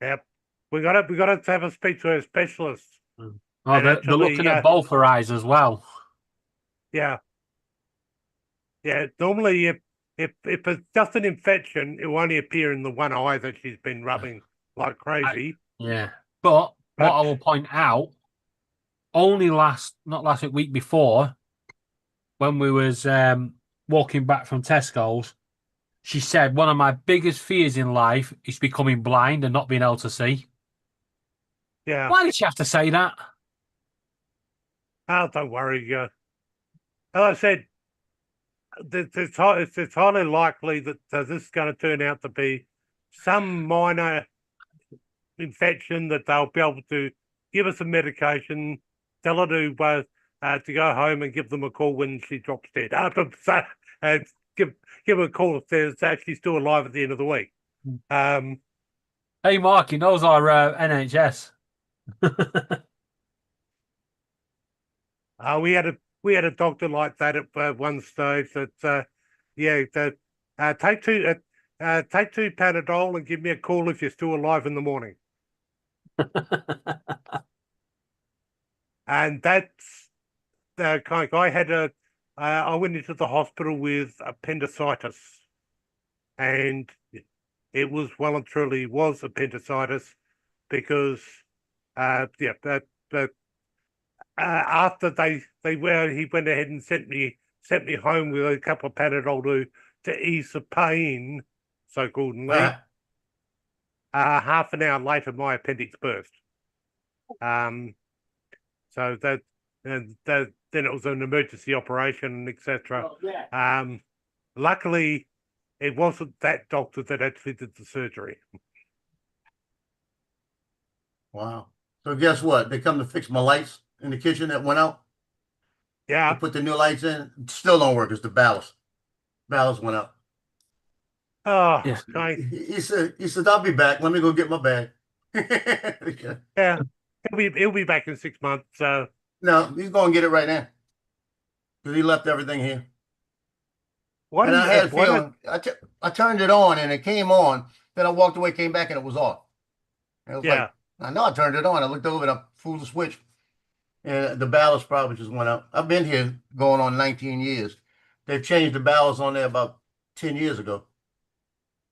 Yep. We gotta have a speak to a specialist. Oh, they're looking at both her eyes as well. Yeah. Yeah. Normally, if it's just an infection, it will only appear in the one eye that she's been rubbing like crazy. Yeah. But what I will point out, only not last week before, when we was walking back from Tesco's, she said one of my biggest fears in life is becoming blind and not being able to see. Yeah. Why did she have to say that? Oh, don't worry. As I said, it's highly likely that this is going to turn out to be some minor infection that they'll be able to give her some medication, tell her to go home and give them a call when she drops dead. And give her a call if there's actually still alive at the end of the week. Hey, Mark, he knows our NHS. We had a doctor like that at one stage. Take two Panadol and give me a call if you're still alive in the morning. And that's the kind of guy. I went into the hospital with appendicitis, and it was well and truly was appendicitis because after he went ahead and sent me home with a couple of Panadol to ease the pain, so-called. Half an hour later, my appendix burst. So then it was an emergency operation, etc. Luckily, it wasn't that doctor that actually did the surgery. Wow. So guess what? They come to fix my lights in the kitchen that went out. Yeah. They put the new lights in. Still don't work. It's the ballast. Ballast went out. Oh, yeah. He said, I'll be back. Let me go get my bag. Yeah. He'll be back in 6 months. So no, he's going to get it right now because he left everything here. What? And I had a feeling. I turned it on and it came on. Then I walked away, came back, and it was off. And it was like, I know I turned it on. I looked over and I pulled the switch, and the ballast probably just went out. I've been here going on 19 years. They've changed the ballast on there about 10 years ago.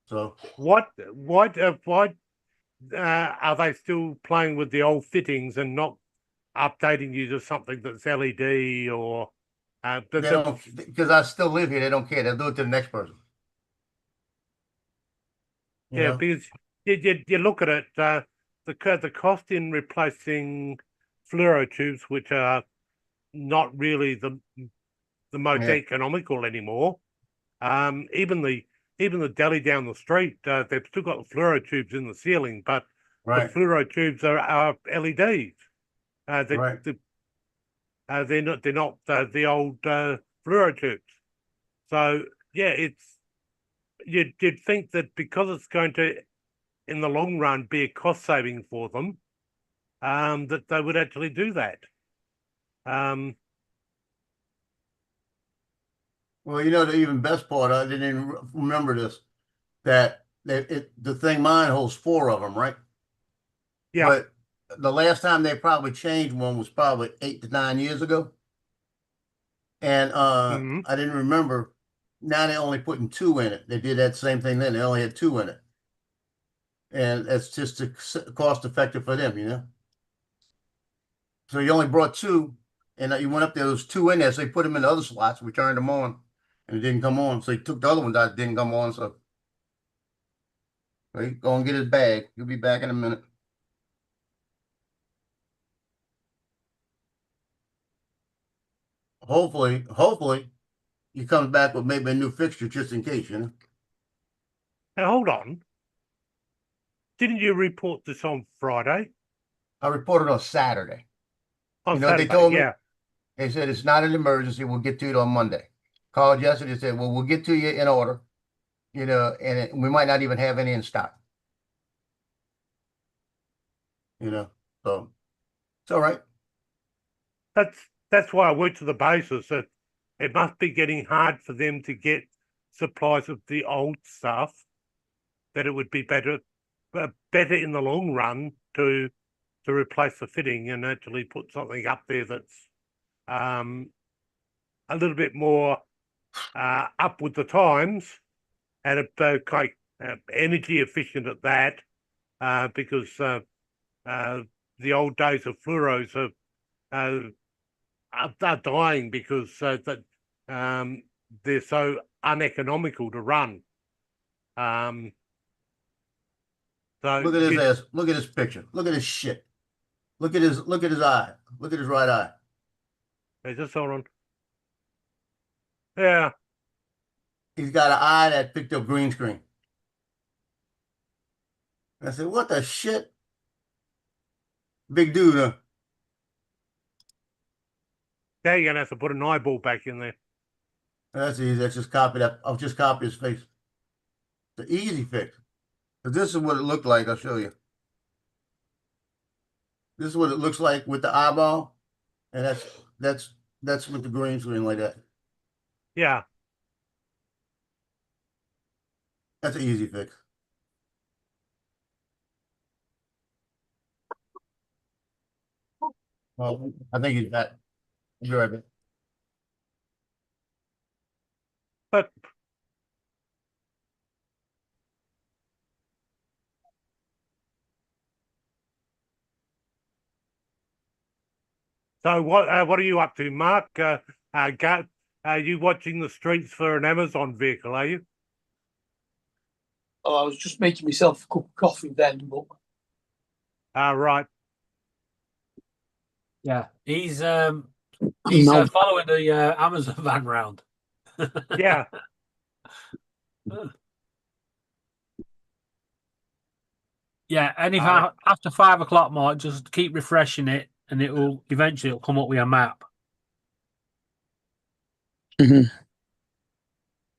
So what are they still playing with the old fittings and not updating you to something that's LED or? Because I still live here, they don't care. They'll do it to the next person. You know? Because you look at it, the cost in replacing fluoro tubes, which are not really the most Yeah. economical anymore. Even the deli down the street, they've still got the fluoro tubes in the ceiling, but Right. the fluoro tubes are LEDs. Right. They're not the old fluoro tubes. So yeah, you'd think that because it's going to, in the long run, be a cost saving for them, that they would actually do that. Well, you know, the even best part, I didn't even remember this, that the thing mine holds 4 of them, right? Yeah. But the last time they probably changed one was probably 8 to 9 years ago. And I didn't remember. Now they're only putting 2 in it. They did that same thing then. They only had 2 in it. And that's just cost effective for them, you know? So you only brought 2, and you went up there, there was 2 in there, so they put them in the other slots, we turned them on, and it didn't come on. So he took the other ones out, it didn't come on, so right, go and get his bag. He'll be back in a minute. Hopefully, he comes back with maybe a new fixture just in case, you know? Now, hold on. Didn't you report this on Friday? I reported on Saturday. On you know, Saturday, they told me, yeah. they said it's not an emergency. We'll get to it on Monday. Called yesterday, said, well, we'll get to you in order, you know, and we might not even have any in stock. You know, so it's all right. That's why I worked to the basis that it must be getting hard for them to get supplies of the old stuff, that it would be better in the long run to replace the fitting and actually put something up there that's a little bit more up with the times and quite energy efficient at that, because the old days of fluoros are dying because that they're so uneconomical to run. So Look at his ass. Look at his picture. Look at his shit. Look at his eye. Look at his right eye. Hey, just hold on. Yeah. He's got an eye that picked up green screen. I said, what the shit? Big dude, huh? Now you're gonna have to put an eyeball back in there. That's easy. That's just copy that. I'll just copy his face. It's an easy fix. But this is what it looked like. I'll show you. This is what it looks like with the eyeball, and that's with the green screen like that. Yeah. That's an easy fix. Well, I think he's back. He'll be right back. But so what are you up to, Mark? Are you watching the streets for an Amazon vehicle, are you? Oh, I was just making myself a cup of coffee then, but Right. Yeah, he's No. following the Amazon van round. Yeah. Yeah, anytime after 5 o'clock, Mark, just keep refreshing it, and it'll eventually come up with a map.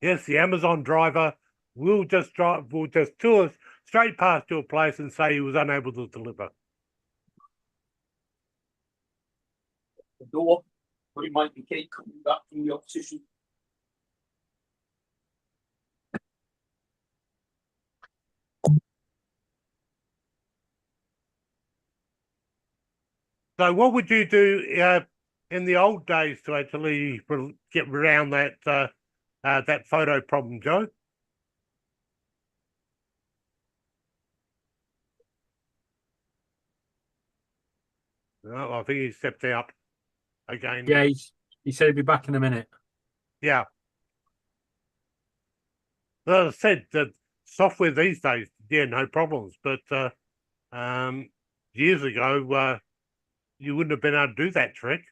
Yes, the Amazon driver will just tour straight past your place and say he was unable to deliver. the door, but it might be Kate coming back from the opposition. So what would you do in the old days to actually get around that that photo problem, Joe? No, I think he stepped out again. Yeah, he said he'd be back in a minute. Yeah. Well, as I said, the software these days, yeah, no problems. But years ago, you wouldn't have been able to do that trick.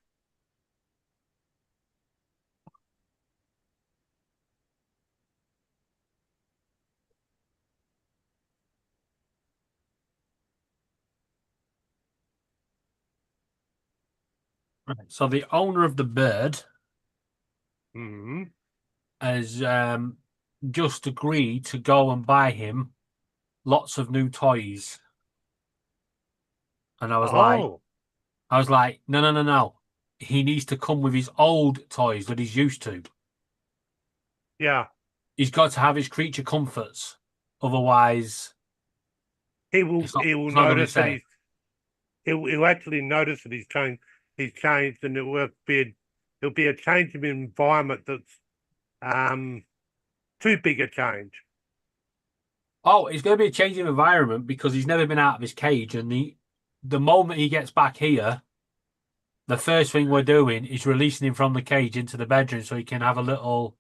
Right. So the owner of the bird Hmm. has just agreed to go and buy him lots of new toys. And I was Oh, like, no, no, no, no. He needs to come with his old toys that he's used to. yeah. He's got to have his creature comforts. Otherwise, He will. it's not, He will it's not going to be notice that safe. he'll actually notice that he's changed. He's changed, and it'll be a change of environment that's too big a change. Oh, it's going to be a change of environment because he's never been out of his cage. And the moment he gets back here, the first thing we're doing is releasing him from the cage into the bedroom so he can have a little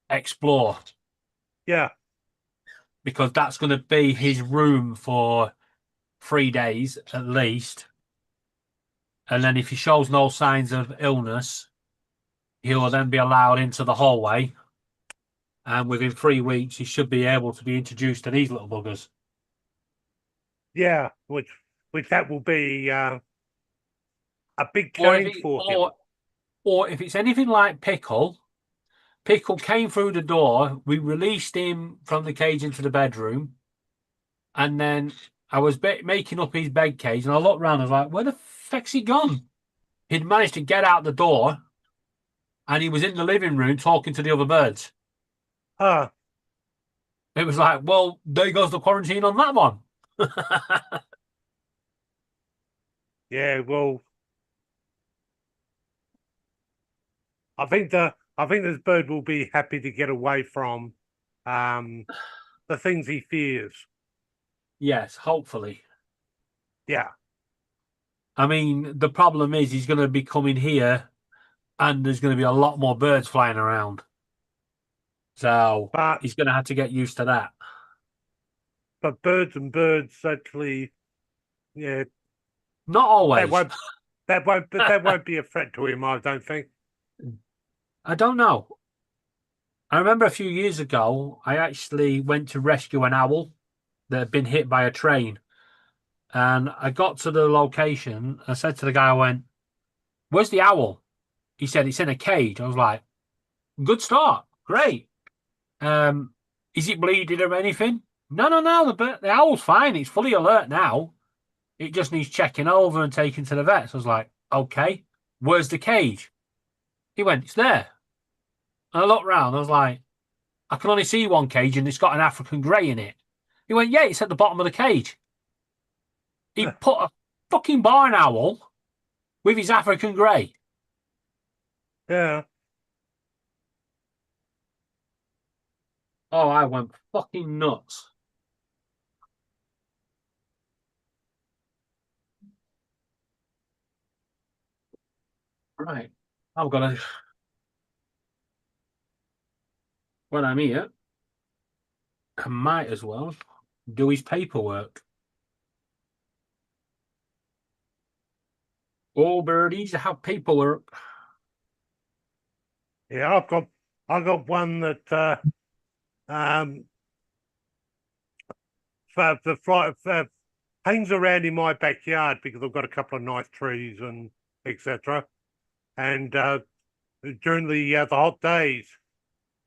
explore. Yeah. Because that's going to be his room for 3 days at least. And then if he shows no signs of illness, he will then be allowed into the hallway. And within 3 weeks, he should be able to be introduced to these little buggers. Yeah, which that will be a big change for him. Or if it's anything like Pickle came through the door, we released him from the cage into the bedroom, and then I was making up his bed cage, and I looked around, I was like, where the feck's he gone? He'd managed to get out the door, and he was in the living room talking to the other birds. It was like, well, there goes the quarantine on that one. Yeah, well, I think this bird will be happy to get away from the things he fears. Yes, hopefully. Yeah. I mean, the problem is he's going to be coming here, and there's going to be a lot more birds flying around. So he's going to have to get used to that. But birds actually, yeah. Not always. That won't be a threat to him, I don't think. I don't know. I remember a few years ago, I actually went to rescue an owl that had been hit by a train. And I got to the location. I said to the guy, I went, where's the owl? He said, it's in a cage. I was like, good start. Great. Is it bleeding or anything? No. The owl's fine. It's fully alert now. It just needs checking over and taken to the vet. So I was like, okay, where's the cage? He went, it's there. And I looked round. I was like, I can only see one cage and it's got an African grey in it. He went, yeah, it's at the bottom of the cage. He put a fucking barn owl with his African grey. Yeah. Oh, I went fucking nuts. Right. I'm gonna. When I'm here, I might as well do his paperwork. All birdies have paperwork. Yeah, I've got one that hangs around in my backyard because I've got a couple of nice trees and etc. And during the hot days,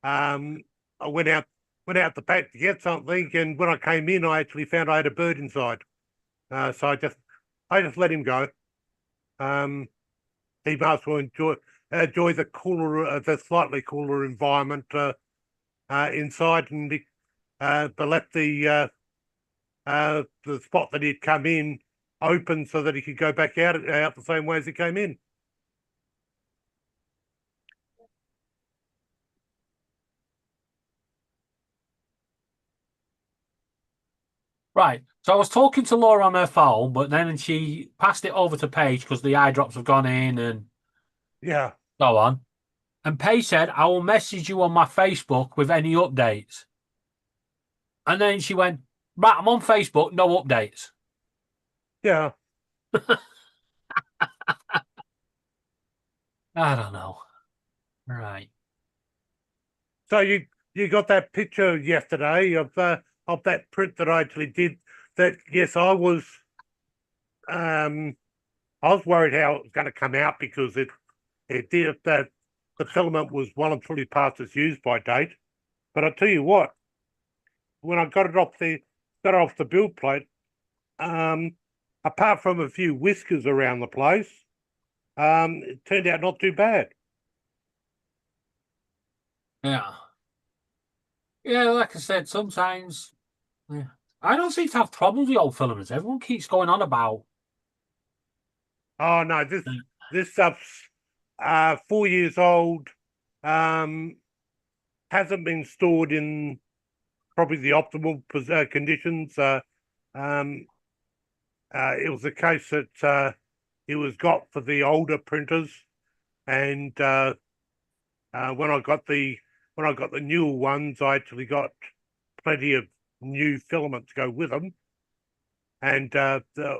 I went out the back to get something, and when I came in, I actually found I had a bird inside. So I just let him go. He must well enjoy the cooler, the slightly cooler environment inside, and but left the spot that he'd come in open so that he could go back out the same way as he came in. Right. So I was talking to Laura on her phone, but then she passed it over to Paige because the eye drops have gone in and yeah, so on. And Paige said, I will message you on my Facebook with any updates. And then she went, right, I'm on Facebook, no updates. Yeah. I don't know. Right. So you got that picture yesterday of that print that I actually did. That yes, I I was worried how it was going to come out because it did that the filament was well and truly past its use by date. But I tell you what, when I got it off the build plate, apart from a few whiskers around the place, it turned out not too bad. Yeah. Yeah, like I said, sometimes I don't seem to have problems with old filaments. Everyone keeps going on about. Oh no, this stuff's 4 years old. Hasn't been stored in probably the optimal conditions. It was a case that it was got for the older printers, and when I got the newer ones, I actually got plenty of new filament to go with them, and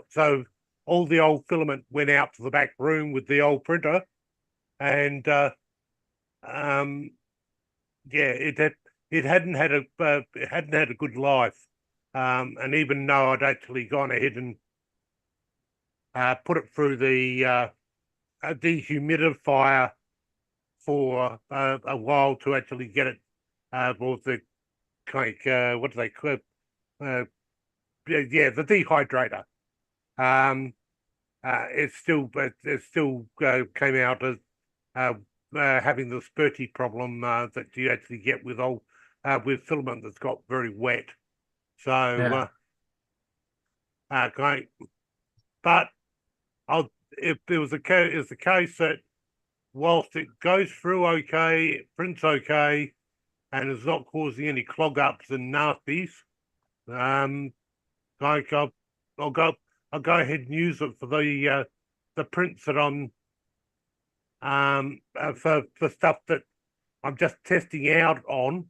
so all the old filament went out to the back room with the old printer, and it hadn't had a good life, and even though I'd actually gone ahead and put it through the dehumidifier for a while to actually get it, what the what do they call it? The dehydrator. It still came out as having the spurty problem that you actually get with with filament that's got very wet. So, okay, but if there was it's the case that whilst it goes through okay, it prints okay, and is not causing any clog ups and nasties, like I'll go ahead and use it for the prints that I'm for stuff that I'm just testing out on,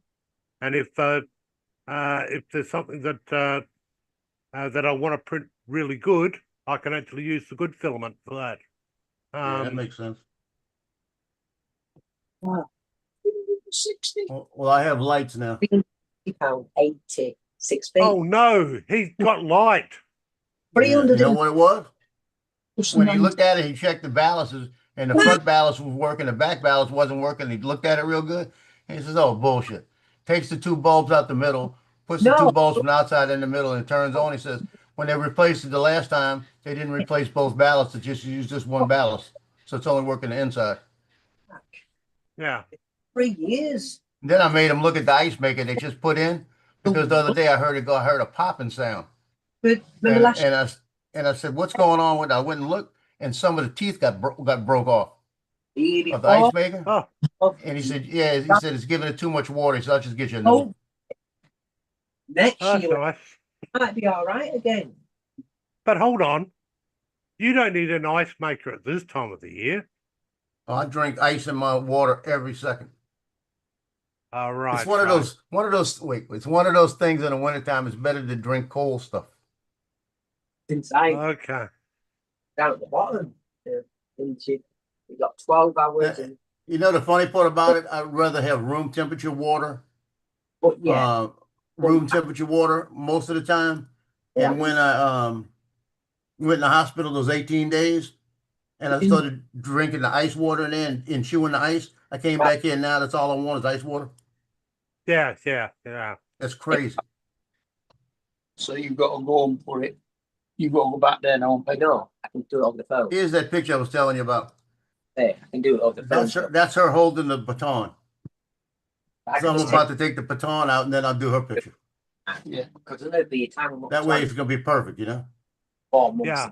and if there's something that I want to print really good, I can actually use the good filament for that. Yeah, that makes sense. Wow. 60. Well, I have lights now. £80, 6 feet. Oh no, he's got light. 300. You know what it was? When he looked at it, he checked the balances, and the front balance was working, the back balance wasn't working. He looked at it real good, and he says, "Oh, bullshit." Takes the two bulbs out the middle, puts the two bulbs from the outside in the middle, and turns on. He says, when they replaced it the last time, they didn't replace both ballasts. They just used just one ballast, so it's only working the inside. Yeah. 3 years. And then I made him look at the ice maker they just put in, because the other day I heard a popping sound. But and I said, "What's going on with it?" I went and looked, and some of the teeth got broke off of the ice maker. And he said, "Yeah," he said, "it's giving it too much water, so I'll just get you a new one." Next That's year nice. might be all right again. But hold on, you don't need an ice maker at this time of the year. Oh, I drink ice in my water every second. All right. It's one of those. It's one of those things in the wintertime. It's better to drink cold stuff. Since I Okay. down at the bottom, you got 12 hours. And, You know the funny part about it? I'd rather have room temperature water. but yeah, Room temperature water most of the time. Yeah. And when I went in the hospital those 18 days, and I started drinking the ice water and chewing the ice, I came back in. Now that's all I want is ice water. Yeah. That's crazy. So you've got to go and put it. You've got to go back there now. I know. I can do it over the phone. Here's that picture I was telling you about. Hey, I can do it over the phone. That's her holding the baton. I So can I'm just about to take the baton out, and then I'll do her picture. Yeah, because I know the time. That way it's going to be perfect, you know? 4 months. Yeah.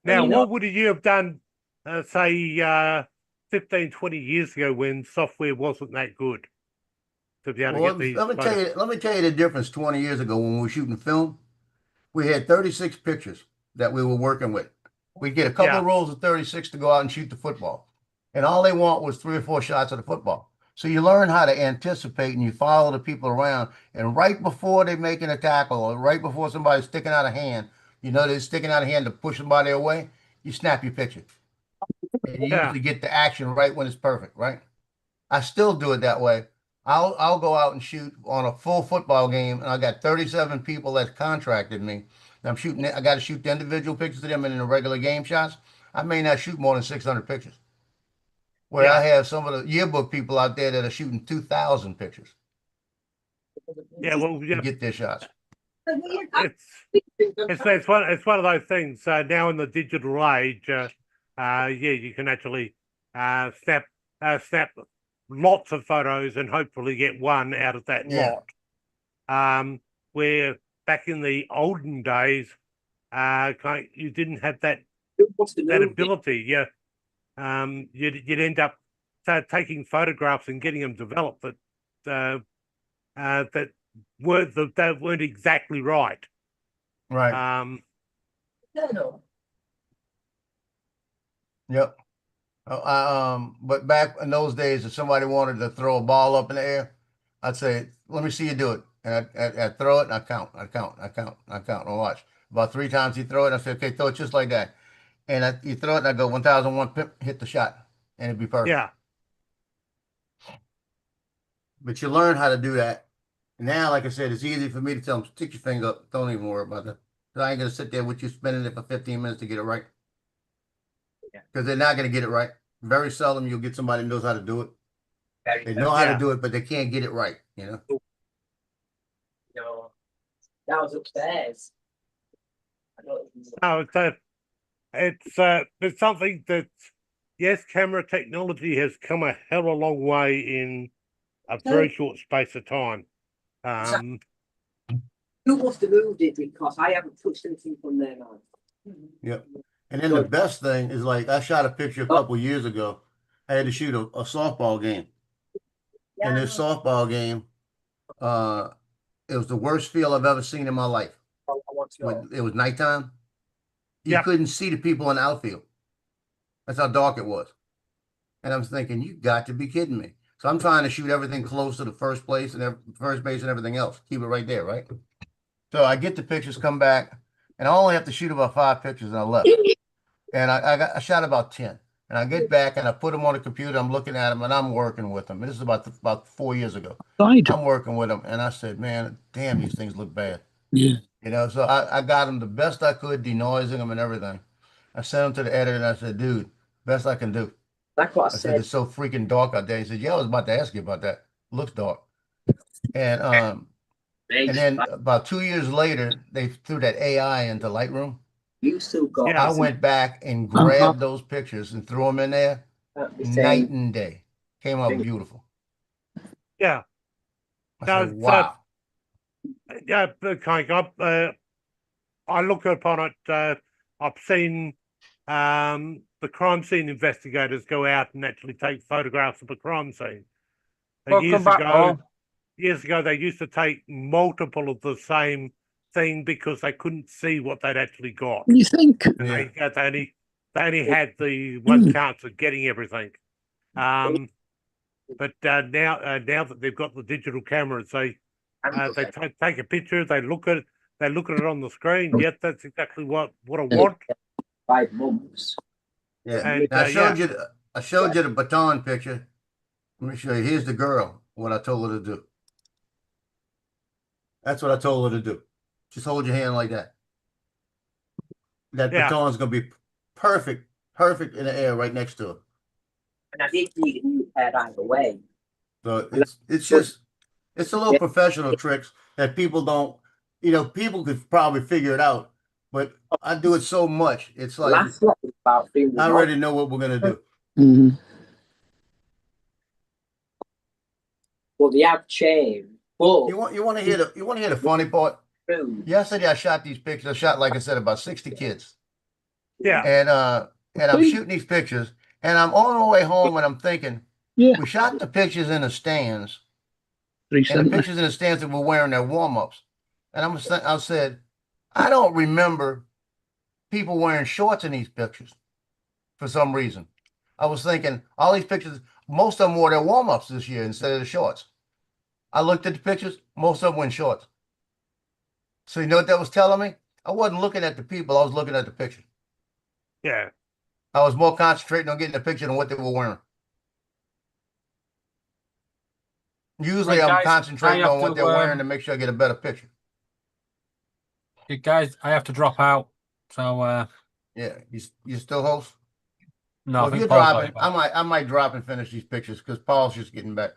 Now, you know- what would you have done, say, 15, 20 years ago when software wasn't that good to be able to Well, get these? let me tell you the difference 20 years ago when we were shooting film. We had 36 pictures that we were working with. We'd get a couple of rolls of 36 to go out and shoot the football. And all they want was 3 or 4 shots of the football. So you learn how to anticipate and you follow the people around. And right before they're making a tackle or right before somebody's sticking out a hand, you know they're sticking out a hand to push somebody away, you snap your picture. And you usually get the action right when it's perfect, right? I still do it that way. I'll go out and shoot on a full football game, and I got 37 people that contracted me. I'm shooting. I got to shoot the individual pictures of them and in the regular game shots. I may not shoot more than 600 pictures. Where I have some of the yearbook people out there that are shooting 2,000 pictures. Yeah, well, to get their shots. It's one of those things. Now in the digital age, you can actually snap lots of photos and hopefully get one out of that lot. Where back in the olden days, you didn't have that ability. You'd end up taking photographs and getting them developed that weren't exactly right. Right. Yep. But back in those days, if somebody wanted to throw a ball up in the air, I'd say, "Let me see you do it," and I'd throw it, and I count, and watch. About 3 times he throw it, I say, "Okay, throw it just like that," and you throw it, and I go 1001, hit the shot, and it'd be perfect. Yeah. But you learn how to do that. Now, like I said, it's easy for me to tell them, stick your finger up. Don't even worry about that. 'Cause I ain't going to sit there with you spinning it for 15 minutes to get it right. Because they're not going to get it right. Very seldom you'll get somebody who knows how to do it. They know how to do it, but they can't get it right, you know? No, that was upstairs. No, it's something that, yes, camera technology has come a hell of a long way in a very short space of time. You must have moved it because I haven't touched anything from there now. Yep. And then the best thing is, like, I shot a picture a couple years ago. I had to shoot a softball game. And this softball game, it was the worst field I've ever seen in my life. When it was nighttime. You couldn't see the people in the outfield. That's how dark it was. And I'm thinking, you got to be kidding me. So I'm trying to shoot everything close to the first base and everything else. Keep it right there, right? So I get the pictures, come back, and I only have to shoot about 5 pictures, and I left. And I shot about 10. And I get back and I put them on the computer. I'm looking at them and I'm working with them. And this is about 4 years ago. I'm working with them, and I said, "Man, damn, these things look bad." Yeah. You know, so I got them the best I could, denoising them and everything. I sent them to the editor and I said, "Dude, best I can do." That's what I said. It's so freaking dark out there. He said, "Yeah, I was about to ask you about that. Looks dark." And then about 2 years later, they threw that AI into Lightroom. You still got. I went back and grabbed those pictures and threw them in there. Night and day. Came out beautiful. Yeah. I said, wow. Yeah, I look upon it. I've seen the crime scene investigators go out and actually take photographs of a crime scene. Years ago, they used to take multiple of the same thing because they couldn't see what they'd actually got. You think? They only had the one chance of getting everything. But now that they've got the digital cameras, they take a picture, they look at it on the screen. Yep, that's exactly what I want. 5 months. Yeah, and I showed you the baton picture. Let me show you. Here's the girl. What I told her to do. That's what I told her to do. Just hold your hand like that. That baton's gonna be perfect in the air right next to her. And I did need a new pad either way. So it's a little professional tricks that people don't, people could probably figure it out, but I do it so much. It's like I already know what we're gonna do. Mm-hmm. Well, they have changed. But you want to hear the funny part? Yesterday I shot these pictures. I shot, like I said, about 60 kids. Yeah. And I'm shooting these pictures, and I'm on my way home, and I'm thinking, we shot the pictures in the stands, and the pictures in the stands that were wearing their warm-ups. And I said, I don't remember people wearing shorts in these pictures for some reason. I was thinking, all these pictures, most of them wore their warm-ups this year instead of the shorts. I looked at the pictures, most of them were in shorts. So you know what that was telling me? I wasn't looking at the people, I was looking at the picture. Yeah. I was more concentrating on getting the picture than what they were wearing. Usually I'm concentrating on what they're wearing to make sure I get a better picture. guys, I have to drop out. So Yeah, you still host? no, Well, I if think you're Paul's got dropping, it back. I might drop and finish these pictures because Paul's just getting back.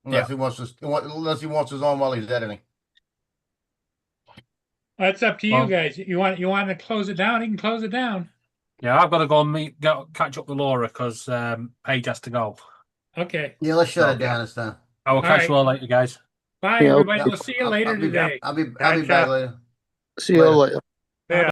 Unless he wants his own while he's editing. That's up to you Well- guys. You want to close it down? You can close it down. Yeah, I've got to go and catch up with Laura because Paige has to go. Okay. Yeah, let's shut So, it down this time. I will All catch right. you all later, guys. Bye, Yeah, everybody. okay. We'll see you later I'll be today. I'll be Catch back up. later. See you Later. later.